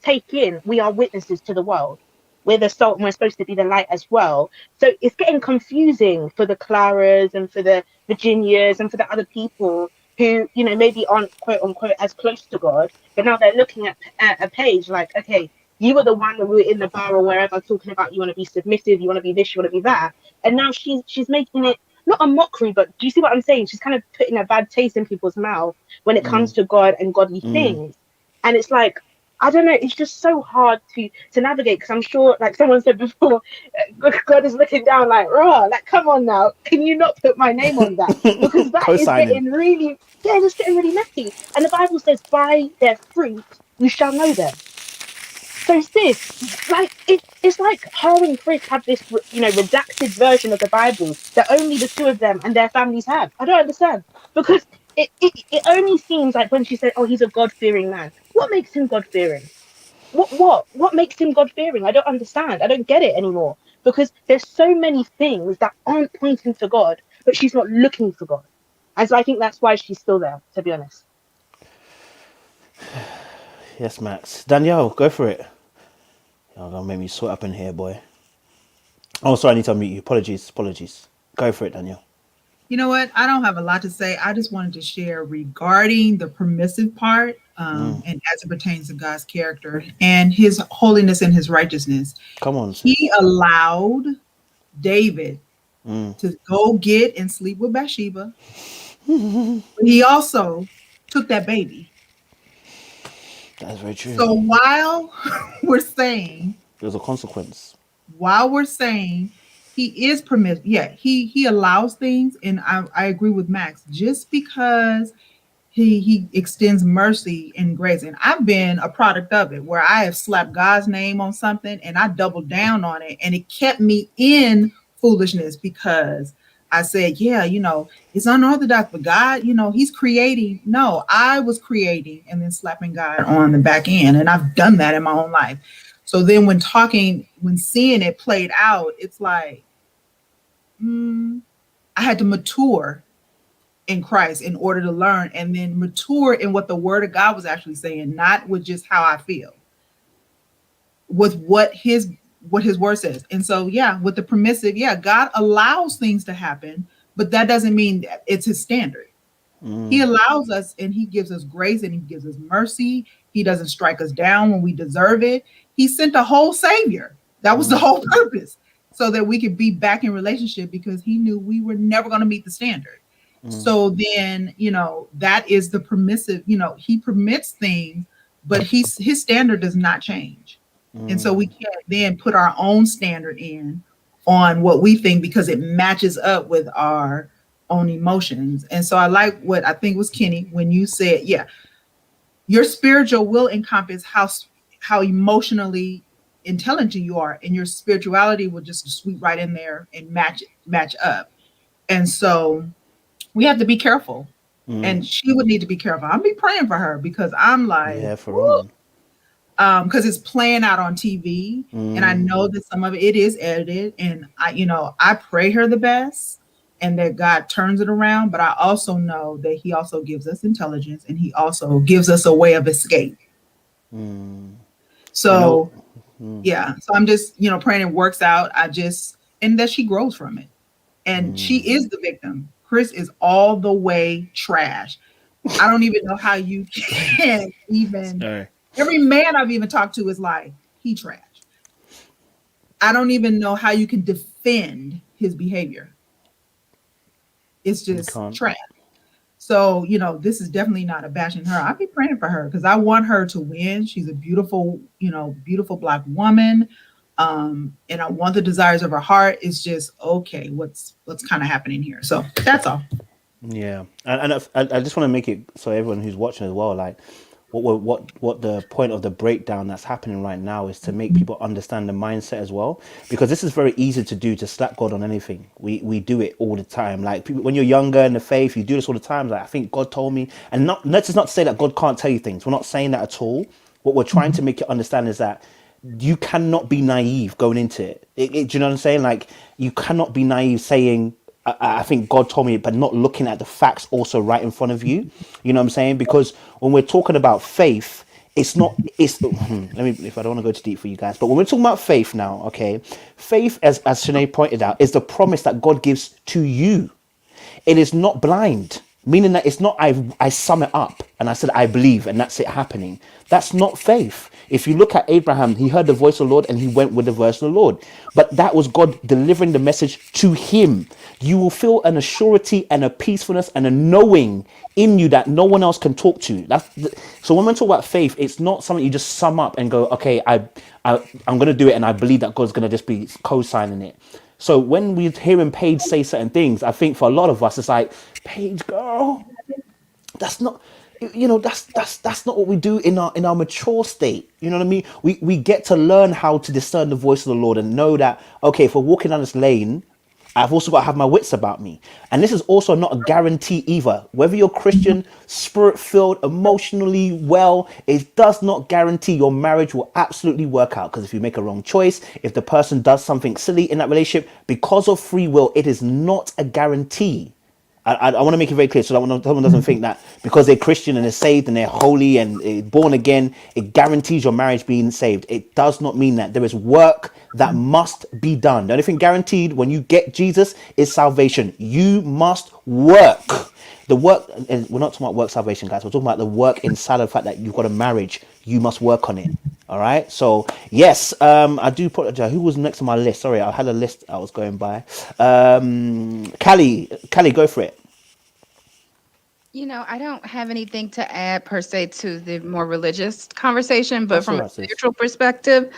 take in, we are witnesses to the world. We're the salt and we're supposed to be the light as well. So it's getting confusing for the Claras and for the Virginias and for the other people who, you know, maybe aren't quote unquote as close to God, but now they're looking at a Paige like, okay, you were the one when we were in the bar or wherever talking about you want to be submissive, you want to be this, you want to be that. And now she's making it not a mockery, but do you see what I'm saying? She's kind of putting a bad taste in people's mouth when it comes to God and godly things. And it's like, I don't know, it's just so hard to navigate because I'm sure, like someone said before, God is looking down like, raw, like, come on now, can you not put my name on that? Because that is getting really, it's getting really messy. And the Bible says, by their fruit, you shall know them. So sis, like it's like her and Chris have this, you know, redacted version of the Bible that only the two of them and their families have. I don't understand because it only seems like when she said, "Oh, he's a God-fearing man." What makes him God-fearing? What makes him God-fearing? I don't understand. I don't get it anymore because there's so many things that aren't pointing to God, but she's not looking for God, and so I think that's why she's still there. To be honest. Yes, Max. Danielle, go for it. You're gonna make me sweat up in here, boy. Oh, sorry, I need to unmute you. Apologies. Go for it, Danielle. You know what? I don't have a lot to say. I just wanted to share regarding the permissive part, and as it pertains to God's character and his holiness and his righteousness. Come on. He allowed David to go get and sleep with Bathsheba. But he also took that baby. That is very true. So while we're saying there's a consequence. While we're saying he is permissive, he allows things, and I agree with Max. Just because he extends mercy and grace, and I've been a product of it, where I have slapped God's name on something and I doubled down on it, and it kept me in foolishness because I said, yeah, it's unorthodox, but God, he's creating. No, I was creating and then slapping God on the back end. And I've done that in my own life. So then when seeing it played out, it's like, I had to mature in Christ in order to learn, and then mature in what the word of God was actually saying, not with just how I feel, with what his word says. And so, yeah, with the permissive, yeah, God allows things to happen, but that doesn't mean that it's his standard. He allows us, and he gives us grace, and he gives us mercy. He doesn't strike us down when we deserve it. He sent a whole savior. That was the whole purpose, so that we could be back in relationship, because he knew we were never going to meet the standard. So then, that is the permissive, he permits things, but his standard does not change. And so we can't then put our own standard in on what we think, because it matches up with our own emotions. And so I like what I think was Kenny when you said, yeah, your spiritual will encompass how emotionally intelligent you are, and your spirituality will just sweep right in there and match up. And so we have to be careful. And she would need to be careful. I'll be praying for her, because I'm like, yeah, for real. Because it's playing out on TV, and I know that some of it is edited, and I pray her the best, and that God turns it around. But I also know that he also gives us intelligence, and he also gives us a way of escape. So yeah, so I'm just praying it works out. And that she grows from it. And she is the victim. Chris is all the way trash. I don't even know how you can even. Every man I've even talked to is like, he trash. I don't even know how you can defend his behavior. It's just trash. So, this is definitely not a bashing her. I'll be praying for her, because I want her to win. She's a beautiful, beautiful Black woman. And I want the desires of her heart. It's just, okay, what's kind of happening here? So that's all. Yeah, and I just want to make it so everyone who's watching as well, like, what the point of the breakdown that's happening right now is to make people understand the mindset as well, because this is very easy to do, to slap God on anything. We do it all the time. Like, people, when you're younger in the faith, you do this all the time. Like, I think God told me, and that's just not to say that God can't tell you things. We're not saying that at all. What we're trying to make you understand is that you cannot be naive going into it. Do you know what I'm saying? Like, you cannot be naive saying, I think God told me, but not looking at the facts also right in front of you. You know what I'm saying? Because when we're talking about faith, it's not, let me, if I don't want to go too deep for you guys, but when we're talking about faith now, okay, faith, as Sinead pointed out, is the promise that God gives to you. It is not blind, meaning that it's not I sum it up and I said I believe and that's it happening. That's not faith. If you look at Abraham, he heard the voice of the Lord and he went with the voice of the Lord. But that was God delivering the message to him. You will feel an assurity and a peacefulness and a knowing in you that no one else can talk to. So when we talk about faith, it's not something you just sum up and go, okay, I'm going to do it and I believe that God's going to just be co-signing it. So when we're hearing Paige say certain things, I think for a lot of us, it's like, Paige, girl, that's not, that's not what we do in our mature state. You know what I mean? We get to learn how to discern the voice of the Lord and know that, okay, if we're walking down this lane, I've also got to have my wits about me. And this is also not a guarantee either. Whether you're Christian, spirit-filled, emotionally well, it does not guarantee your marriage will absolutely work out. Because if you make a wrong choice, if the person does something silly in that relationship, because of free will, it is not a guarantee. I want to make it very clear so that someone doesn't think that because they're Christian and they're saved and they're holy and born again, it guarantees your marriage being saved. It does not mean that. There is work that must be done. The only thing guaranteed when you get Jesus is salvation. You must work. The work, and we're not talking about work salvation, guys. We're talking about the work inside of the fact that you've got a marriage. You must work on it. All right. So yes, I do apologize. Who was next on my list? Sorry, I had a list I was going by. Callie, go for it. I don't have anything to add per se to the more religious conversation, but from a spiritual perspective,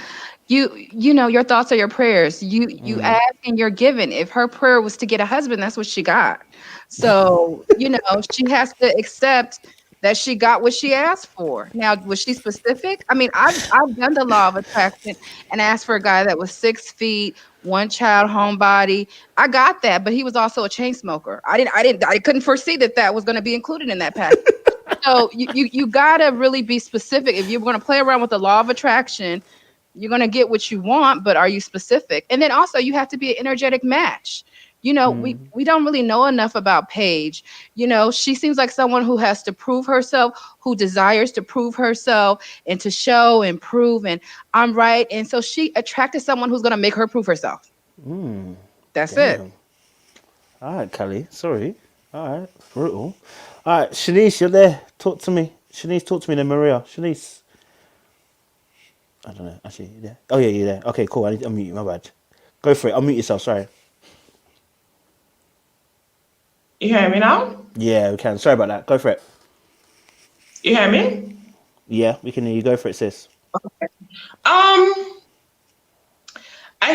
your thoughts are your prayers. You ask and you're given. If her prayer was to get a husband, that's what she got. So, she has to accept that she got what she asked for. Now, was she specific? I mean, I've done the law of attraction and asked for a guy that was 6 feet, one child, homebody. I got that, but he was also a chain smoker. I couldn't foresee that that was going to be included in that package. So you gotta really be specific. If you're going to play around with the law of attraction, you're going to get what you want, but are you specific? And then also you have to be an energetic match. You know, we don't really know enough about Paige. You know, she seems like someone who has to prove herself, who desires to prove herself and to show and prove, and I'm right. And so she attracted someone who's going to make her prove herself. That's it. Damn. All right, Callie. Sorry. All right. Brutal. All right, Shanice, you're there. Talk to me. Shanice, talk to me then, Maria. Shanice. I don't know. Actually, you there? Oh, yeah, you're there. Okay, cool. I need to unmute you. My bad. Go for it. Unmute yourself. Sorry. You hear me now? Yeah, we can. Sorry about that. Go for it. You hear me? Yeah, we can hear you. Go for it, sis. I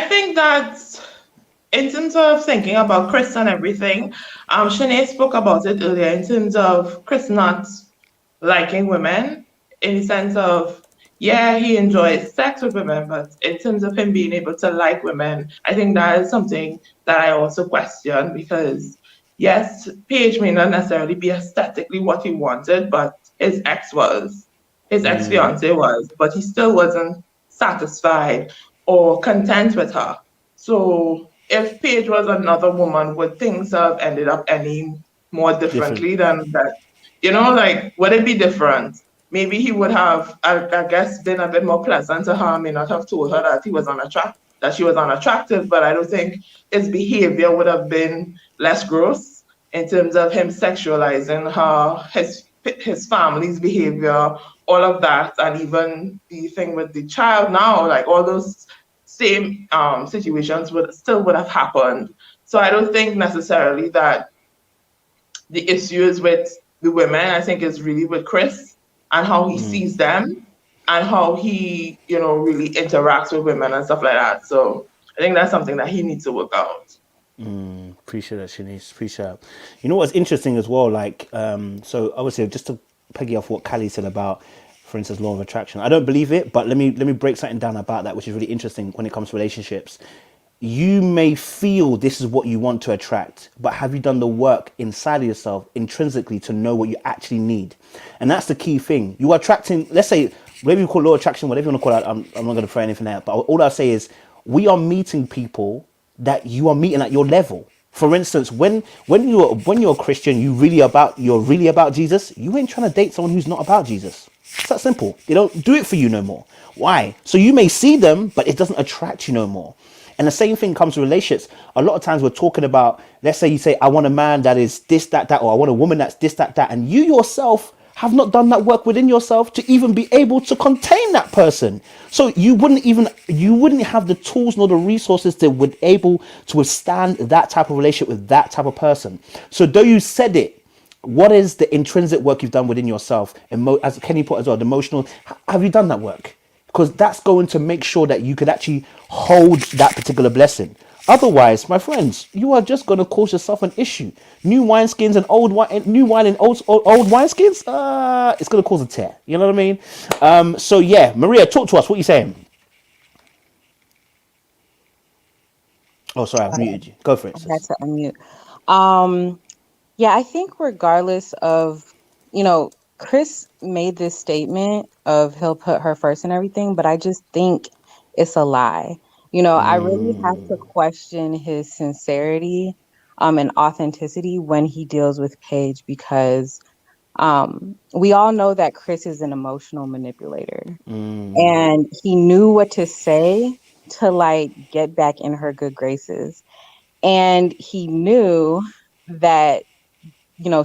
think that in terms of thinking about Chris and everything, Shanae spoke about it earlier in terms of Chris not liking women, in the sense of, yeah, he enjoys sex with women, but in terms of him being able to like women, I think that is something that I also question, because yes, Paige may not necessarily be aesthetically what he wanted, but his ex was. His ex-fiance was, but he still wasn't satisfied or content with her. So if Paige was another woman, would things have ended up any more differently than that? You know, like, would it be different? Maybe he would have, I guess, been a bit more pleasant to her, may not have told her that that she was unattractive, but I don't think his behavior would have been less gross in terms of him sexualizing her, his family's behavior, all of that, and even the thing with the child now, like all those same situations would have happened. So I don't think necessarily that the issues with the women, I think, is really with Chris and how he sees them and how he, really interacts with women and stuff like that. So I think that's something that he needs to work out. Appreciate that, Shanice. Appreciate that. You know what's interesting as well? Like, so obviously, just to piggy off what Callie said about, for instance, law of attraction. I don't believe it, but let me break something down about that, which is really interesting when it comes to relationships. You may feel this is what you want to attract, but have you done the work inside of yourself intrinsically to know what you actually need? And that's the key thing. You are attracting, let's say, whatever you call law of attraction, whatever you want to call it, I'm not going to throw anything out, but all I'll say is we are meeting people that you are meeting at your level. For instance, when you're a Christian, you're really about Jesus. You ain't trying to date someone who's not about Jesus. It's that simple. They don't do it for you no more. Why? So you may see them, but it doesn't attract you no more. And the same thing comes to relationships. A lot of times we're talking about, let's say you say, I want a man that is this, that, that, or I want a woman that's this, that, that. And you yourself have not done that work within yourself to even be able to contain that person. So you wouldn't have the tools nor the resources to be able to withstand that type of relationship with that type of person. So though you said it, what is the intrinsic work you've done within yourself? As Kenny put as well, the emotional, have you done that work? Because that's going to make sure that you could actually hold that particular blessing. Otherwise, my friends, you are just going to cause yourself an issue. New wineskins and old wine, new wine and old wineskins. It's going to cause a tear. You know what I mean? So yeah, Maria, talk to us. What are you saying? Oh, sorry, I've muted you. Go for it. I had to unmute. Yeah, I think regardless of, Chris made this statement of he'll put her first and everything, but I just think it's a lie. I really have to question his sincerity and authenticity when he deals with Paige, because we all know that Chris is an emotional manipulator, and he knew what to say to get back in her good graces. And he knew that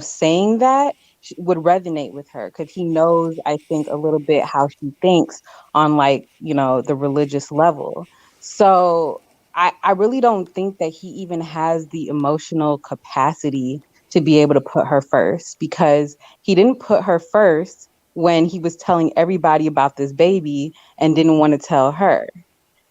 saying that would resonate with her, because he knows, I think, a little bit how she thinks on the religious level. So I really don't think that he even has the emotional capacity to be able to put her first, because he didn't put her first when he was telling everybody about this baby and didn't want to tell her.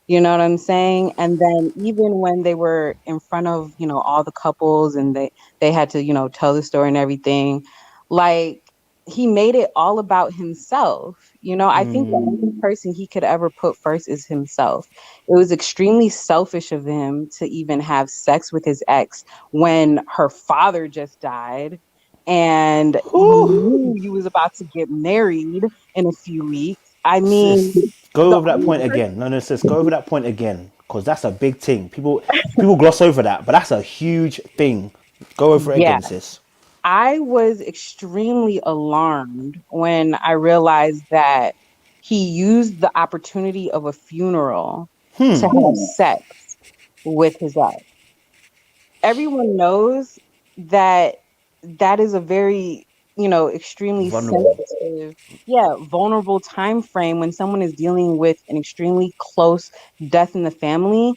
You know what I'm saying? And then even when they were in front of, all the couples and they had to, tell the story and everything, like, he made it all about himself. I think the only person he could ever put first is himself. It was extremely selfish of him to even have sex with his ex when her father just died, and you knew you was about to get married in a few weeks. I mean, Sis, go the over that only point person. again. No, sis, go over that point again, because that's a big thing. People gloss over that, but that's a huge thing. Go over it Yeah, again, sis. I was extremely alarmed when I realized that he used the opportunity of a funeral to have sex with his ex. Everyone knows that that is a very, extremely Vulnerable. sensitive, yeah, vulnerable time frame when someone is dealing with an extremely close death in the family.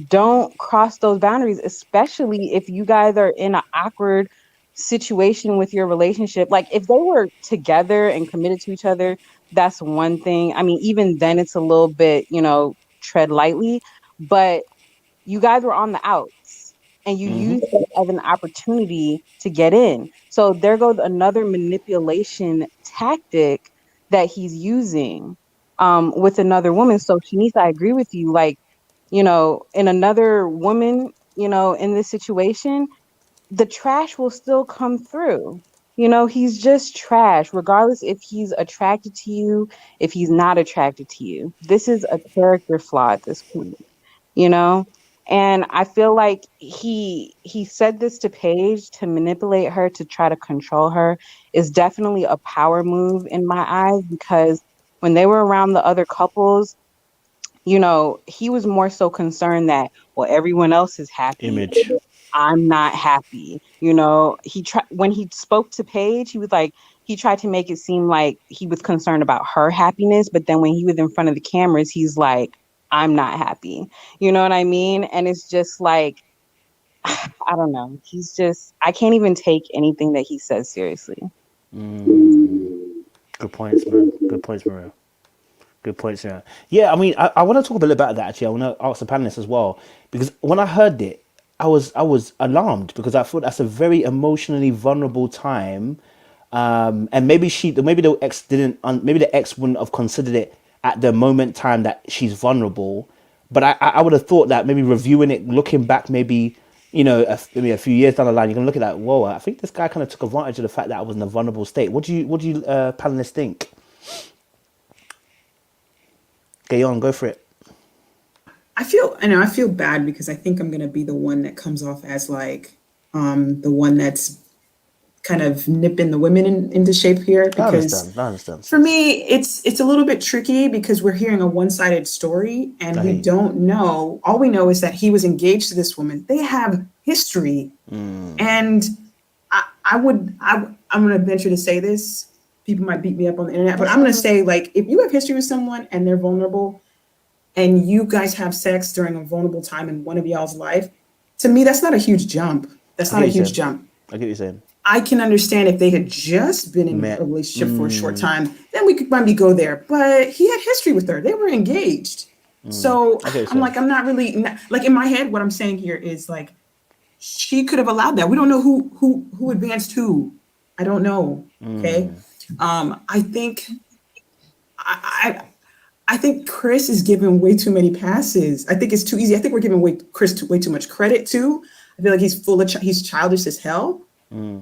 Don't cross those boundaries, especially if you guys are in an awkward situation with your relationship. Like if they were together and committed to each other, that's one thing. I mean, even then it's a little bit, tread lightly, but you guys were on the outs and you used it as an opportunity to get in. So there goes another manipulation tactic that he's using with another woman. So Shanice, I agree with you. Like, in another woman, in this situation, the trash will still come through. He's just trash, regardless if he's attracted to you, if he's not attracted to you. This is a character flaw at this point, you know and I feel like he said this to Paige to manipulate her, to try to control her. Is definitely a power move in my eyes, because when they were around the other couples, he was more so concerned that, well, everyone else is happy, Image. I'm not happy. He tried, when he spoke to Paige, he tried to make it seem like he was concerned about her happiness, but then when he was in front of the cameras, he's like, I'm not happy. You know what I mean? And it's just like, I don't know. I can't even take anything that he says seriously. Good points, man. Good points, Maria. Good points, yeah. Yeah, I mean, I want to talk a bit about that actually. I want to ask the panelists as well, because when I heard it, I was alarmed, because I thought that's a very emotionally vulnerable time, and maybe the ex didn't, maybe the ex wouldn't have considered it at the moment time that she's vulnerable, but I would have thought that maybe reviewing it, looking back, maybe maybe a few years down the line, you can look at that. Whoa, I think this guy kind of took advantage of the fact that I was in a vulnerable state. What do you panelists think? Get on, go for it. I feel bad because I think I'm gonna be the one that comes off as like the one that's kind of nipping the women into shape here, I because understand. I understand. for me it's a little bit tricky because we're hearing a one-sided story and I we hear you. don't know. All we know is that he was engaged to this woman. They have history. And I'm gonna venture to say this. People might beat me up on the internet, but I'm gonna say, like, if you have history with someone and they're vulnerable and you guys have sex during a vulnerable time in one of y'all's life, to me, that's not a huge jump. That's I not get a you huge saying. jump. I get you saying. I can understand if they had just been in a Met. relationship for a short time, then we could maybe go there. But he had history with her. They were engaged. So I get you I'm saying. like, I'm not really like, in my head, what I'm saying here is like, she could have allowed that. We don't know who advanced who. I don't know. Okay. I think I think Chris is giving way too many passes. I think it's too easy. I think we're giving Chris way too much credit too. I feel like he's he's childish as hell.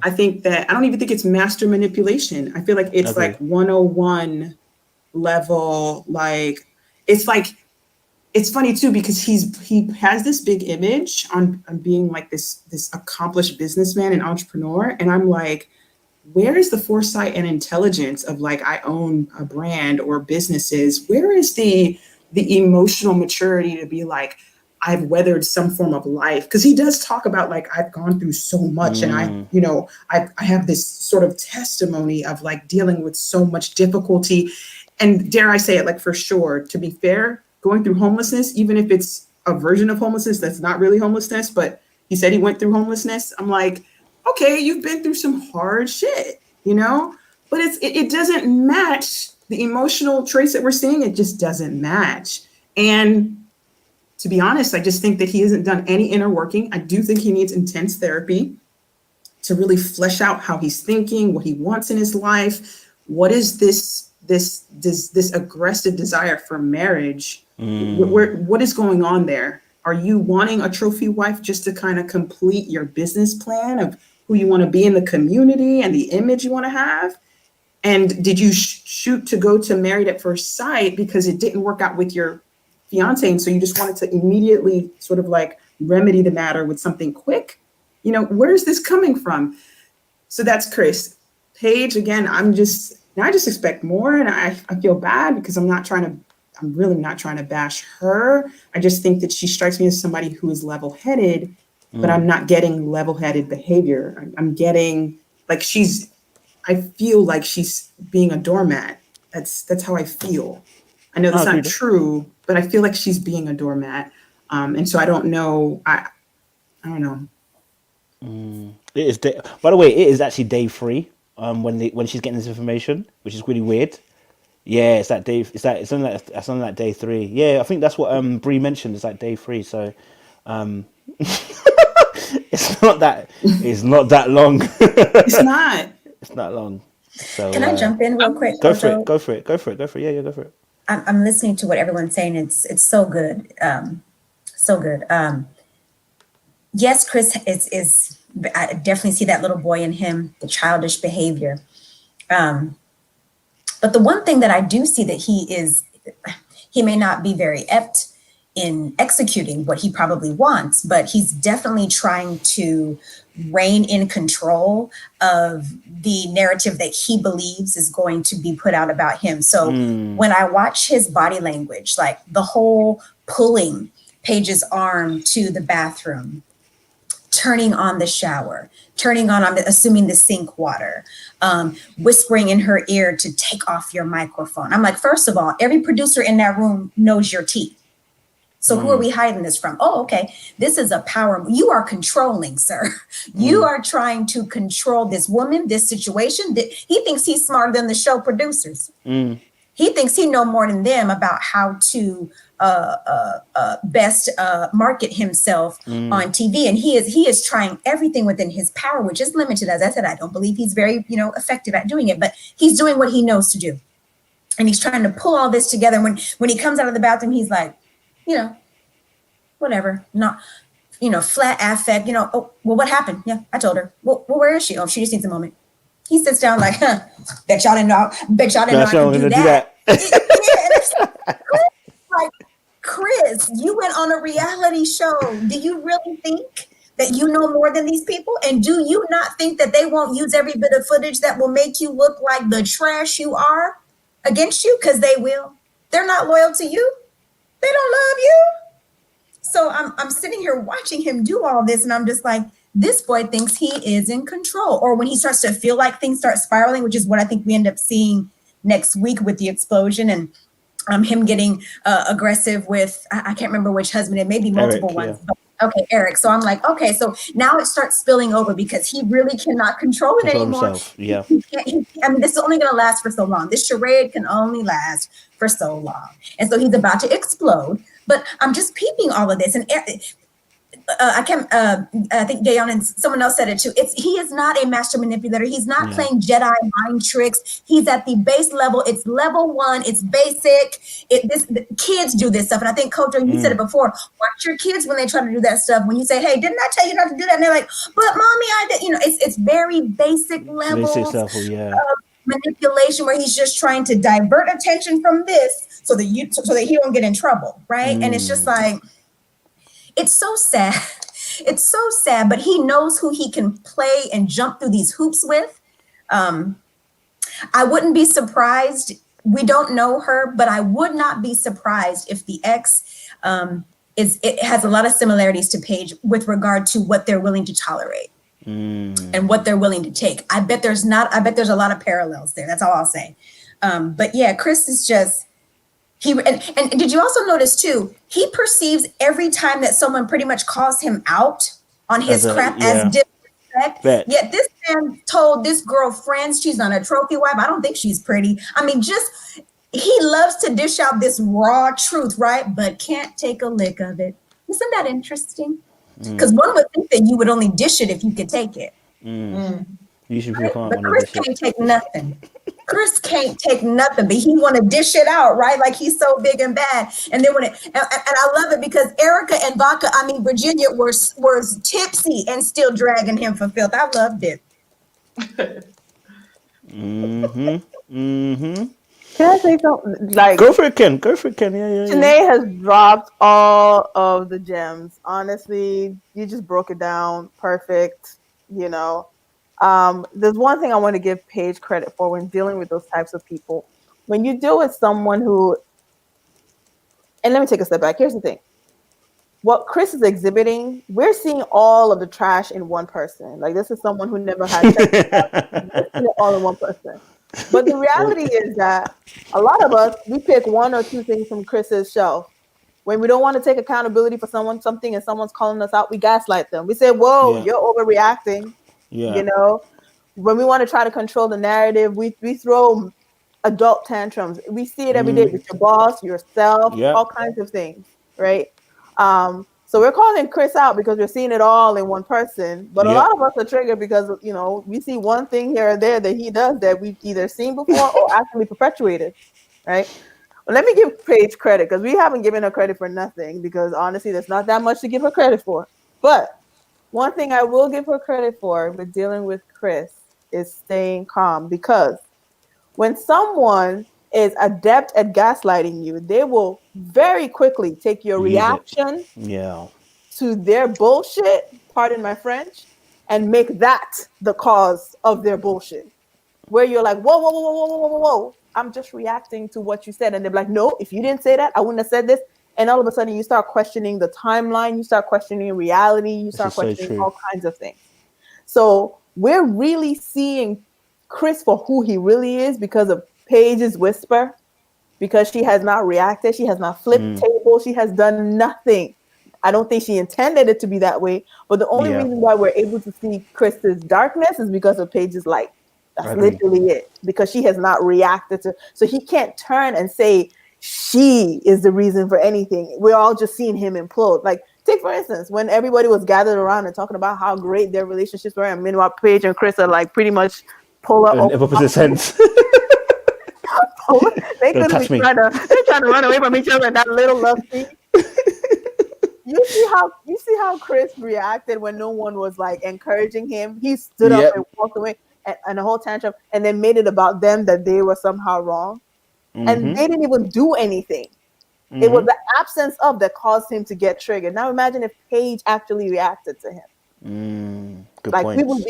I think that I don't even think it's master manipulation. I feel like it's Agree. like 101 level. It's funny too because he has this big image on being like this accomplished businessman and entrepreneur, and I'm like, where is the foresight and intelligence of like, I own a brand or businesses? Where is the emotional maturity to be like, I've weathered some form of life? Because he does talk about like, I've gone through so much, and I have this sort of testimony of like dealing with so much difficulty. And dare I say it, like, for sure, to be fair, going through homelessness, even if it's a version of homelessness that's not really homelessness, but he said he went through homelessness. I'm like, okay, you've been through some hard shit, but it doesn't match the emotional traits that we're seeing. It just doesn't match. And to be honest, I just think that he hasn't done any inner working. I do think he needs intense therapy to really flesh out how he's thinking, what he wants in his life. What is this aggressive desire for marriage? What is going on there? Are you wanting a trophy wife just to kind of complete your business plan of who you want to be in the community and the image you want to have? And did you shoot to go to Married at First Sight because it didn't work out with your fiance, and so you just wanted to immediately sort of like remedy the matter with something quick? You know, where is this coming from? So that's Chris. Paige, again, I just expect more, and I feel bad because I'm really not trying to bash her. I just think that she strikes me as somebody who is level-headed, but I'm not getting level-headed behavior. I'm getting like I feel like she's being a doormat. That's how I feel. I know that's not true, but I feel like she's being a doormat. And so I don't know. I don't know. It is. By the way, it is actually day 3. When she's getting this information, which is really weird. Yeah, it's that day. It's only like day 3. Yeah, I think that's what Bree mentioned. It's like day 3. So, it's not that long. It's not. It's not long. So can I jump in real quick? Go for it. Go for it. Yeah, go for it. I'm listening to what everyone's saying. It's so good. So good. Yes, Chris is I definitely see that little boy in him, the childish behavior. But the one thing that I do see that he may not be very apt in executing what he probably wants, but he's definitely trying to rein in control of the narrative that he believes is going to be put out about him. So when I watch his body language, like the whole pulling Paige's arm to the bathroom, turning on the shower, turning on, I'm assuming, the sink water, whispering in her ear to take off your microphone. I'm like, first of all, every producer in that room knows your teeth. So who are we hiding this from? Oh, okay. This is a power. You are controlling, sir. You are trying to control this woman, this situation. He thinks he's smarter than the show producers. He thinks he knows more than them about how to best market himself on TV. And he is trying everything within his power, which is limited. As I said, I don't believe he's very, effective at doing it, but he's doing what he knows to do. And he's trying to pull all this together. When he comes out of the bathroom, he's like, whatever, not, flat affect, oh, well, what happened? Yeah, I told her. Well, where is she? Oh, she just needs a moment. He sits down like, bet y'all didn't know I could do that. Like, Chris, you went on a reality show. Do you really think that you know more than these people? And do you not think that they won't use every bit of footage that will make you look like the trash you are against you? Because they will. They're not loyal to you. They don't love you. So I'm sitting here watching him do all this, and I'm just like, this boy thinks he is in control. Or when he starts to feel like things start spiraling, which is what I think we end up seeing next week with the explosion and him getting aggressive with, I can't remember which husband, it may be multiple ones. Yeah. But, okay, Eric. So I'm like, okay, so now it starts spilling over because he really cannot control it anymore. Himself. Yeah. This is only going to last for so long. This charade can only last for so long. And so he's about to explode. But I'm just peeping all of this. And I think Gayon and someone else said it too. He is not a master manipulator. He's not playing Jedi mind tricks. He's at the base level. It's level 1. It's basic. Kids do this stuff. And I think, Coach, you said it before. Watch your kids when they try to do that stuff. When you say, hey, didn't I tell you not to do that? And they're like, but mommy, I did. It's very basic levels of manipulation where he's just trying to divert attention from this so that he won't get in trouble, right? And it's just like, it's so sad. It's so sad, but he knows who he can play and jump through these hoops with. I wouldn't be surprised. We don't know her, but I would not be surprised if the ex it has a lot of similarities to Paige with regard to what they're willing to tolerate and what they're willing to take. I bet there's a lot of parallels there. That's all I'll say. But yeah, Chris is just, and did you also notice too, he perceives every time that someone pretty much calls him out on his crap as disrespect. Yet this man told this girl friends she's not a trophy wife. I don't think she's pretty. I mean, he loves to dish out this raw truth, right? But can't take a lick of it. Isn't that interesting? Because one would think that you would only dish it if you could take it. Usually people can't But want to Chris dish it. can't take nothing. Chris can't take nothing, but he want to dish it out, right? Like he's so big and bad. And then and I love it because Erica and Virginia were tipsy and still dragging him for filth. I loved it. Can I say something? Like, Go for it, Ken. Go for it, Ken. Yeah. Shanae has dropped all of the gems. Honestly, you just broke it down perfect. You know, there's one thing I want to give Paige credit for when dealing with those types of people. When you deal with someone who, and let me take a step back. Here's the thing. What Chris is exhibiting, we're seeing all of the trash in one person. Like, this is someone who never had sex. We're seeing it all in one person. But the reality is that a lot of us, we pick one or two things from Chris's shelf. When we don't want to take accountability for something and someone's calling us out, we gaslight them. We say, whoa, you're overreacting. Yeah. You know, when we want to try to control the narrative, we throw adult tantrums. We see it every day with your boss, yourself, all kinds of things, right? So we're calling Chris out because we're seeing it all in one person. But a lot of us are triggered because, you know, we see one thing here or there that he does that we've either seen before or actually perpetuated, right? Well, let me give Paige credit because we haven't given her credit for nothing because honestly, there's not that much to give her credit for. But one thing I will give her credit for with dealing with Chris is staying calm, because when someone is adept at gaslighting you, they will very quickly take your reaction to their bullshit, pardon my French, and make that the cause of their bullshit. Where you're like, whoa, whoa, whoa, whoa, whoa, whoa, whoa, whoa. I'm just reacting to what you said. And they're like, no, if you didn't say that, I wouldn't have said this. And all of a sudden you start questioning the timeline, you start questioning reality, you start questioning all kinds of things. So we're really seeing Chris for who he really is because of Paige's whisper, because she has not reacted, she has not flipped tables, she has done nothing. I don't think she intended it to be that way, but the only reason why we're able to see Chris's darkness is because of Paige's light. That's literally it, because she has not reacted to, so he can't turn and say she is the reason for anything. We're all just seeing him implode. Like, take for instance, when everybody was gathered around and talking about how great their relationships were, and meanwhile Paige and Chris are like pretty much polar opposite sense. They could be trying to run away from each other in that little love scene. You see how Chris reacted when no one was like encouraging him. He stood up and walked away and a whole tantrum, and then made it about them that they were somehow wrong. And they didn't even do anything. It was the absence of that caused him to get triggered. Now imagine if Paige actually reacted to him. Good like points.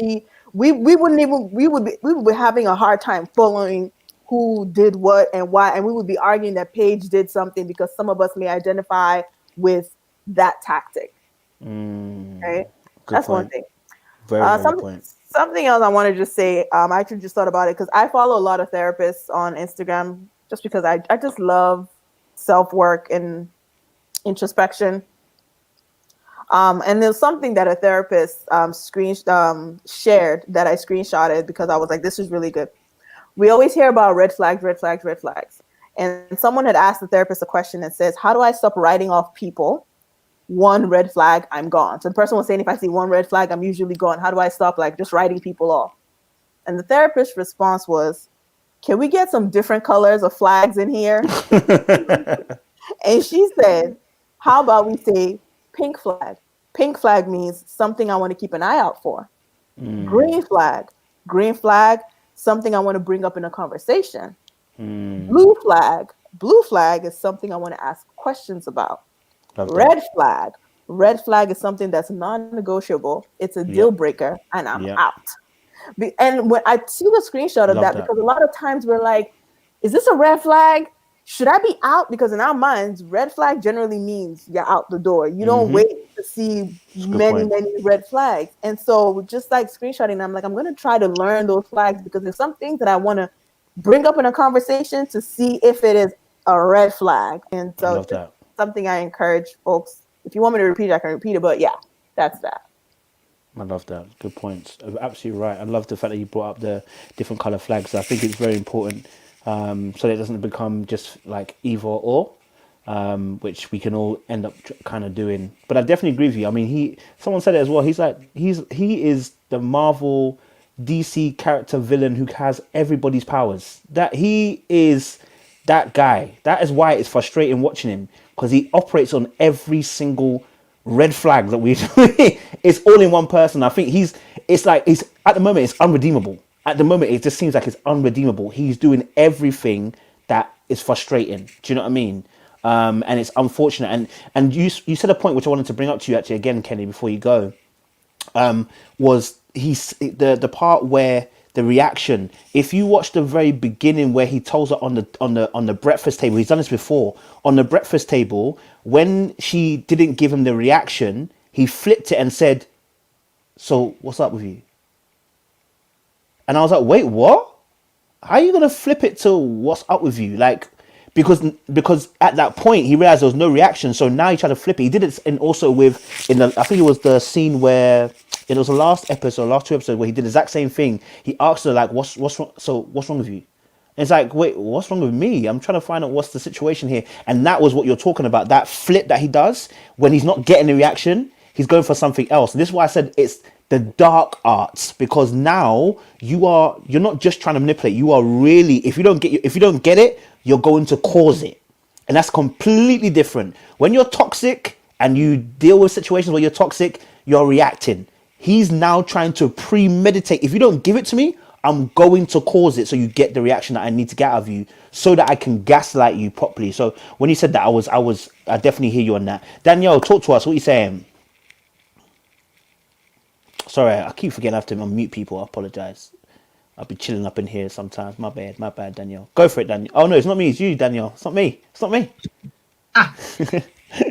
we would be having a hard time following who did what and why, and we would be arguing that Paige did something because some of us may identify with that tactic. Right? That's one thing. Very good point. Something else I want to just say, I actually just thought about it because I follow a lot of therapists on Instagram just because I just love self-work and introspection. And there's something that a therapist shared that I screenshotted because I was like, this is really good. We always hear about red flags, red flags, red flags. And someone had asked the therapist a question that says, how do I stop writing off people? One red flag, I'm gone. So the person was saying, if I see one red flag, I'm usually gone. How do I stop like just writing people off? And the therapist's response was, can we get some different colors of flags in here? And she said, how about we say pink flag? Pink flag means something I want to keep an eye out for. Green flag, something I want to bring up in a conversation. Blue flag is something I want to ask questions about. Red flag is something that's non-negotiable. It's a deal breaker, and I'm out. And when I see the screenshot of that, because a lot of times we're like, is this a red flag? Should I be out? Because in our minds, red flag generally means you're out the door. You don't wait to see many red flags. And so just like screenshotting, I'm like, I'm going to try to learn those flags because there's some things that I want to bring up in a conversation to see if it is a red flag. And so just something I encourage folks. If you want me to repeat it, I can repeat it. But yeah, that's that. I love that. Good points. Absolutely right. I love the fact that you brought up the different color flags. I think it's very important so that it doesn't become just like either or. which we can all end up kind of doing. But I definitely agree with you. I mean, someone said it as well. He is the Marvel DC character villain who has everybody's powers. That he is that guy. That is why it's frustrating watching him, because he operates on every single red flag that we it's all in one person. I think he's at the moment it's unredeemable. At the moment it just seems like it's unredeemable. He's doing everything that is frustrating. Do you know what I mean? And it's unfortunate. And you said a point which I wanted to bring up to you actually again, Kenny, before you go. Was the part where the reaction, if you watch the very beginning where he tells her on the breakfast table, he's done this before, on the breakfast table, when she didn't give him the reaction, he flipped it and said, "So what's up with you?" And I was like, wait, what? How are you gonna flip it to "what's up with you"? Like, because at that point he realized there was no reaction, so now he tried to flip it. He did it in also I think it was the scene where it was the last episode, last two episodes, where he did the exact same thing. He asked her like, what's wrong? So what's wrong with you? And it's like, wait, what's wrong with me? I'm trying to find out what's the situation here. And that was what you're talking about. That flip that he does when he's not getting the reaction, he's going for something else. And this is why I said it's the dark arts, because now you're not just trying to manipulate. You are really, if you don't get it, you're going to cause it. And that's completely different. When you're toxic and you deal with situations where you're toxic, you're reacting. He's now trying to premeditate. If you don't give it to me, I'm going to cause it so you get the reaction that I need to get out of you so that I can gaslight you properly. So when you said that, I definitely hear you on that. Danielle, talk to us. What are you saying? Sorry, I keep forgetting I have to unmute people. I apologize. I'll be chilling up in here sometimes. My bad, Danielle. Go for it, Danielle. Oh, no, it's not me. It's you, Danielle. It's not me.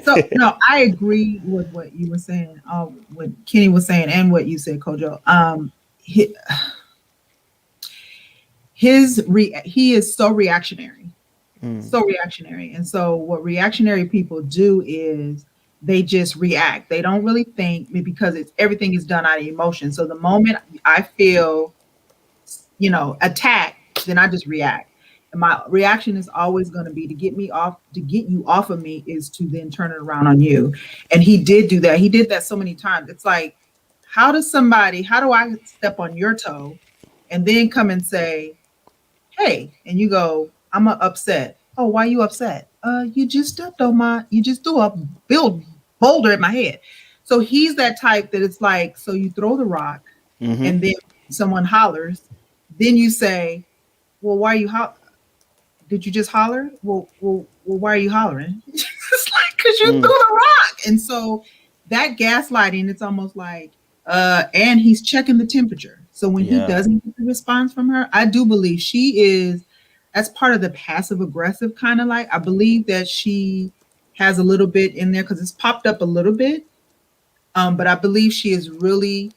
So, no, I agree with what you were saying, what Kenny was saying, and what you said, Kojo. He is so reactionary. So reactionary. And so what reactionary people do is they just react. They don't really think, because everything is done out of emotion. So the moment I feel, attacked, then I just react. And my reaction is always going to be to get you off of me, is to then turn it around on you. And he did do that. He did that so many times. It's like, how do I step on your toe and then come and say, hey, and you go, I'm upset. Oh, why are you upset? You just threw a boulder at my head. So he's that type that it's like, so you throw the rock and then someone hollers, then you say, well, why are you did you just holler? Well, why are you hollering? It's like, because you threw the rock. And so that gaslighting, it's almost like, and he's checking the temperature. So when he doesn't get the response from her, I do believe that's part of the passive aggressive kind of like, I believe that she has a little bit in there because it's popped up a little bit. But I believe she is really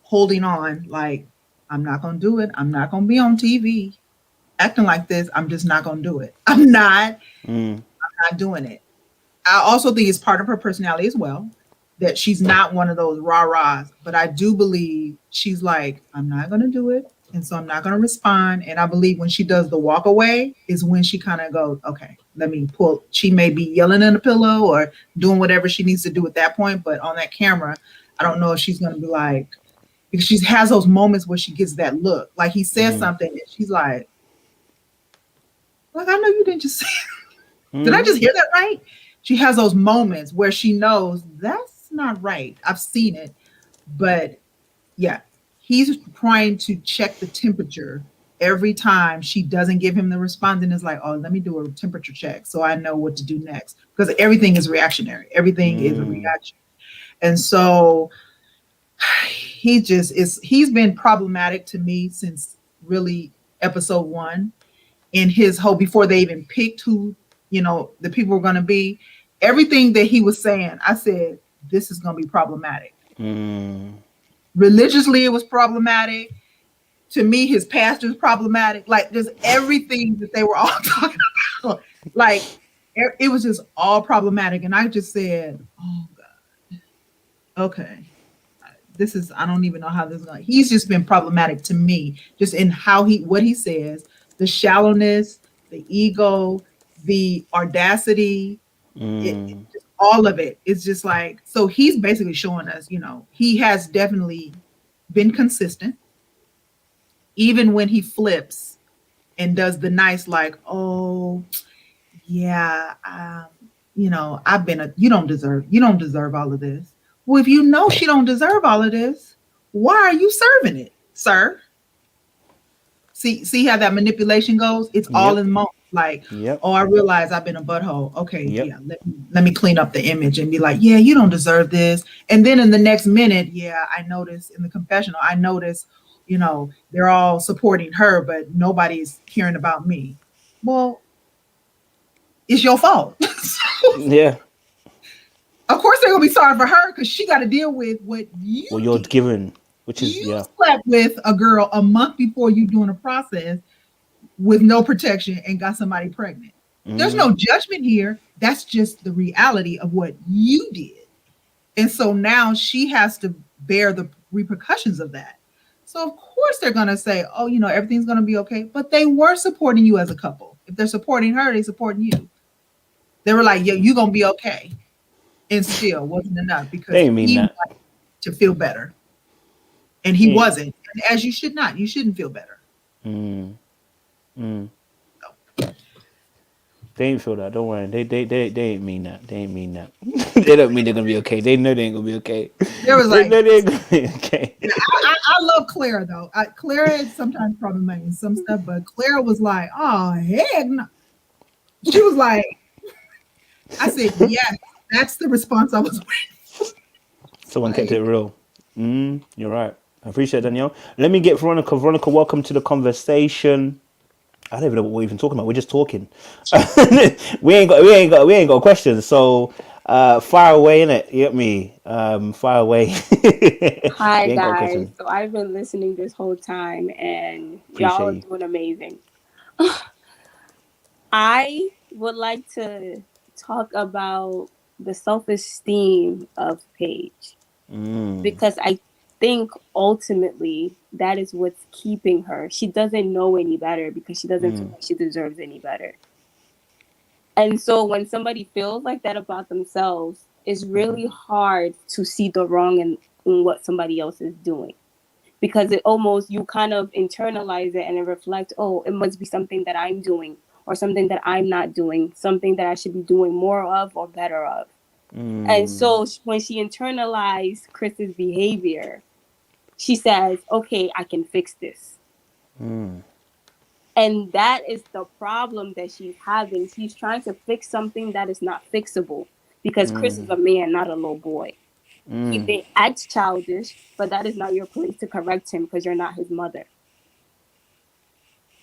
holding on, like, I'm not going to do it. I'm not going to be on TV acting like this. I'm just not going to do it. I'm not doing it. I also think it's part of her personality as well, that she's not one of those rah-rahs, but I do believe she's like, I'm not going to do it. And so I'm not going to respond. And I believe when she does the walk away is when she kind of goes, okay, let me pull. She may be yelling in the pillow or doing whatever she needs to do at that point. But on that camera, I don't know if she's going to be like, because she has those moments where she gets that look. Like he says something and she's like, I know you didn't just say it. Did I just hear that right? She has those moments where she knows that's not right. I've seen it. But yeah, he's trying to check the temperature every time she doesn't give him the response, and is like, oh, let me do a temperature check so I know what to do next. Because everything is reactionary. Everything is a reaction. And so he's been problematic to me since really episode 1. In his whole, before they even picked who, the people were going to be, everything that he was saying, I said, this is going to be problematic. Religiously, it was problematic. To me, his pastor's problematic. Like, just everything that they were all talking about. Like, it was just all problematic. And I just said, oh, God. Okay. I don't even know how this is going. He's just been problematic to me, just in what he says, the shallowness, the ego, the audacity, Just all of it. It's just like, so he's basically showing us, he has definitely been consistent, even when he flips and does the nice, like, oh, yeah, I've been you don't deserve all of this. Well, if you know she don't deserve all of this, why are you serving it, sir? See how that manipulation goes? It's all in moments. Like, oh, I realize I've been a butthole. Okay, yeah, let me clean up the image and be like, yeah, you don't deserve this. And then in the next minute, yeah, I notice in the confessional, I notice, they're all supporting her, but nobody's caring about me. Well, it's your fault. Yeah. Of course they're gonna be sorry for her because she got to deal with what you're given, which is you slept with a girl a month before you doing a process with no protection and got somebody pregnant. There's no judgment here. That's just the reality of what you did. And so now she has to bear the repercussions of that. So of course they're gonna say, oh, everything's gonna be okay. But they were supporting you as a couple. If they're supporting her, they're supporting you. They were like, yeah, you're gonna be okay. And still wasn't enough because they mean he that. wanted to feel better. And he wasn't. And as you should not. You shouldn't feel better. They ain't feel that. Don't worry. They ain't mean that. They ain't mean that. They don't mean they're gonna be okay. They know they ain't gonna be okay. There was they like, know they ain't gonna be okay. I love Clara though. Clara is sometimes problematic in some stuff, but Clara was like, oh heck no. She was like, I said, yes, that's the response I was waiting for. Someone kept it real. You're right. I appreciate it, Danielle. Let me get Veronica. Veronica, welcome to the conversation. I don't even know what we're even talking about. We're just talking. we ain't got questions. So fire away, innit? You get me? Fire away. Hi We ain't got guys. questions. So I've been listening this whole time and y'all Appreciate are you. doing amazing. I would like to talk about the self-esteem of Paige because I think ultimately that is what's keeping her. She doesn't know any better because she doesn't feel like she deserves any better. And so when somebody feels like that about themselves, it's really hard to see the wrong in what somebody else is doing. Because it almost, you kind of internalize it and it reflects, oh, it must be something that I'm doing or something that I'm not doing, something that I should be doing more of or better of. And so when she internalized Chris's behavior, she says, okay, I can fix this. And that is the problem that she's having. She's trying to fix something that is not fixable because Chris is a man, not a little boy. He may act childish, but that is not your place to correct him because you're not his mother.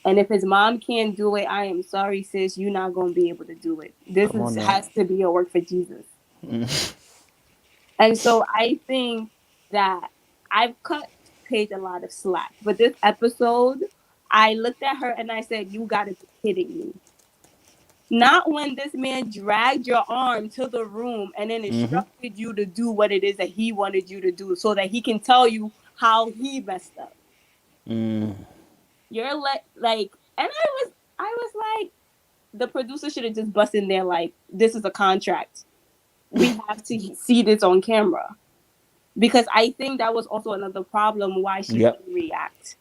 And if his mom can't do it, I am sorry, sis, you're not going to be able to do it. Has to be a work for Jesus. And so I think that I've cut Paige a lot of slack. But this episode, I looked at her and I said, you got to be kidding me. Not when this man dragged your arm to the room and then instructed you to do what it is that he wanted you to do so that he can tell you how he messed up. You're like, and I was like, the producer should have just bust in there like, this is a contract. We have to see this on camera. Because I think that was also another problem why she didn't react.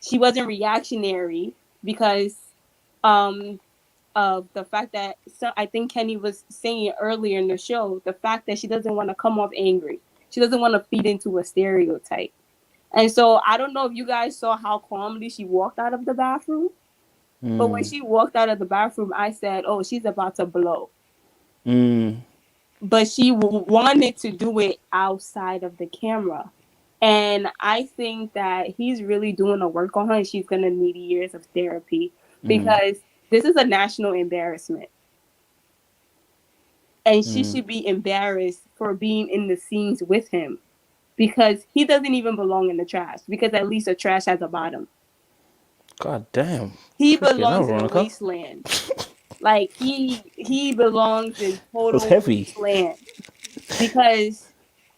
She wasn't reactionary because of the fact that, so I think Kenny was saying earlier in the show, the fact that she doesn't want to come off angry. She doesn't want to feed into a stereotype. And so I don't know if you guys saw how calmly she walked out of the bathroom. But when she walked out of the bathroom, I said, oh, she's about to blow. But she wanted to do it outside of the camera. And I think that he's really doing a work on her and she's going to need years of therapy because this is a national embarrassment. And she should be embarrassed for being in the scenes with him because he doesn't even belong in the trash because at least a trash has a bottom. God damn. He belongs in a wasteland. Like he belongs in total wasteland because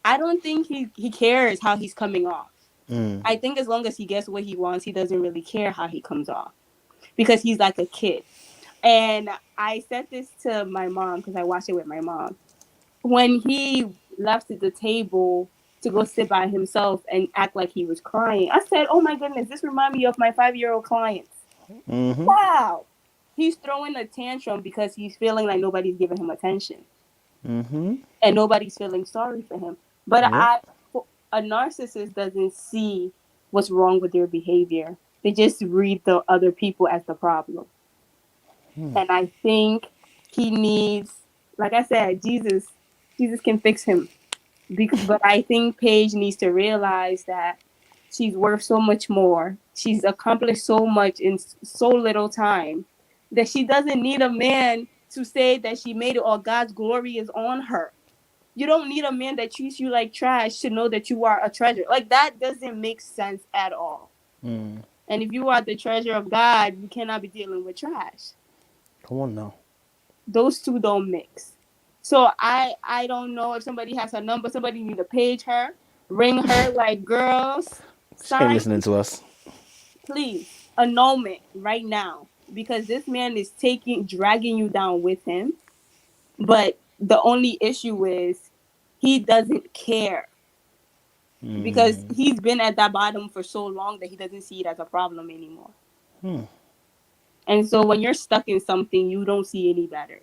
I don't think he cares how he's coming off. I think as long as he gets what he wants, he doesn't really care how he comes off because he's like a kid. And I said this to my mom because I watched it with my mom. When he left the table to go sit by himself and act like he was crying, I said, "Oh my goodness, this reminds me of my 5-year-old clients." Mm-hmm. Wow. He's throwing a tantrum because he's feeling like nobody's giving him attention. Mm-hmm. And nobody's feeling sorry for him. But Yep. a narcissist doesn't see what's wrong with their behavior. They just read the other people as the problem. And I think he needs, like I said, Jesus can fix him. But I think Paige needs to realize that she's worth so much more. She's accomplished so much in so little time that she doesn't need a man to say that she made it or God's glory is on her. You don't need a man that treats you like trash to know that you are a treasure. Like, that doesn't make sense at all. Mm. And if you are the treasure of God, you cannot be dealing with trash. Come on now. Those two don't mix. So I don't know if somebody has her number. Somebody need to page her, ring her, like, girls, She ain't sign, listening to us. please, annulment right now, because this man is dragging you down with him. But the only issue is he doesn't care, because he's been at that bottom for so long that he doesn't see it as a problem anymore. And so when you're stuck in something, you don't see any better.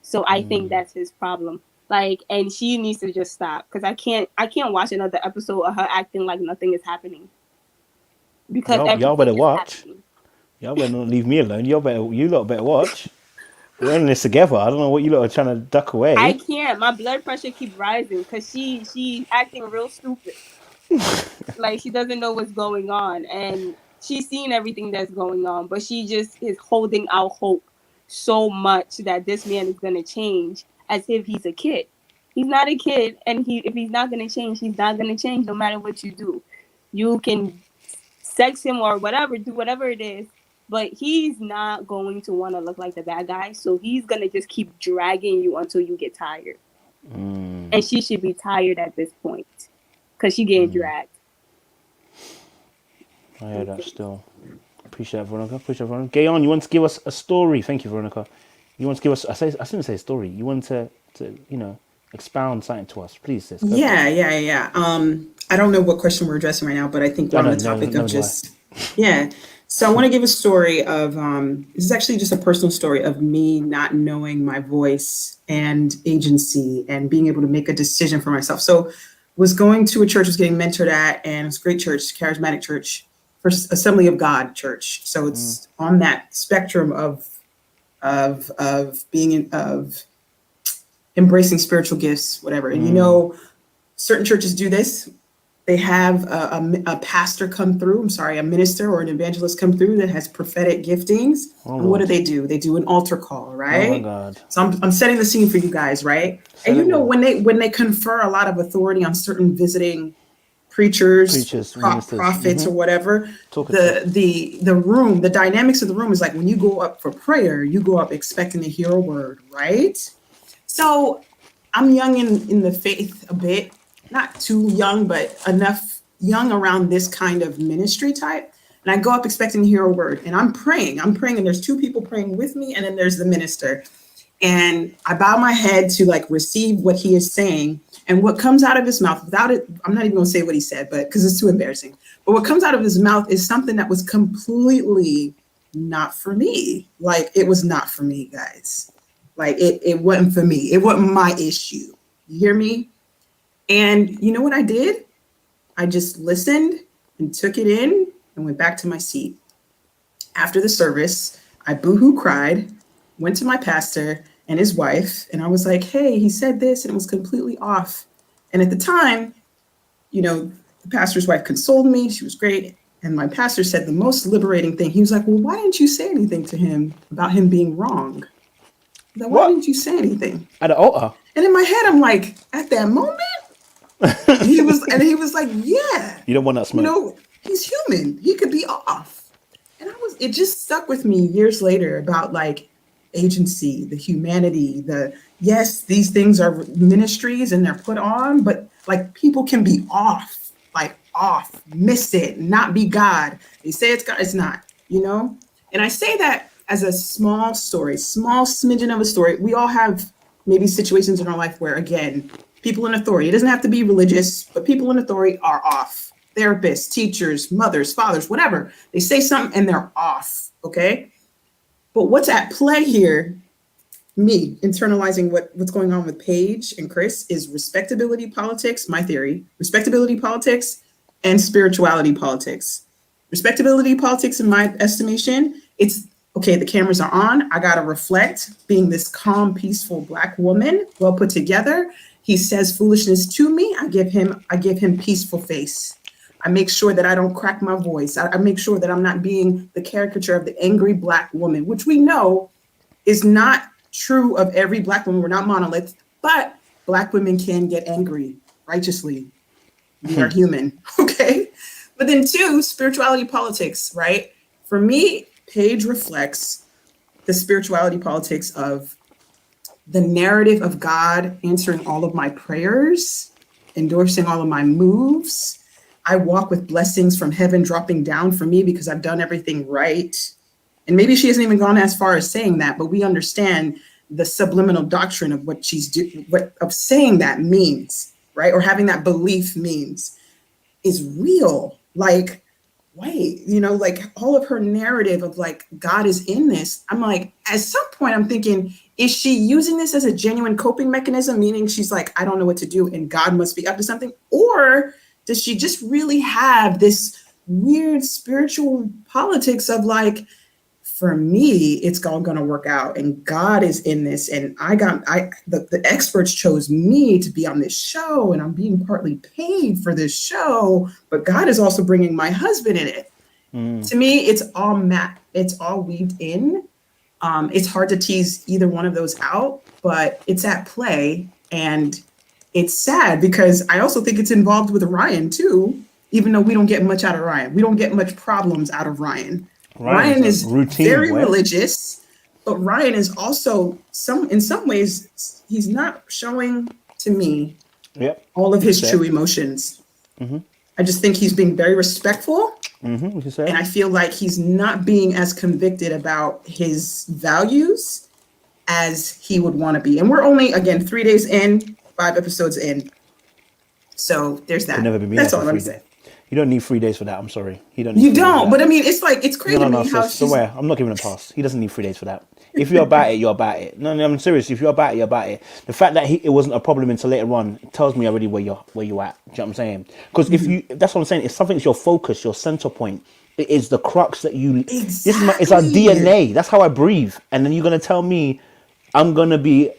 So I think that's his problem. Like, and she needs to just stop, because I can't watch another episode of her acting like nothing is happening, because Y'all everything better is watch. happening. Y'all better not leave me alone. You lot better watch. We're in this together. I don't know what you lot are trying to duck away. I can't. My blood pressure keep rising because she's acting real stupid. Like, she doesn't know what's going on, and she's seen everything that's going on, but she just is holding out hope so much that this man is gonna change, as if he's a kid. He's not a kid, and if he's not gonna change, he's not gonna change no matter what you do. You can sex him or whatever, do whatever it is, but he's not going to want to look like the bad guy. So he's gonna just keep dragging you until you get tired. And she should be tired at this point, because she getting dragged. I hear that still. Appreciate it, Veronica. Appreciate it, Veronica. Gayon, you want to give us a story? Thank you, Veronica. You want to give us, I shouldn't say story. You want to expound something to us. Please, sis. Yeah. I don't know what question we're addressing right now, but I think we're on the topic of just, yeah. So I want to give a story of, this is actually just a personal story of me not knowing my voice and agency and being able to make a decision for myself. So was going to a church, was getting mentored at, and it's a great church, charismatic church, First Assembly of God church. So it's on that spectrum of embracing spiritual gifts, whatever. And certain churches do this. They have a pastor come through, a minister or an evangelist come through that has prophetic giftings. And what do? They do an altar call, right? Oh my God. So I'm setting the scene for you guys, right? When they confer a lot of authority on certain visiting preachers prophets, or whatever, the room, the dynamics of the room is like, when you go up for prayer, you go up expecting to hear a word, right? So I'm young in the faith a bit, not too young, but enough young around this kind of ministry type. And I go up expecting to hear a word, and I'm praying, and there's two people praying with me, and then there's the minister. And I bow my head to like receive what he is saying. And what comes out of his mouth, without it, I'm not even going to say what he said, but because it's too embarrassing. But what comes out of his mouth is something that was completely not for me. Like, it was not for me, guys. Like, it wasn't for me. It wasn't my issue. You hear me? And you know what I did? I just listened and took it in and went back to my seat. After the service, I boohoo cried, went to my pastor and his wife, and I was like, hey, he said this and it was completely off. And at the time, the pastor's wife consoled me. She was great. And my pastor said the most liberating thing. He was like, well, why didn't you say anything to him about him being wrong? Like, why didn't you say anything? At the altar. And in my head, I'm like, at that moment? he was like, yeah. You don't want that smoke. He's human. He could be off. And it just stuck with me years later about like agency, the humanity, yes, these things are ministries and they're put on, but like people can be off, miss it, not be God. They say it's God, it's not, And I say that as a small story, small smidgen of a story. We all have maybe situations in our life where, again, people in authority, it doesn't have to be religious, but people in authority are off. Therapists, teachers, mothers, fathers, whatever. They say something and they're off, okay? But what's at play here, me internalizing what's going on with Paige and Chris, is respectability politics, my theory, respectability politics and spirituality politics. Respectability politics, in my estimation, it's okay, the cameras are on. I got to reflect, being this calm, peaceful Black woman, well put together. He says foolishness to me. I give him peaceful face. I make sure that I don't crack my voice. I make sure that I'm not being the caricature of the angry Black woman, which we know is not true of every Black woman. We're not monoliths, but Black women can get angry righteously. We are human, okay? But then two, spirituality politics, right? For me, Paige reflects the spirituality politics of the narrative of God answering all of my prayers, endorsing all of my moves. I walk with blessings from heaven dropping down for me because I've done everything right. And maybe she hasn't even gone as far as saying that, but we understand the subliminal doctrine of what she's doing, what of saying that means, right? Or having that belief means is real. Like, wait, like all of her narrative of like, God is in this. I'm like, at some point I'm thinking, is she using this as a genuine coping mechanism? Meaning she's like, I don't know what to do and God must be up to something. Or does she just really have this weird spiritual politics of like, for me, it's all going to work out and God is in this. And the experts chose me to be on this show and I'm being partly paid for this show, but God is also bringing my husband in it. To me, it's all weaved in. It's hard to tease either one of those out, but it's at play. And it's sad because I also think it's involved with Ryan too, even though we don't get much out of Ryan. We don't get much problems out of Ryan. Ryan is very religious, but Ryan is also in some ways, he's not showing to me all of his true emotions. I just think he's being very respectful. And I feel like he's not being as convicted about his values as he would want to be. And we're only, again, 3 days in, 5 episodes in. So there's that. That's all I'm going to say. You don't need 3 days for that. I'm sorry. You don't. But I mean, it's like, it's crazy to me how she's... I'm not giving a pass. He doesn't need 3 days for that. If you're about it, you're about it. No, I'm serious. If you're about it, you're about it. The fact that it wasn't a problem until later on tells me already where you're at. Do you know what I'm saying? Because that's what I'm saying. If something's your focus, your center point, it is the crux that you... Exactly. It's our DNA. That's how I breathe. And then you're going to tell me I'm going to be...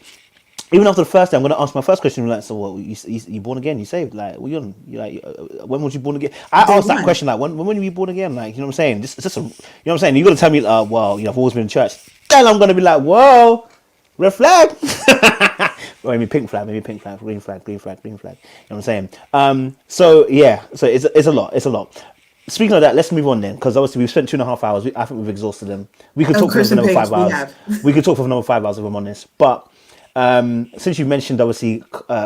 Even after the first day, I'm going to ask my first question, like, so what, you born again? You saved? Like, what you on? You like, when was you born again? I asked that question, like, when were you born again? Like, you know what I'm saying? It's just you know what I'm saying? You're going to tell me, well, I've always been in church. Then I'm going to be like, whoa, red flag. Or maybe pink flag, green flag. You know what I'm saying? So it's a lot. Speaking of that, let's move on then, because obviously we've spent 2.5 hours. I think we've exhausted them. We could talk for another 5 hours. We could talk for another 5 hours if I'm honest. But since you mentioned obviously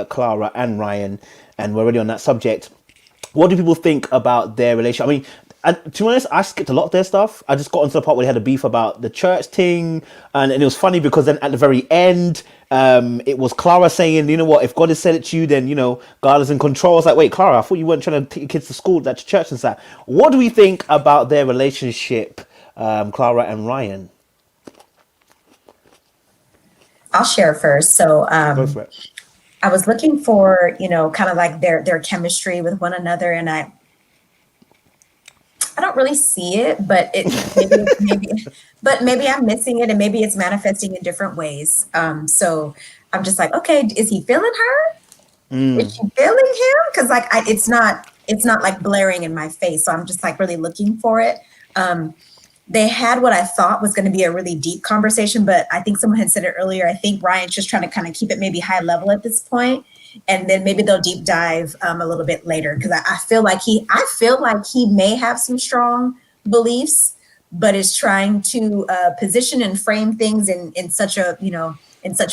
Clara and Ryan, and we're already on that subject, what do people think about their relationship? I mean, to be honest, I skipped a lot of their stuff. I just got onto the part where they had a beef about the church thing, and it was funny because then at the very end, it was Clara saying, you know what, if God has said it to you, then, you know, God is in control. I was like, wait, Clara, I thought you weren't trying to take your kids to school, that to church and stuff. What do we think about their relationship, Clara and Ryan? I'll share first. So Go for it. I was looking for, kind of like their chemistry with one another, and I don't really see it, but maybe I'm missing it, and maybe it's manifesting in different ways. So I'm just like, okay, is he feeling her? Is she feeling him? Because like it's not like blaring in my face. So I'm just like really looking for it. They had what I thought was going to be a really deep conversation, but I think someone had said it earlier. I think Ryan's just trying to kind of keep it maybe high level at this point, and then maybe they'll deep dive a little bit later, because I feel like he may have some strong beliefs, but is trying to position and frame things in such a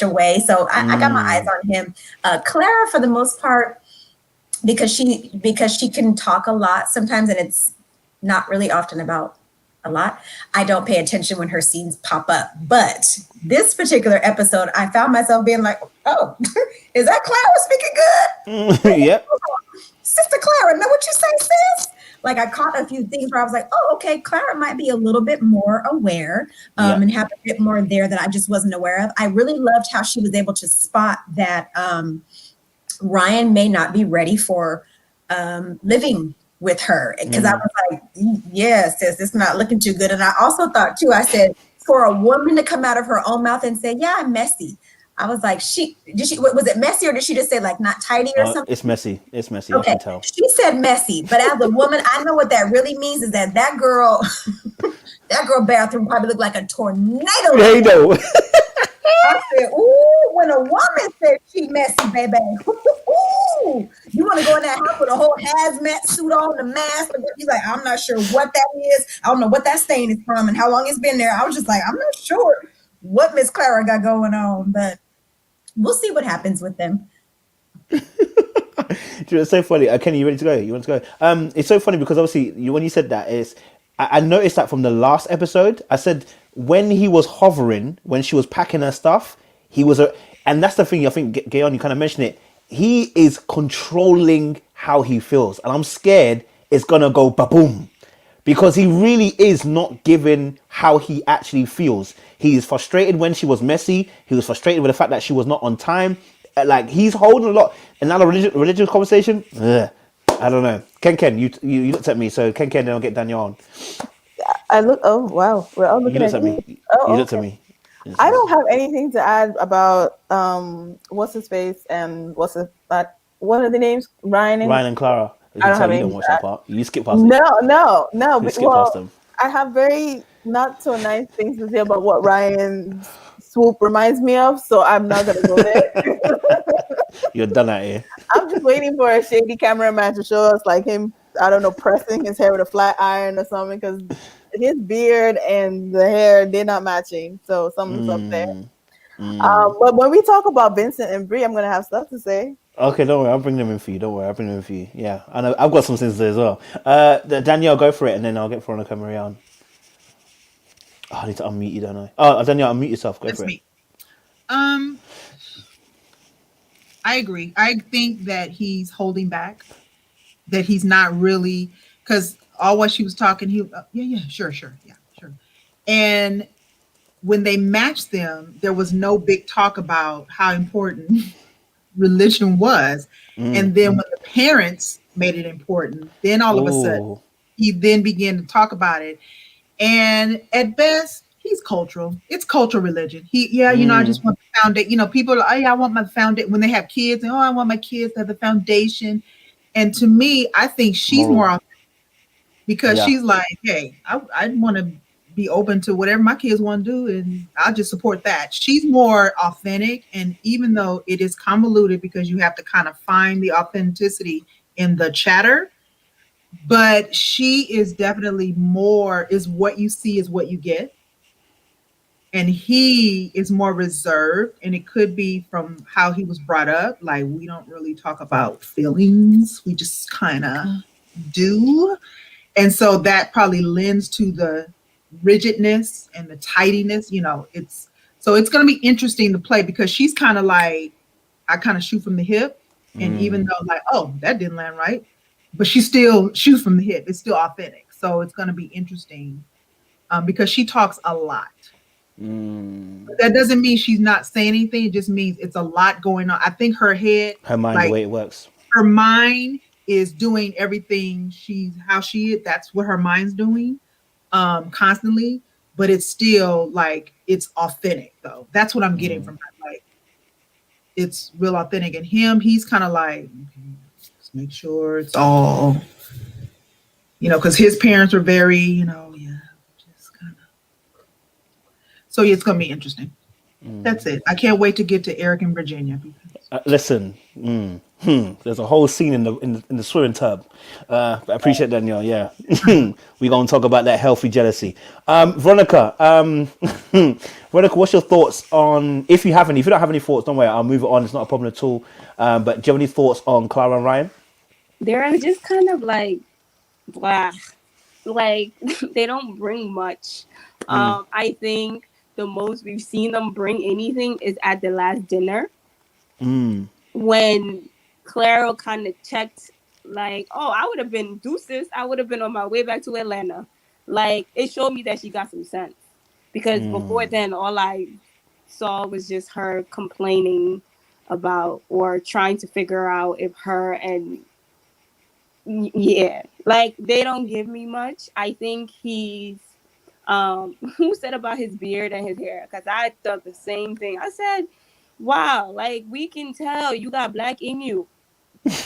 way. So I got my eyes on him. Clara, for the most part, because she can talk a lot sometimes, and it's not really often about a lot. I don't pay attention when her scenes pop up. But this particular episode, I found myself being like, oh, is that Clara speaking good? Yep. Sister Clara, know what you say, sis? Like I caught a few things where I was like, oh, okay, Clara might be a little bit more aware and have a bit more there that I just wasn't aware of. I really loved how she was able to spot that Ryan may not be ready for living with her. Because I was like, yes, sis, it's not looking too good. And I also thought too, I said, for a woman to come out of her own mouth and say, yeah, I'm messy. I was like, was it messy or did she just say like not tidy or something? It's messy. It's messy. Okay. I can tell. She said messy, but as a woman, I know what that really means is that girl bathroom probably looked like a tornado. I said, ooh, when a woman said she messy, baby, ooh, you want to go in that house with a whole hazmat suit on, the mask. He's like, I'm not sure what that is. I don't know what that stain is from and how long it's been there. I was just like, I'm not sure what Miss Clara got going on, but we'll see what happens with them. It's so funny. Kenny, you ready to go? You want to go? It's so funny because obviously when you said that, I noticed that from the last episode. I said when he was hovering, when she was packing her stuff, he was and that's the thing. I think Gayon, you kind of mentioned it. He is controlling how he feels, and I'm scared it's gonna go ba-boom. Because he really is not giving how he actually feels. He is frustrated when she was messy. He was frustrated with the fact that she was not on time. Like, he's holding a lot. Another religious conversation? Ugh, I don't know. Ken, you looked at me. So, Ken, then I'll get Danielle on. I look, oh, wow. We're all looking at me. You looked at me. I don't have anything to add about what's his face and what are the names? Ryan and Clara. I don't have you don't watch that part. You skip past it. No. You skip past them. I have very not so nice things to say about what Ryan's swoop reminds me of, so I'm not gonna go there. You're done out here. I'm just waiting for a shady cameraman to show us like him, I don't know, pressing his hair with a flat iron or something, because his beard and the hair, they're not matching. So something's up there. But when we talk about Vincent and Bree, I'm gonna have stuff to say. Okay, don't worry. I'll bring them in for you. Don't worry. I'll bring them in for you. Yeah, I know. I've got some things to say as well. Danielle, go for it, and then I'll get Veronica Marie on. Oh, I need to unmute you, don't I? Oh, Danielle, unmute yourself. Go for it. I agree. I think that he's holding back. That he's not really, because all what she was talking, sure. And when they matched them, there was no big talk about how important religion was. And then when the parents made it important, then all of a sudden he then began to talk about it. And at best, he's cultural. It's cultural religion. I just want the foundation. People are, I want my foundation when they have kids. And, I want my kids to have the foundation. And to me, I think she's more authentic because she's like, hey, I want to be open to whatever my kids want to do, and I'll just support that. She's more authentic, and even though it is convoluted because you have to kind of find the authenticity in the chatter, but she is definitely more, is what you see is what you get. And he is more reserved, and it could be from how he was brought up. Like, we don't really talk about feelings. We just kind of do. And so that probably lends to the rigidness and the tidiness. It's going to be interesting to play because she's kind of like, I kind of shoot from the hip. And even though like, oh, that didn't land right, but she still shoots from the hip. It's still authentic. So it's going to be interesting because she talks a lot. But that doesn't mean she's not saying anything. It just means it's a lot going on. I think her head, her mind, the way it works. Her mind is doing everything that's what her mind's doing constantly, but it's still like, it's authentic though. That's what I'm getting from her. Like, it's real authentic. And he's kind of like, let's make sure it's all, because his parents are very, just kind of. So it's going to be interesting. That's it. I can't wait to get to Eric and Virginia. Listen, there's a whole scene in the swimming tub. I appreciate Danielle. Yeah, we're gonna talk about that healthy jealousy. Veronica, what's your thoughts on? If you don't have any thoughts, don't worry. I'll move it on. It's not a problem at all. But do you have any thoughts on Clara and Ryan? They're just kind of like, blah. like they don't bring much. I think the most we've seen them bring anything is at the last dinner when Clara kind of checked, like, oh, I would have been deuces. I would have been on my way back to Atlanta. Like, it showed me that she got some sense. Because before then, all I saw was just her complaining about or trying to figure out if her and yeah, like they don't give me much. I think he's who said about his beard and his hair, because I thought the same thing. I said, wow, like we can tell you got black in you.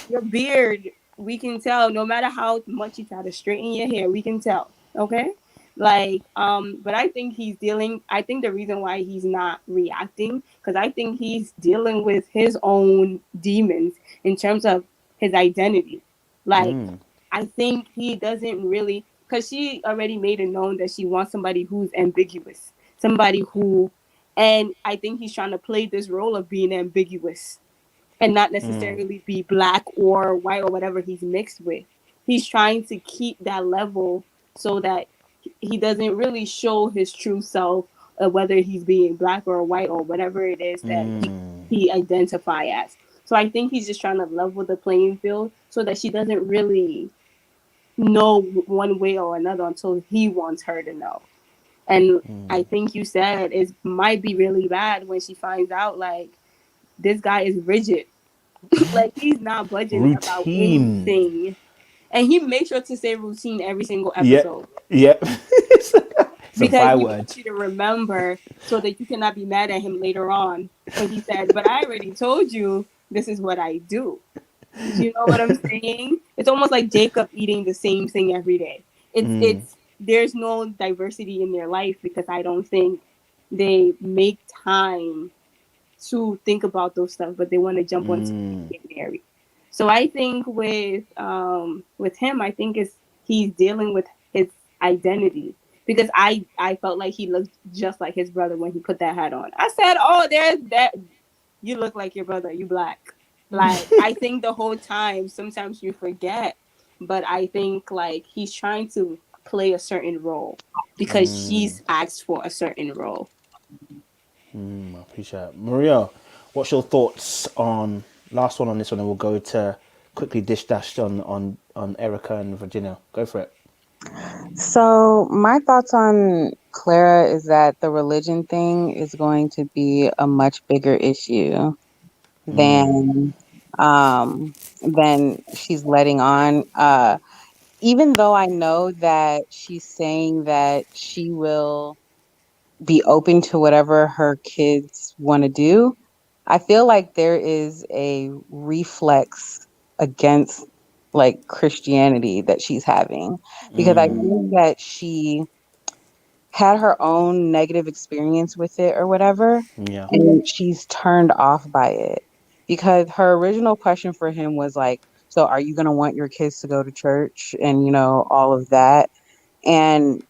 Your beard, we can tell. No matter how much you try to straighten your hair, we can tell. Okay, like but I think he's dealing. I think the reason why he's not reacting, because I think he's dealing with his own demons in terms of his identity. Like, I think he doesn't really, because she already made it known that she wants somebody who's ambiguous, somebody who, and I think he's trying to play this role of being ambiguous and not necessarily be black or white or whatever he's mixed with. He's trying to keep that level so that he doesn't really show his true self, whether he's being black or white or whatever it is that he identify as. So I think he's just trying to level the playing field so that she doesn't really know one way or another until he wants her to know. And I think you said it might be really bad when she finds out, like, this guy is rigid. Like, he's not budging about Routine. anything. And he makes sure to say routine every single Yeah. episode. Yeah. It's a Because he byword. wants you to remember so that you cannot be mad at him later on when he said, but I already told you this is what I do. You know what I'm saying? It's almost like Jacob eating the same thing every day. It's there's no diversity in their life because I don't think they make time to think about those stuff, but they want to jump on and get married. So I think with him, I think he's dealing with his identity, because I felt like he looked just like his brother when he put that hat on. I said, "Oh, there's that. You look like your brother. You black." Like, I think the whole time, sometimes you forget, but I think like he's trying to play a certain role because she's asked for a certain role. I appreciate it. Maria, what's your thoughts on last one on this one, and we'll go to quickly dish dash on Erica and Virginia. Go for it. So my thoughts on Clara is that the religion thing is going to be a much bigger issue than she's letting on. Even though I know that she's saying that she will be open to whatever her kids want to do, I feel like there is a reflex against like Christianity that she's having, because I think that she had her own negative experience with it or whatever, Yeah. and she's turned off by it, because her original question for him was like, so are you going to want your kids to go to church and, you know, all of that. And,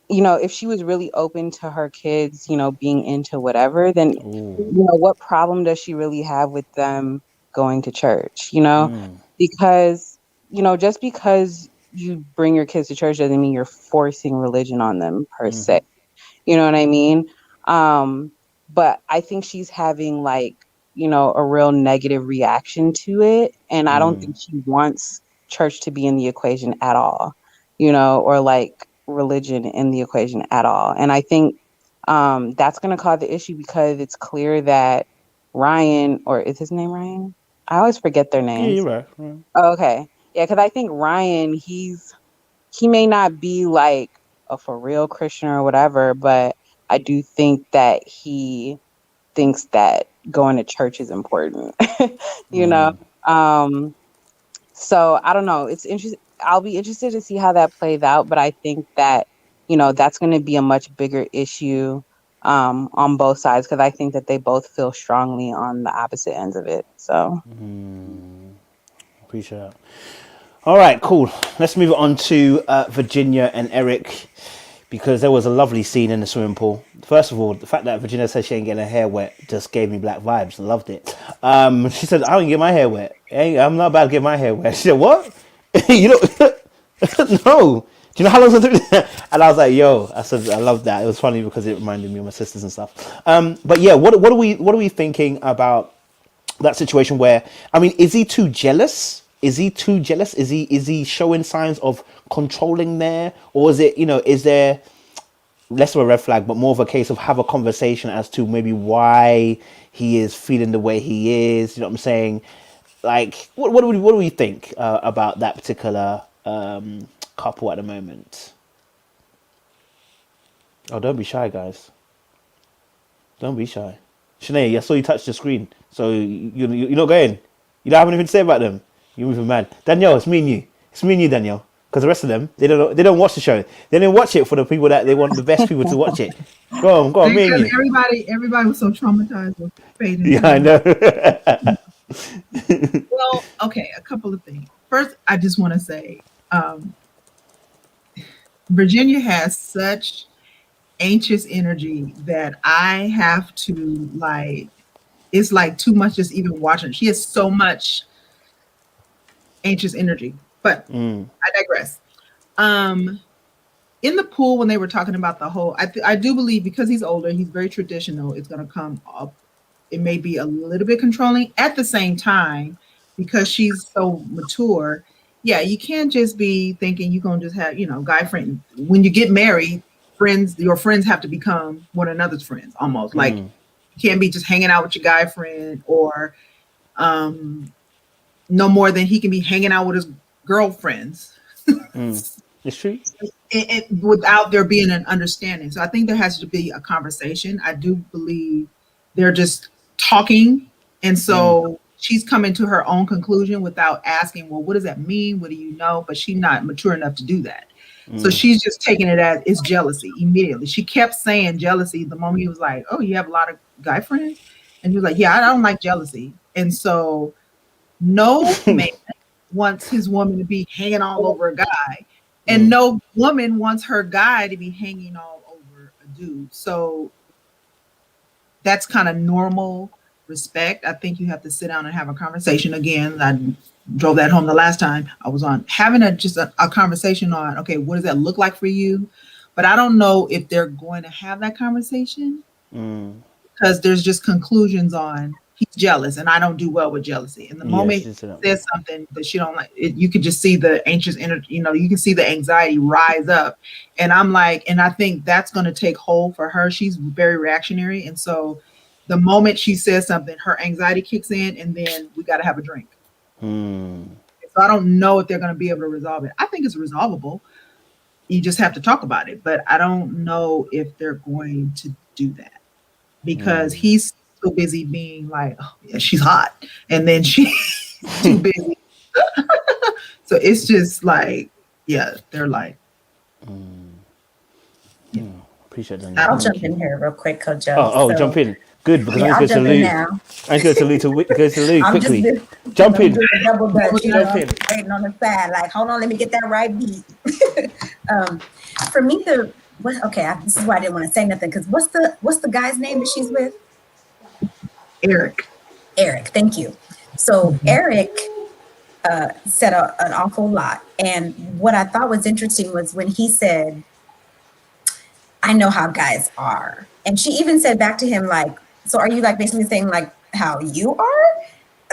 you know, if she was really open to her kids, you know, being into whatever, then, you know, what problem does she really have with them going to church, you know? Because, you know, just because you bring your kids to church doesn't mean you're forcing religion on them per se. You know what I mean? But I think she's having like, you know, a real negative reaction to it. And I don't think she wants church to be in the equation at all, you know, or like religion in the equation at all. And I think that's going to cause the issue, because it's clear that Ryan, or is his name Ryan? I always forget their Yeah, names. you're right. Oh, okay. Yeah, because I think Ryan, he may not be like a for real Christian or whatever, but I do think that he thinks that going to church is important, you know? So I don't know. It's interesting. I'll be interested to see how that plays out, but I think that, you know, that's going to be a much bigger issue on both sides, because I think that they both feel strongly on the opposite ends of it. So Appreciate it. All right, cool. Let's move on to Virginia and Eric, because there was a lovely scene in the swimming pool. First of all, the fact that Virginia said she ain't getting her hair wet just gave me black vibes. I loved it. She said, I don't get my hair wet. Hey, I'm not about to get my hair wet. She said, what? You don't? No. Do you know how long it took? And I was like, yo, I said, I love that. It was funny because it reminded me of my sisters and stuff. But yeah, what are we thinking about that situation where, I mean, is he too jealous? Is he too jealous? Is he showing signs of controlling there? Or is it, is there less of a red flag, but more of a case of have a conversation as to maybe why he is feeling the way he is? You know what I'm saying? Like, what do we think about that particular couple at the moment? Oh, don't be shy, guys. Don't be shy. Shanae, I saw you touch the screen, so you're not going. You don't have anything to say about them. You're moving mad. Danielle, it's me and you. It's me and you, Danielle. Because the rest of them, they don't watch the show. They didn't watch it for the people that they want the best people to watch it. Go on, me and Because you. everybody was so traumatized with Fate and Yeah, I Time. know. Well, okay, a couple of things. First, I just want to say, Virginia has such anxious energy that I have to it's like too much just even watching. She has so much anxious energy, but I digress. In the pool, when they were talking about the whole, I do believe because he's older, he's very traditional. It's going to come up. It may be a little bit controlling at the same time because she's so mature. Yeah, you can't just be thinking you're going to just have, guy friend. When you get married, your friends have to become one another's friends almost. Like you can't be just hanging out with your guy friend or no more than he can be hanging out with his girlfriends. It's true. Without there being an understanding. So I think there has to be a conversation. I do believe they're just talking. And so she's coming to her own conclusion without asking, well, what does that mean? What do you know? But she's not mature enough to do that. So she's just taking it as it's jealousy immediately. She kept saying jealousy the moment he was like, oh, you have a lot of guy friends? And he was like, yeah, I don't like jealousy. And so no man wants his woman to be hanging all over a guy. And no woman wants her guy to be hanging all over a dude. So that's kind of normal respect. I think you have to sit down and have a conversation. Again, I drove that home the last time I was on, having a conversation on, okay, what does that look like for you? But I don't know if they're going to have that conversation because there's just conclusions on he's jealous and I don't do well with jealousy. And the moment he says something that she don't like, you can just see the anxious energy, you can see the anxiety rise up. And I'm like, and I think that's going to take hold for her. She's very reactionary. And so the moment she says something, her anxiety kicks in and then we got to have a drink. So I don't know if they're going to be able to resolve it. I think it's resolvable. You just have to talk about it. But I don't know if they're going to do that because he's so busy being like, oh, yeah, she's hot. And then she's too busy. So it's just like, yeah, they're like. Appreciate that. I'll jump in here real quick, Coach Joe. Oh, jump in. Good, because yeah, I need to go to Lou. I need to go to Lou quickly. Jump in. Double dutch, waiting on the side. Like, hold on, let me get that right beat. For me, this is why I didn't want to say nothing, because what's the guy's name that she's with? Eric. Eric, thank you. So Eric said an awful lot. And what I thought was interesting was when he said, I know how guys are. And she even said back to him, like, so are you like basically saying like how you are?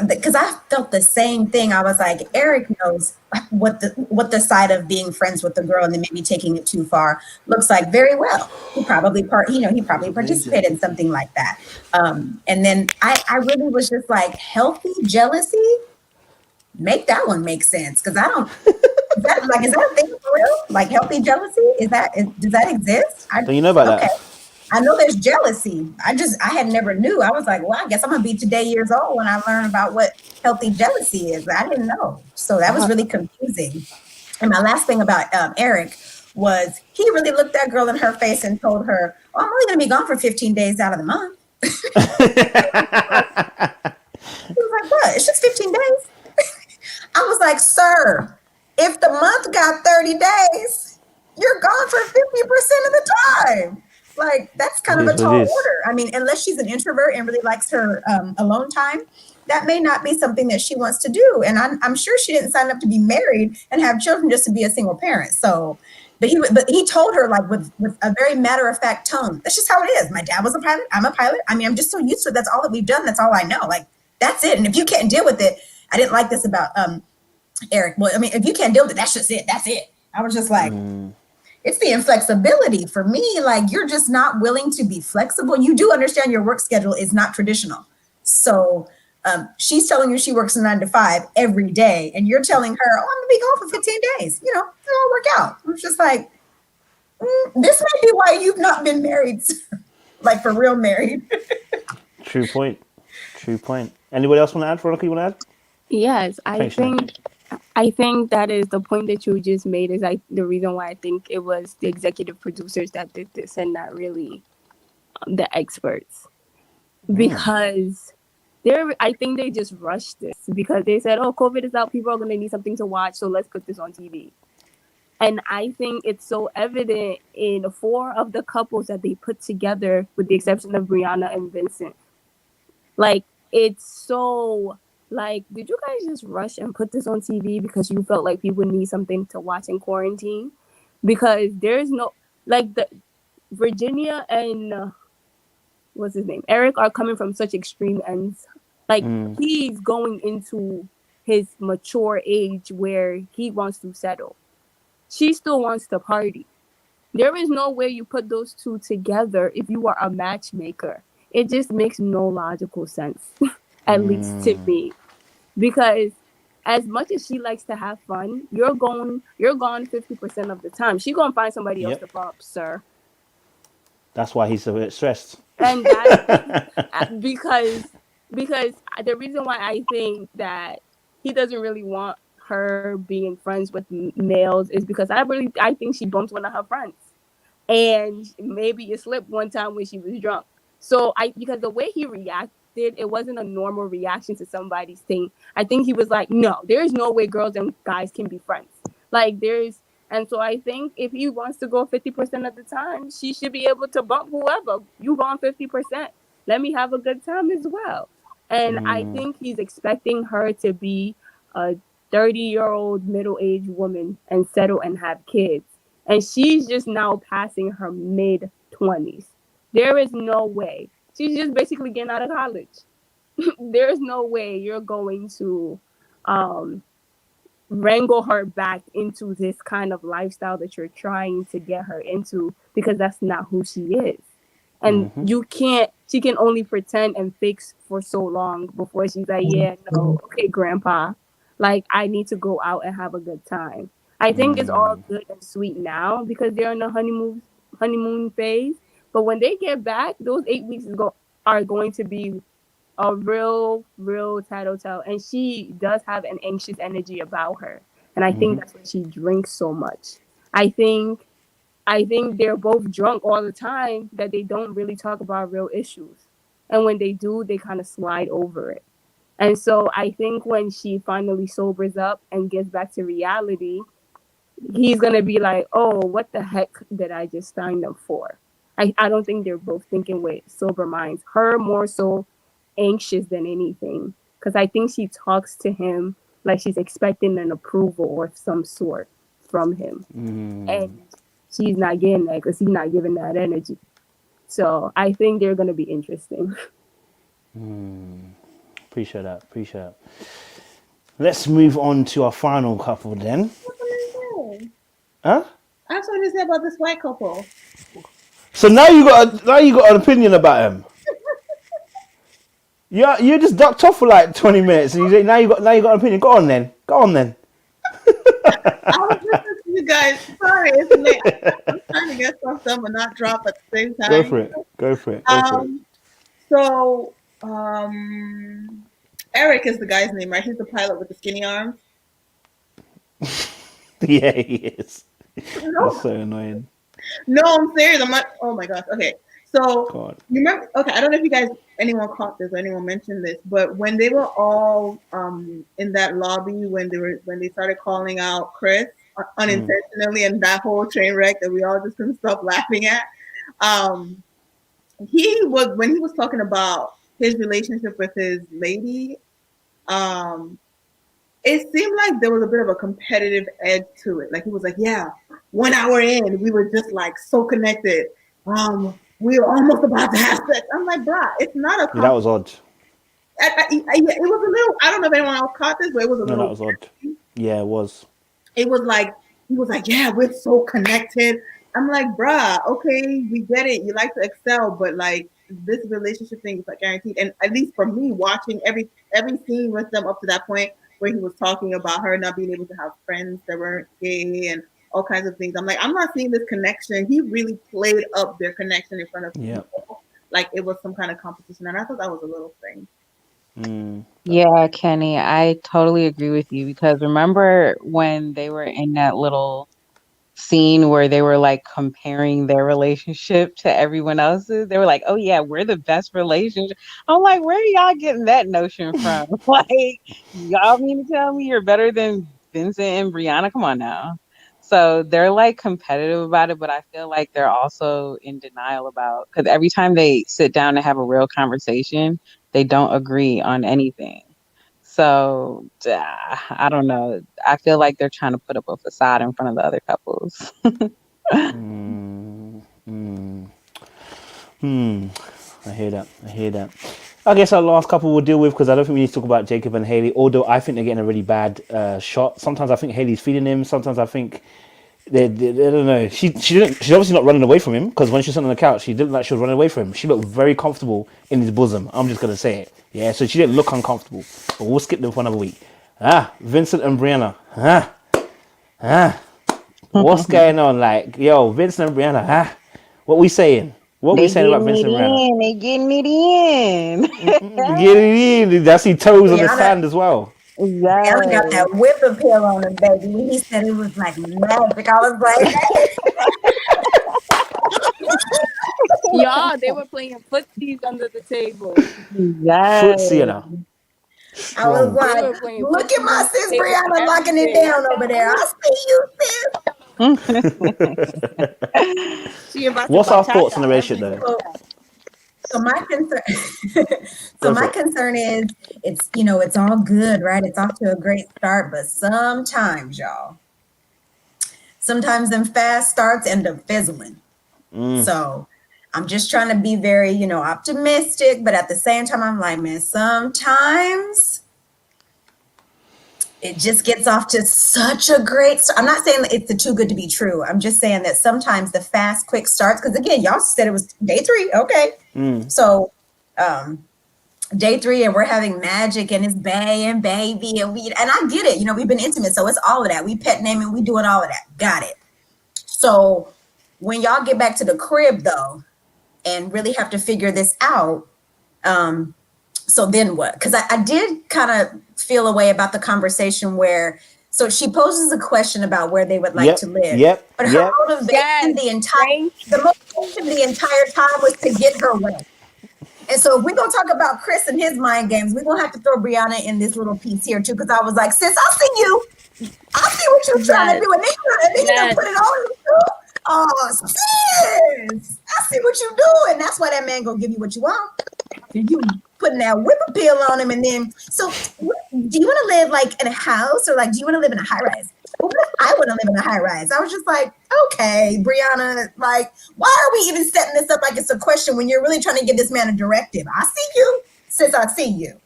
Because I felt the same thing. I was like, Eric knows what the side of being friends with the girl and then maybe taking it too far looks like very well. He probably participated in something like that. And then I really was just like, healthy jealousy, make that one make sense. Because is that a thing for real? Like healthy jealousy? Does that exist? Do you know about that? I know there's jealousy. I had never knew. I was like, well, I guess I'm gonna be today years old when I learn about what healthy jealousy is. I didn't know. So that was really confusing. And my last thing about Eric was he really looked that girl in her face and told her, oh, I'm only gonna be gone for 15 days out of the month. He was like, what? It's just 15 days. I was like, sir, if the month got 30 days, you're gone for 50% of the time. Like, that's kind of a tall order. I mean, unless she's an introvert and really likes her alone time, that may not be something that she wants to do. And I'm sure she didn't sign up to be married and have children just to be a single parent. So But he told her like with a very matter of fact tone. That's just how it is. My dad was a pilot. I'm a pilot. I mean, I'm just so used to it. That's all that we've done. That's all I know. Like that's it. And if you can't deal with it, I didn't like this about Eric. Well, I mean, if you can't deal with it, that's just it. That's it. I was just like, it's the inflexibility for me. Like you're just not willing to be flexible. You do understand your work schedule is not traditional. So she's telling you she works a 9 to 5 every day, and you're telling her, "Oh, I'm gonna be gone for 15 days." You know, it'll work out. It's just like this might be why you've not been married, like for real married. True point. True point. Anybody else want to add? Veronica, you want to add? Yes, Thanks, I think that is the point that you just made is the reason why I think it was the executive producers that did this and not really the experts. Because I think they just rushed this because they said, oh, COVID is out, people are going to need something to watch, so let's put this on TV. And I think it's so evident in 4 of the couples that they put together, with the exception of Brianna and Vincent. Like, it's so, like, did you guys just rush and put this on TV because you felt like people need something to watch in quarantine? Because there's no, like, the Virginia and, what's his name? Eric are coming from such extreme ends. Like, he's going into his mature age where he wants to settle. She still wants to party. There is no way you put those two together if you are a matchmaker. It just makes no logical sense, at least to me. Because as much as she likes to have fun, you're gone 50% of the time. She's gonna find somebody else to bump, sir. That's why he's a bit stressed. And that's because the reason why I think that he doesn't really want her being friends with males is because I think she bumped one of her friends, and maybe it slipped one time when she was drunk. So because the way he reacted, it wasn't a normal reaction to somebody's thing. I think he was like, no, there's no way girls and guys can be friends. Like and so I think if he wants to go 50% of the time, she should be able to bump whoever. You gone 50%. Let me have a good time as well. And I think he's expecting her to be a 30-year-old middle-aged woman and settle and have kids. And she's just now passing her mid-20s. There is no way. She's just basically getting out of college. There's no way you're going to wrangle her back into this kind of lifestyle that you're trying to get her into, because that's not who she is. And she can only pretend and fake for so long before she's like, yeah, no, okay, grandpa, like I need to go out and have a good time. I think it's all good and sweet now because they're in the honeymoon phase. But when they get back, those 8 weeks are going to be a real tattletale. And she does have an anxious energy about her. And I think that's why she drinks so much. I think they're both drunk all the time, that they don't really talk about real issues. And when they do, they kind of slide over it. And so I think when she finally sobers up and gets back to reality, he's going to be like, oh, what the heck did I just sign up for? I don't think they're both thinking with sober minds. Her more so anxious than anything, because I think she talks to him like she's expecting an approval or some sort from him. And she's not getting that because he's not giving that energy. So I think they're going to be interesting. Appreciate that. Let's move on to our final couple then. Huh? I have something to say about this white couple. So now you got an opinion about him. Yeah, you just ducked off for like 20 minutes, and now you got an opinion. Go on then. I was listening to you guys. Sorry, isn't it? I'm trying to get stuff done but not drop at the same time. Go for it. So, Eric is the guy's name, right? He's the pilot with the skinny arms. Yeah, he is. No. That's so annoying. No, I'm serious. I'm not. Oh my gosh. Okay. So you remember? Okay, I don't know if anyone caught this or anyone mentioned this, but when they were all in that lobby when they started calling out Chris unintentionally and that whole train wreck that we all just couldn't stop laughing at, when he was talking about his relationship with his lady, it seemed like there was a bit of a competitive edge to it. Like he was like, yeah, 1 hour in, we were just like so connected. We were almost about to have sex. I'm like, bruh, it's not a Yeah, that was odd. it was a little. I don't know if anyone else caught this, but it was a No, that little. was odd. Yeah, it was. It was like he was like, yeah, we're so connected. I'm like, bruh, okay, we get it. You like to excel, but like this relationship thing is like guaranteed. And at least for me, watching every scene with them up to that point where he was talking about her not being able to have friends that weren't gay and all kinds of things. I'm like, I'm not seeing this connection. He really played up their connection in front of people, like it was some kind of competition, and I thought that was a little thing. Yeah, Kenny, I totally agree with you because remember when they were in that little scene where they were like comparing their relationship to everyone else's? They were like, "Oh yeah, we're the best relationship." I'm like, "Where are y'all getting that notion from?" Like, y'all mean to tell me you're better than Vincent and Brianna? Come on now. So they're like competitive about it, but I feel like they're also in denial about because every time they sit down and have a real conversation, they don't agree on anything. So I don't know. I feel like they're trying to put up a facade in front of the other couples. I hear that. I hear that. I guess our last couple we'll deal with because I don't think we need to talk about Jacob and Haley. Although I think they're getting a really bad shot. Sometimes I think Haley's feeding him. Sometimes I think they I don't know. She's obviously not running away from him because when she sat on the couch, she didn't like she was running away from him. She looked very comfortable in his bosom. I'm just gonna say it. Yeah. So she didn't look uncomfortable. But we'll skip them for another week. Vincent and Brianna. What's going on? Like, yo, Vincent and Brianna. What we saying? What we They saying about getting it Vincent and Brianna? in. They getting it in. Get it in. I see toes on the Brianna, sand as well. Brianna got Yes. that whip appeal on him, baby. When he said it was like magic, I was like, Y'all, they were playing footsies under the table. Yes. Footsie, you know. I was Strong. They like, were playing look at footsies my under the sis table and Brianna locking it everything. I down over said, there. I see you, sis. she about to What's our thoughts on bachata the relationship, though? everywhere. So my concern, so Go for my it. concern is, it's all good, right? It's off to a great start, but sometimes, y'all, sometimes them fast starts end up fizzling. So I'm just trying to be very, optimistic, but at the same time, I'm like, man, sometimes it just gets off to such a great start. I'm not saying that it's too good to be true. I'm just saying that sometimes the fast, quick starts, because again, y'all said it was day 3. Okay. So day 3 and we're having magic and it's bae and baby and I get it. We've been intimate. So it's all of that. We pet naming, we doing all of that. Got it. So when y'all get back to the crib though, and really have to figure this out, so then what? Because I did kind of feel a way about the conversation where, so she poses a question about where they would like to live, but her motivation the entire time was to get her way. And so if we're gonna talk about Chris and his mind games, we're gonna have to throw Brianna in this little piece here too, because I was like, sis, I see you. I see what you're trying to do, and then you're gonna put it on you. Oh, sis, I see what you do, and that's why that man gonna give you what you want. You putting that whip appeal on him, and then do you want to live like in a house, or like do you want to live in a high rise? Well, what if I want to live in a high rise? I was just like, okay, Brianna, like, why are we even setting this up like it's a question when you're really trying to give this man a directive? I see you, sis. I see you.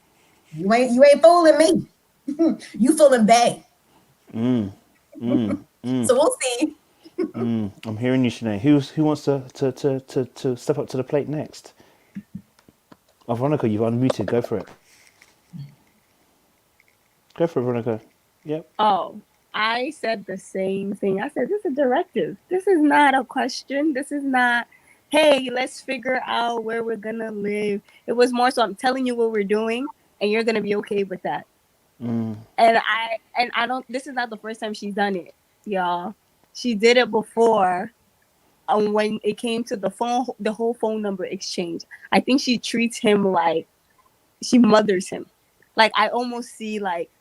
You ain't fooling me. You fooling bae. So we'll see. I'm hearing you, Sinead. Who wants to step up to the plate next? Oh, Veronica, you've unmuted. Go for it. Go for it, Veronica. Yep. Oh, I said the same thing. I said, this is a directive. This is not a question. This is not, hey, let's figure out where we're going to live. It was more so, I'm telling you what we're doing, and you're going to be okay with that. And I don't, this is not the first time she's done it, y'all. She did it before. When it came to the whole phone number exchange, I think she treats him like she mothers him. Like, I almost see like,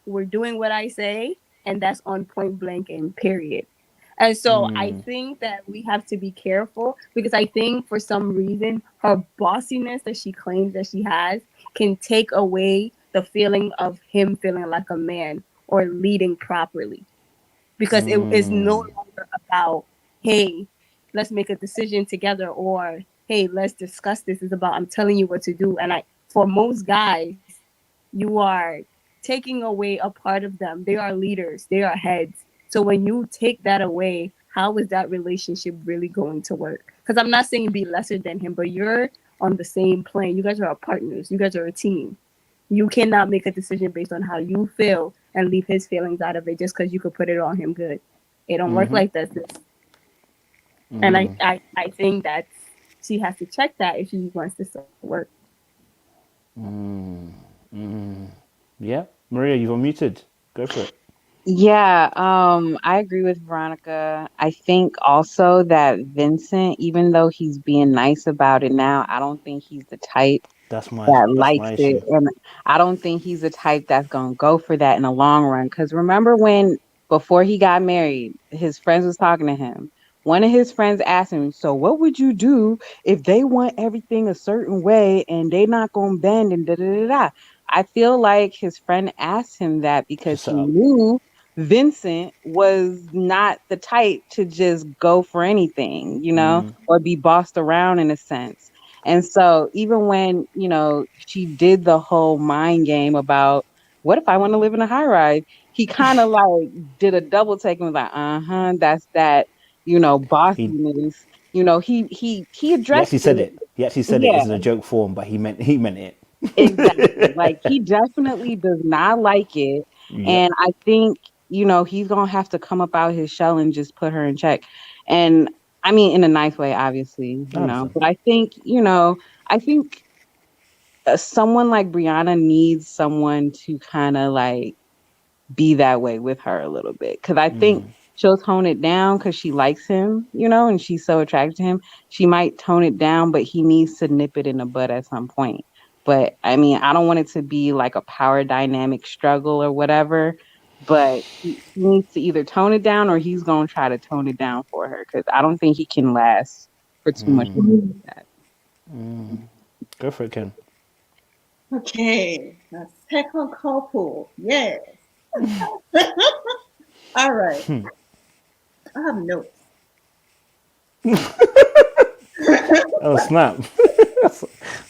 we're doing what I say, and that's on point blank and period. And so I think that we have to be careful, because I think for some reason her bossiness that she claims that she has can take away the feeling of him feeling like a man or leading properly. Because it is no longer about, hey, let's make a decision together, or hey, let's discuss this. It's about, I'm telling you what to do. And for most guys, you are taking away a part of them. They are leaders, they are heads. So when you take that away, how is that relationship really going to work? Because I'm not saying be lesser than him, but you're on the same plane. You guys are partners, you guys are a team. You cannot make a decision based on how you feel and leave his feelings out of it just because you could put it on him good. It don't work like that, sis. And I think that she has to check that if she wants this to work. Yeah, Maria, you've unmuted. Go for it. Yeah, I agree with Veronica. I think also that Vincent, even though he's being nice about it now, I don't think he's the type that That's likes my it. issue. And I don't think he's the type that's going to go for that in the long run. Because remember when, before he got married, his friends was talking to him. One of his friends asked him, so what would you do if they want everything a certain way and they not going to bend and da da da da? I feel like his friend asked him that To because he set up. knew Vincent was not the type to just go for anything, or be bossed around in a sense. And so even when, she did the whole mind game about what if I want to live in a high rise, he kind of like did a double take and was like, that's that, He bossiness. He he addressed actually said it. it. He actually said it. Yeah, It's in a joke form, but he meant exactly. it. Like he definitely does not like it. Yep. And I think, he's gonna have to come up out his shell and just put her in check. And I mean in a nice way, obviously, I understand. but I think someone like Brianna needs someone to kind of like be that way with her a little bit. Cause I think she'll tone it down because she likes him, and she's so attracted to him. She might tone it down, but he needs to nip it in the bud at some point. But I mean, I don't want it to be like a power dynamic struggle or whatever. But he needs to either tone it down or he's going to try to tone it down for her because I don't think he can last for too much longer than that. Go for it, Ken. Okay, a second couple. Yes. All right. I have notes. Oh snap!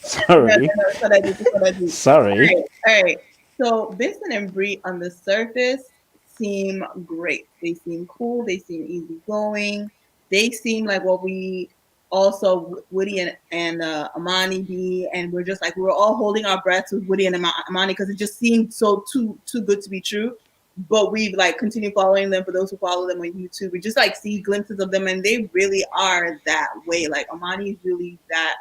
Sorry. That's what I do. That's what I do. Sorry. All right. So Vincent and Bree on the surface seem great. They seem cool. They seem easygoing. They seem like what we also Woody and Amani be, and we're just like we were all holding our breaths with Woody and Amani because it just seemed so too good to be true. But we've like continued following them. For those who follow them on YouTube, we just like see glimpses of them, and they really are that way. Like Amani is really that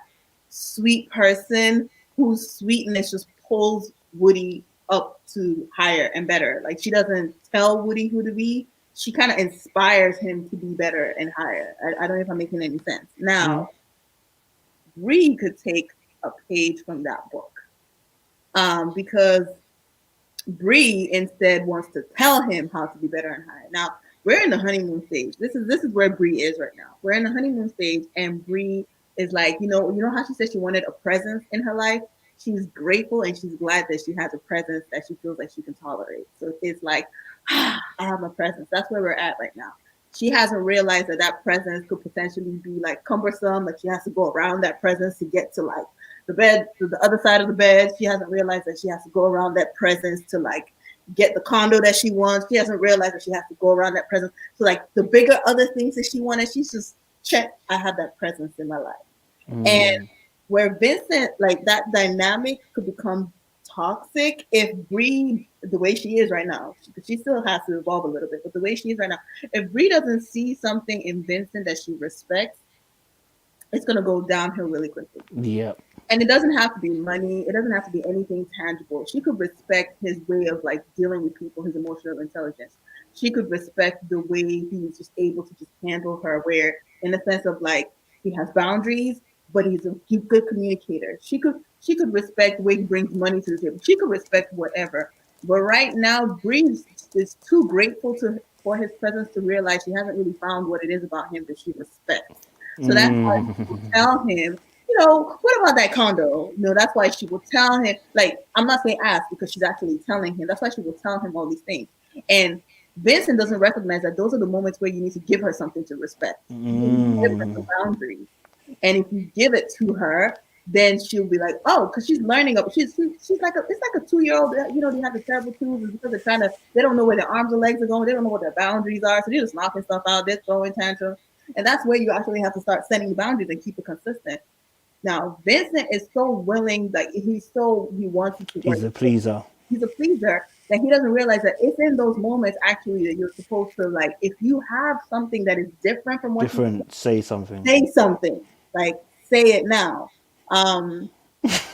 sweet person whose sweetness just pulls Woody up to higher and better. Like she doesn't tell Woody who to be. She kind of inspires him to be better and higher. I don't know if I'm making any sense. Now, Bree could take a page from that book because Bree instead wants to tell him how to be better and higher. Now, we're in the honeymoon stage. This is where Bree is right now. We're in the honeymoon stage, and Bree is like, you know how she said she wanted a presence in her life? She's grateful and she's glad that she has a presence that she feels like she can tolerate. So it's like, I have a presence. That's where we're at right now. She hasn't realized that that presence could potentially be like cumbersome. Like she has to go around that presence to get to like the bed, to the other side of the bed. She hasn't realized that she has to go around that presence to like get the condo that she wants. She hasn't realized that she has to go around that presence to like the bigger other things that she wanted. She's just check. I have that presence in my life. And where Vincent, like that dynamic could become toxic if Bree, the way she is right now, she still has to evolve a little bit, but the way she is right now, if Bree doesn't see something in Vincent that she respects, it's going to go downhill really quickly. Yep. And it doesn't have to be money. It doesn't have to be anything tangible. She could respect his way of like dealing with people, his emotional intelligence. She could respect the way he's just able to just handle her, where in the sense of like he has boundaries, but he's a good communicator. She could respect the way he brings money to the table. She could respect whatever. But right now, Bree is too grateful for his presence to realize she hasn't really found what it is about him that she respects. So that's why people tell him, what about that condo? That's why she will tell him, like, I'm not saying ask because she's actually telling him. That's why she will tell him all these things. And Vincent doesn't recognize that those are the moments where you need to give her something to respect. You give her some boundaries. And if you give it to her, then she'll be like, oh, because she's learning up. She's like it's like a 2-year-old. They have the terrible twos because they don't know where their arms and legs are going. They don't know what their boundaries are. So they're just knocking stuff out. They're throwing tantrums. And that's where you actually have to start setting boundaries and keep it consistent. Now, Vincent is so willing, like he wants you to work. He's a pleaser. He's a pleaser that he doesn't realize that it's in those moments actually that you're supposed to, like, if you have something that is different from what say something. Say something. Like, say it now. And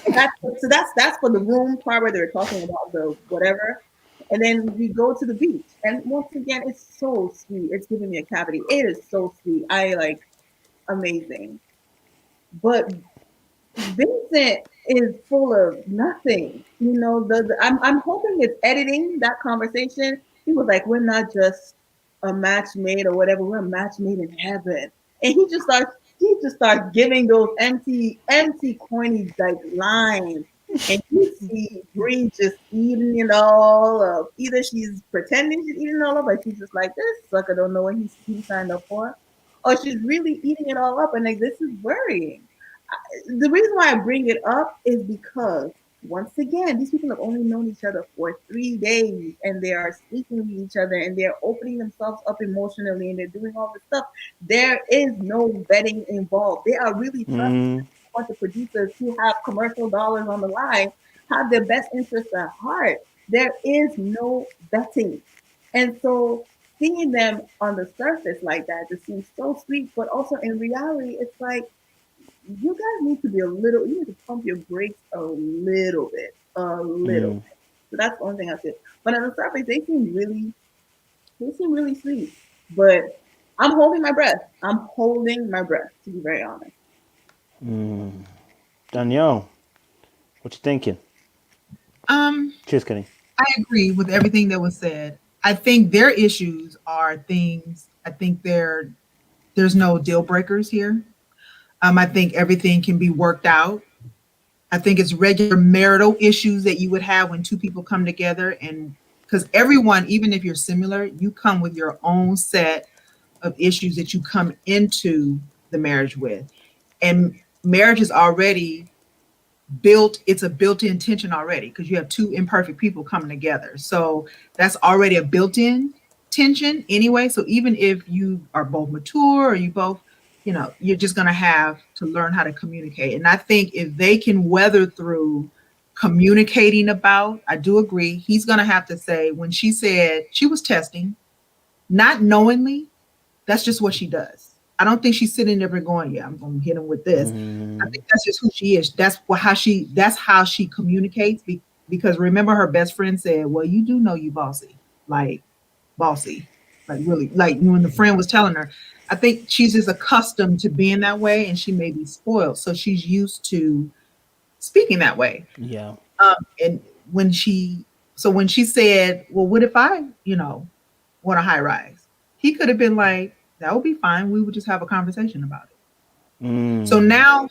that's for the room part where they're talking about the whatever. And then we go to the beach. And once again, it's so sweet. It's giving me a cavity. It is so sweet. Amazing. But Vincent is full of nothing. I'm hoping it's editing that conversation. He was like, we're not just a match made or whatever, we're a match made in heaven. And he just starts giving those empty, corny like lines. And you see Bree just eating it all up. Either she's pretending she's eating it all up, or she's just like, this sucker don't know what he signed up for. Or she's really eating it all up, and like, this is worrying. The reason why I bring it up is because, once again, these people have only known each other for 3 days, and they are speaking to each other, and they're opening themselves up emotionally, and they're doing all this stuff. There is no vetting involved. They are really trusting a bunch of producers who have commercial dollars on the line, have their best interests at heart. There is no vetting. And so seeing them on the surface like that just seems so sweet, but also in reality, it's like, you guys need to you need to pump your brakes a little bit. So that's one thing I said. But on the surface, they seem really sweet. But I'm holding my breath. To be very honest. Danielle, what you thinking? Cheers, Kenny. I agree with everything that was said. I think their issues are things. I think there's no deal breakers here. I think everything can be worked out. I think it's regular marital issues that you would have when two people come together, and because everyone, even if you're similar, you come with your own set of issues that you come into the marriage with. And marriage is already built, it's a built-in tension already because you have two imperfect people coming together. So that's already a built-in tension anyway. So even if you are both mature or you both, you're just going to have to learn how to communicate. And I think if they can weather through communicating I do agree, he's going to have to say, when she said she was testing, not knowingly, that's just what she does. I don't think she's sitting there going, yeah, I'm going to hit him with this. I think that's just who she is. That's how she communicates. Because remember, her best friend said, well, you do know you bossy, like really, like when the friend was telling her. I think she's just accustomed to being that way, and she may be spoiled. So she's used to speaking that way. Yeah. And when she said, well, what if I, want a high rise? He could have been like, that would be fine. We would just have a conversation about it. So now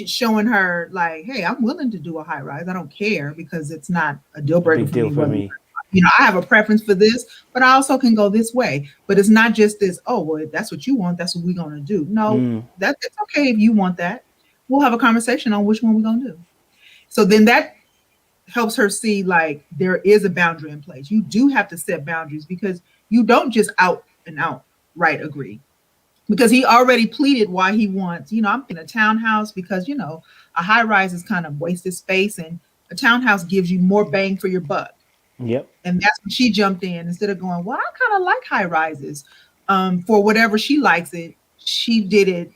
showing her like, hey, I'm willing to do a high rise. I don't care because it's not a deal breaker for me. I have a preference for this, but I also can go this way. But it's not just this, oh, well, if that's what you want, that's what we're going to do. No, that's okay if you want that. We'll have a conversation on which one we're going to do. So then that helps her see like there is a boundary in place. You do have to set boundaries because you don't just out and out agree. Because he already pleaded why he wants, I'm in a townhouse because, a high rise is kind of wasted space and a townhouse gives you more bang for your buck. Yep. And that's when she jumped in instead of going, well, I kind of like high rises. For whatever she likes it, she did it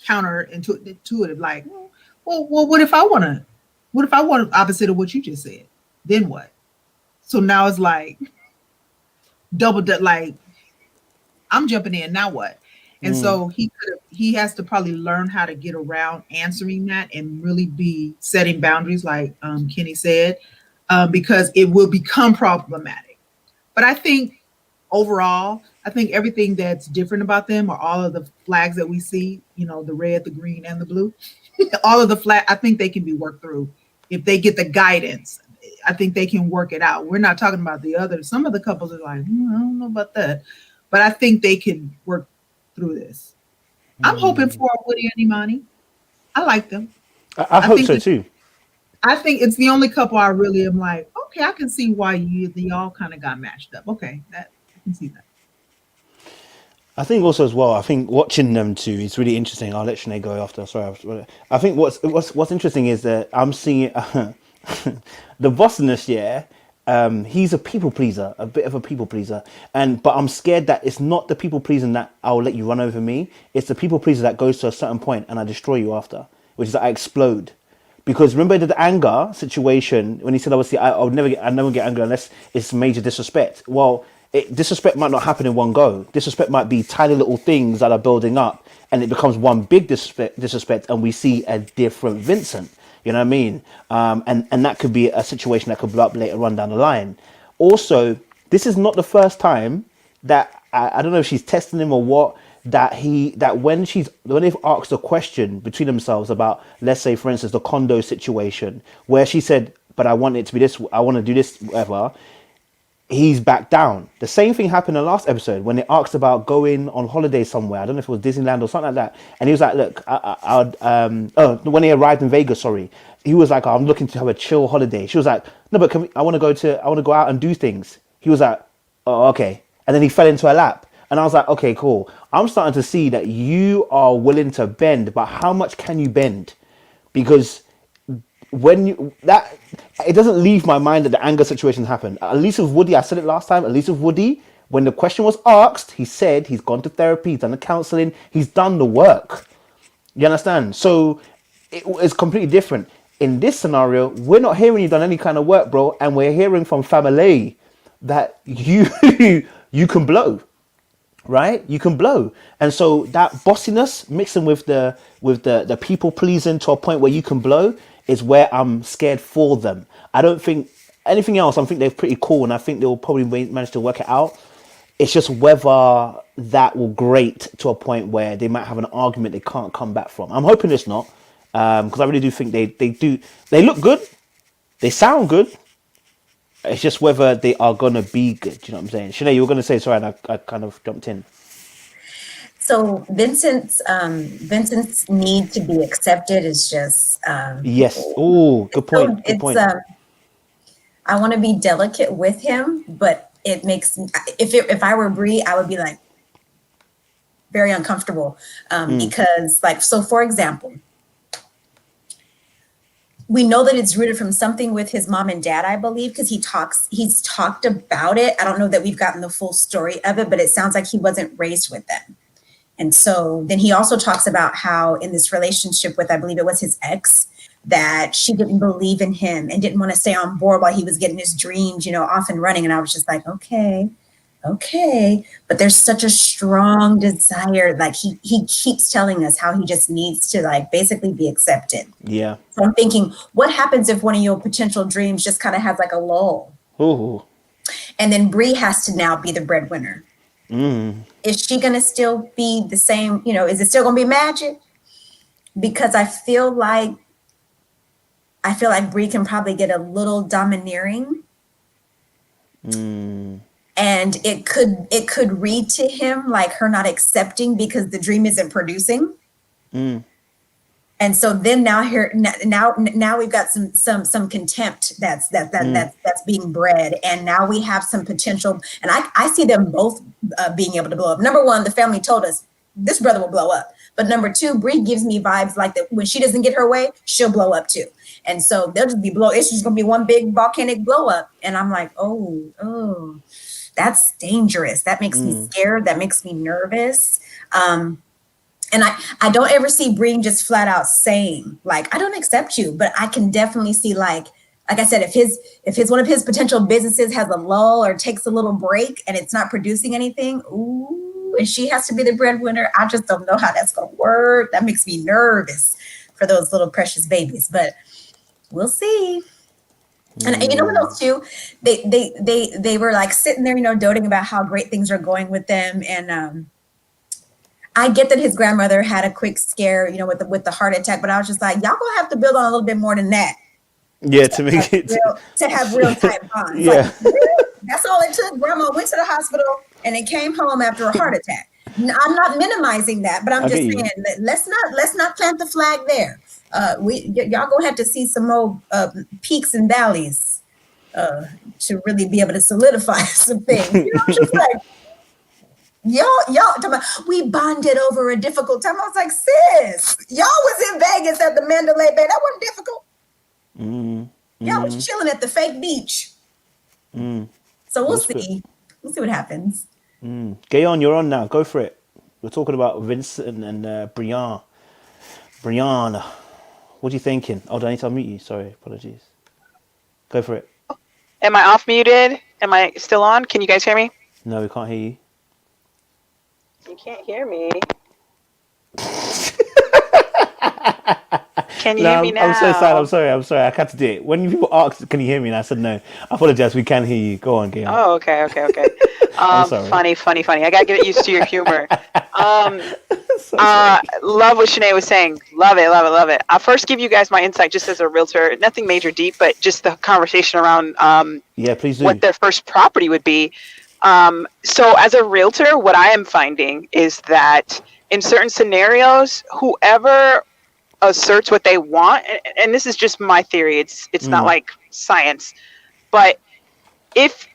counterintuitive, like, well, what if I want opposite of what you just said? Then what? So now it's like double, like, I'm jumping in, now what? And so he has to probably learn how to get around answering that and really be setting boundaries, like Kenny said, because it will become problematic. But I think overall, I think everything that's different about them are all of the flags that we see, you know, the red, the green, and the blue. All of the flag, I think they can be worked through if they get the guidance. I think they can work it out. We're not talking about the others. Some of the couples are like, I don't know about that, but I think they can work through this. I'm hoping for Woody and Imani. I like them. I hope think so too. I think it's the only couple I really am like, okay, I can see why y'all kind of got matched up. Okay, that I can see that. I think also as well. I think watching them two is really interesting. I'll let Sinead go after. Sorry, I think what's interesting is that I'm seeing the boss in this year. He's a people pleaser, a bit of a people pleaser, but I'm scared that it's not the people pleasing that I'll let you run over me. It's the people pleaser that goes to a certain point and I destroy you after, which is that I explode. Because remember the anger situation when he said, "Obviously, I never get angry unless it's major disrespect." Well, disrespect might not happen in one go. Disrespect might be tiny little things that are building up, and it becomes one big disrespect, and we see a different Vincent. You know what I mean? And that could be a situation that could blow up later on down the line. Also, this is not the first time that I don't know if she's testing him or what. That when they've asked a question between themselves about, let's say for instance the condo situation where she said, but I want it to be this, I want to do this, whatever, he's back down. The same thing happened in the last episode when they asked about going on holiday somewhere. I don't know if it was Disneyland or something like that, and he was like, look, when he arrived in Vegas, sorry, he was like, I'm looking to have a chill holiday. She was like, no, but I want to go out and do things. He was like, oh, okay, and then he fell into her lap. And I was like, okay, cool. I'm starting to see that you are willing to bend, but how much can you bend? Because it doesn't leave my mind that the anger situations happen. At least with Woody, I said it last time, at least with Woody, when the question was asked, he said he's gone to therapy, he's done the counseling, he's done the work. You understand? So it's completely different. In this scenario, we're not hearing you've done any kind of work, bro, and we're hearing from family that you can blow. Right, you can blow, and so that bossiness mixing with the people pleasing to a point where you can blow is where I'm scared for them. I don't think anything else. I think they're pretty cool, and I think they'll probably manage to work it out. It's just whether that will grate to a point where they might have an argument they can't come back from. I'm hoping it's not, because I really do think they look good, they sound good. It's just whether they are going to be good. Do you know what I'm saying? Sinead, you were going to say, sorry, and I kind of jumped in. So Vincent's need to be accepted is just... yes. Oh, good point. Good point. I want to be delicate with him, but it makes... If I were Brie, I would be like very uncomfortable. Because like, so for example... we know that it's rooted from something with his mom and dad, I believe, because he's talked about it. I don't know that we've gotten the full story of it, but it sounds like he wasn't raised with them. And so then he also talks about how in this relationship with, I believe it was his ex, that she didn't believe in him and didn't want to stay on board while he was getting his dreams, off and running. And I was just like, okay. But there's such a strong desire. Like he keeps telling us how he just needs to like basically be accepted. Yeah. So I'm thinking, what happens if one of your potential dreams just kind of has like a lull? Ooh. And then Brie has to now be the breadwinner. Is she going to still be the same? Is it still going to be magic? Because I feel like Brie can probably get a little domineering. And it could read to him like her not accepting because the dream isn't producing. And so then now we've got some contempt that's being bred, and now we have some potential. And I see them both being able to blow up. Number one, the family told us this brother will blow up. But number two, Brie gives me vibes like that when she doesn't get her way, she'll blow up too. And so they'll just be it's just gonna be one big volcanic blow up. And I'm like, oh, that's dangerous. That makes me scared. That makes me nervous. And I don't ever see Brie just flat out saying like, I don't accept you, but I can definitely see like I said, if one of his potential businesses has a lull or takes a little break and it's not producing anything, and she has to be the breadwinner, I just don't know how that's gonna work. That makes me nervous for those little precious babies, but we'll see. And you know what else too? They were like sitting there, doting about how great things are going with them. And I get that his grandmother had a quick scare, with the heart attack, but I was just like, y'all gonna have to build on a little bit more than that Yeah, to make it. to have real time bonds. Yeah. Like, really? That's all it took. Grandma went to the hospital and then came home after a heart attack. I'm not minimizing that, but I'm just saying that let's not plant the flag there. Y'all gonna have to see some more peaks and valleys to really be able to solidify some things. Just like y'all talking about, we bonded over a difficult time. I was like, sis, y'all was in Vegas at the Mandalay Bay. That wasn't difficult. Y'all was chilling at the fake beach. So we'll see. We'll see what happens. Gayon, you're on now. Go for it. We're talking about Vincent and Brianna. Brianna, what are you thinking? Oh, do I need to unmute you? Sorry, apologies. Go for it. Am I off muted? Am I still on? Can you guys hear me? No, we can't hear you. You can't hear me. Can you hear me now? I'm so sad. I'm sorry. I had to do it. When people asked, can you hear me? And I said no. I apologize. We can hear you. Go on, Gayon. Oh, okay. I'm sorry. Funny. I gotta get used to your humor. Love what Shanae was saying. Love it. I'll first give you guys my insight just as a realtor. Nothing major deep, but just the conversation around yeah, please do. What their first property would be. So as a realtor, what I am finding is that in certain scenarios, whoever asserts what they want, and this is just my theory, it's not like science, but if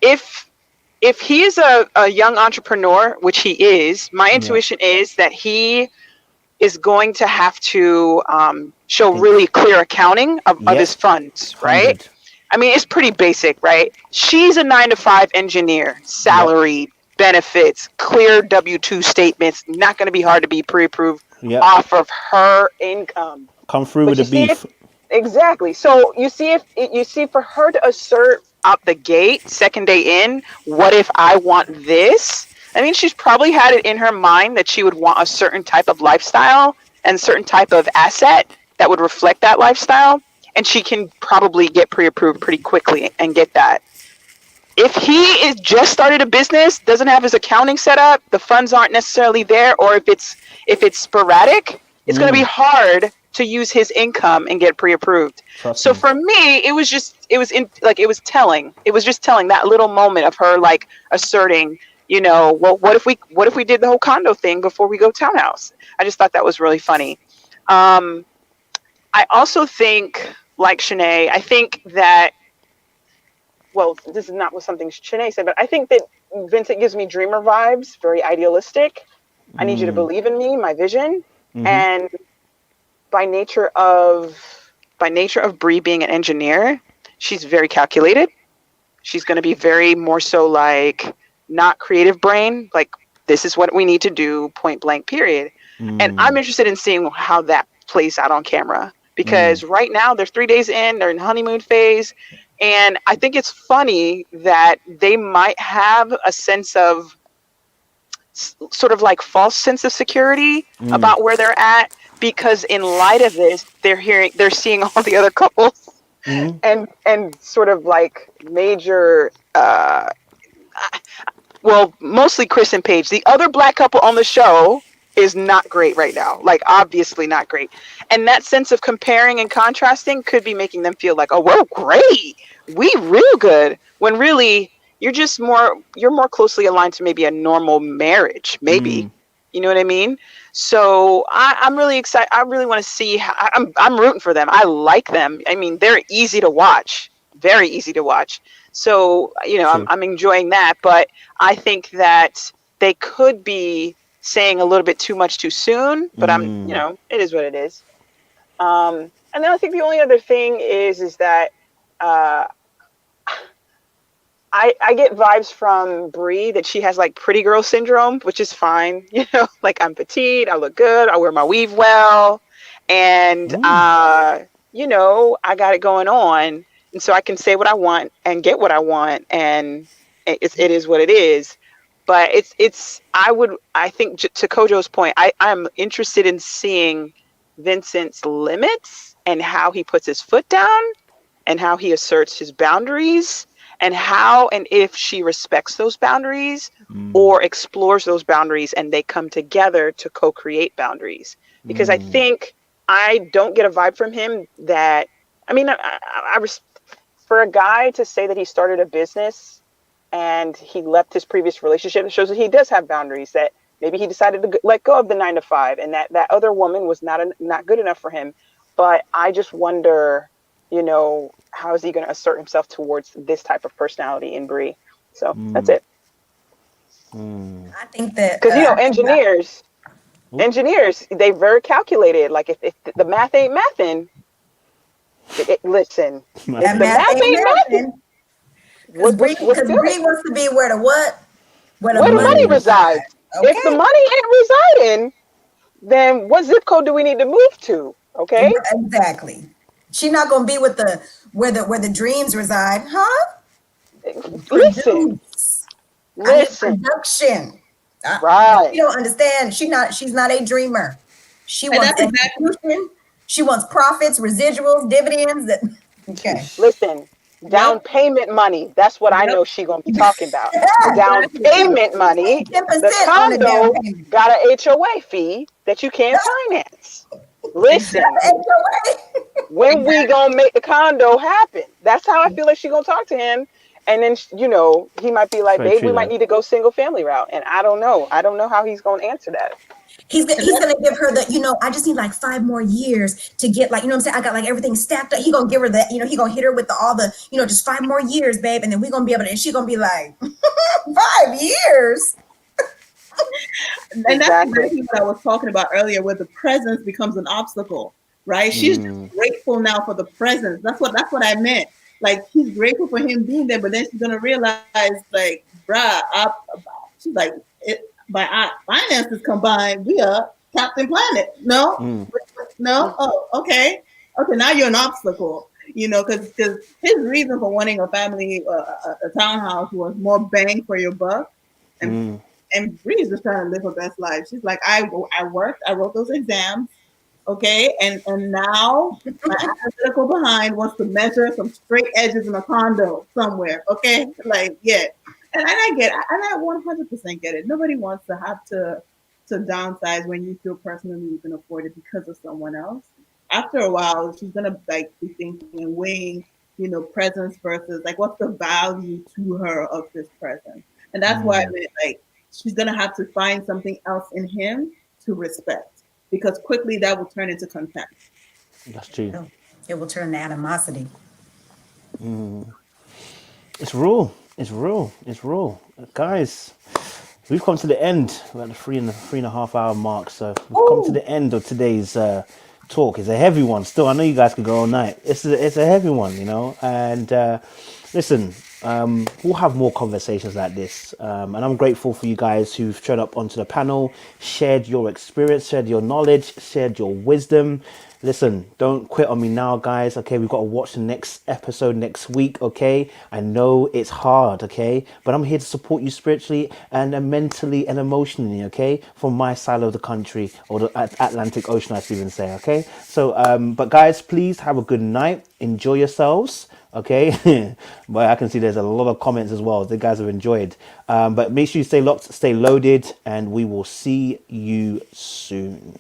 he is a young entrepreneur, which he is, my intuition is that he is going to have to show really clear accounting of his funds, right? 100. I mean, it's pretty basic, right? She's a 9-to-5 engineer, salaried, benefits, clear W-2 statements, not going to be hard to be pre-approved off of her income. Come through with the beef. Exactly. So you see for her to assert out the gate, second day in, what if I want this? I mean, she's probably had it in her mind that she would want a certain type of lifestyle and certain type of asset that would reflect that lifestyle. And she can probably get pre-approved pretty quickly and get that. If he is just started a business, doesn't have his accounting set up, the funds aren't necessarily there, or if it's sporadic, it's going to be hard to use his income and get pre-approved. So for me, it was telling. It was just telling that little moment of her like asserting, well, what if we did the whole condo thing before we go townhouse? I just thought that was really funny. I also think, like Shanae, I think that, well, this is not what something Shanae said, but I think that Vincent gives me dreamer vibes, very idealistic. I need you to believe in me, my vision. And by nature of Bree being an engineer, she's very calculated. She's going to be very more so like not creative brain, like this is what we need to do, point blank, period. And I'm interested in seeing how that plays out on camera, because right now they're 3 days in, they're in honeymoon phase. And I think it's funny that they might have a sense of sort of like false sense of security about where they're at, because in light of this, they're seeing all the other couples and sort of like major, well, mostly Chris and Paige. The other black couple on the show is not great right now, like obviously not great. And that sense of comparing and contrasting could be making them feel like, oh, we're great, we real good, when really you're more closely aligned to maybe a normal marriage, maybe. You know what I mean? So I'm really excited. I really want to see how, I'm rooting for them. I like them. I mean, they're easy to watch, very easy to watch. So, I'm enjoying that, but I think that they could be saying a little bit too much too soon, but it is what it is. And then I think the only other thing is that I get vibes from Bree that she has like pretty girl syndrome, which is fine. Like I'm petite, I look good, I wear my weave well, and I got it going on, and so I can say what I want and get what I want, and it is what it is. But I think to Kojo's point, I'm interested in seeing Vincent's limits and how he puts his foot down, and how he asserts his boundaries, and how and if she respects those boundaries or explores those boundaries and they come together to co-create boundaries. Because I think I don't get a vibe from him that, I mean, for a guy to say that he started a business and he left his previous relationship, it shows that he does have boundaries, that maybe he decided to let go of the 9 to 5 and that other woman was not good enough for him. But I just wonder, you know, how is he going to assert himself towards this type of personality in Bree? So that's it. I think that Because, you know, engineers, they very calculated. Like if the math ain't mathing, listen, if the math ain't mathing, because Bree what's good? wants to be where the what? Where the money resides. Okay. If the money ain't residing, then what zip code do we need to move to? Okay. Exactly. She's not gonna be with the where the dreams reside, huh? Listen. I need production. Right. You don't understand. She's not a dreamer. She wants execution. She wants profits, residuals, dividends. Okay. Listen, down payment money. That's what I know she gonna be talking about. The down payment money. The condo got an HOA fee that you can't finance. Listen, when we gonna make the condo happen? That's how I feel like she gonna talk to him. And then, you know, he might be like, babe, we might need to go single family route. And I don't know. I don't know how he's going to answer that. He's gonna give her the, you know, I just need like 5 more years to get like, you know what I'm saying? I got like everything stacked up. He gonna give her that, you know, he gonna hit her with all the, you know, just 5 more years, babe. And then we gonna be able to, and she gonna be like, 5 years. And that's exactly what I was talking about earlier, where the presence becomes an obstacle, right? She's just grateful now for the presence. That's what I meant. Like, she's grateful for him being there, but then she's gonna realize, like, bruh, she's like, by our finances combined, we are Captain Planet. No, no. Oh, okay. Now you're an obstacle. You know, because his reason for wanting a family, a townhouse, was more bang for your buck, and Bree's just trying to live her best life. She's like, I worked, I wrote those exams. Okay, and now my analytical behind wants to measure some straight edges in a condo somewhere. Okay, like, yeah, and I get it, and I 100% get it. Nobody wants to have to downsize when you feel personally you can afford it because of someone else. After a while, she's gonna like be thinking and weighing, you know, presence versus like what's the value to her of this presence, and that's why I meant, like, she's gonna have to find something else in him to respect. Because quickly that will turn into contempt. That's true. It will turn to animosity. It's real. It's real. It's real. Guys, we've come to the end. We're at the 3.5 hour mark. So we've come to the end of today's talk. It's a heavy one still. I know you guys could go all night. It's a heavy one, you know. And listen, we'll have more conversations like this. And I'm grateful for you guys who've showed up onto the panel, shared your experience, shared your knowledge, shared your wisdom. Listen, don't quit on me now, guys. Okay, we've got to watch the next episode next week. Okay, I know it's hard. Okay, but I'm here to support you spiritually and mentally and emotionally. Okay, from my side of the country, or the Atlantic Ocean, I should even say. Okay, so but guys, please have a good night. Enjoy yourselves. Okay, but I can see there's a lot of comments as well. The guys have enjoyed. But make sure you stay locked, stay loaded, and we will see you soon.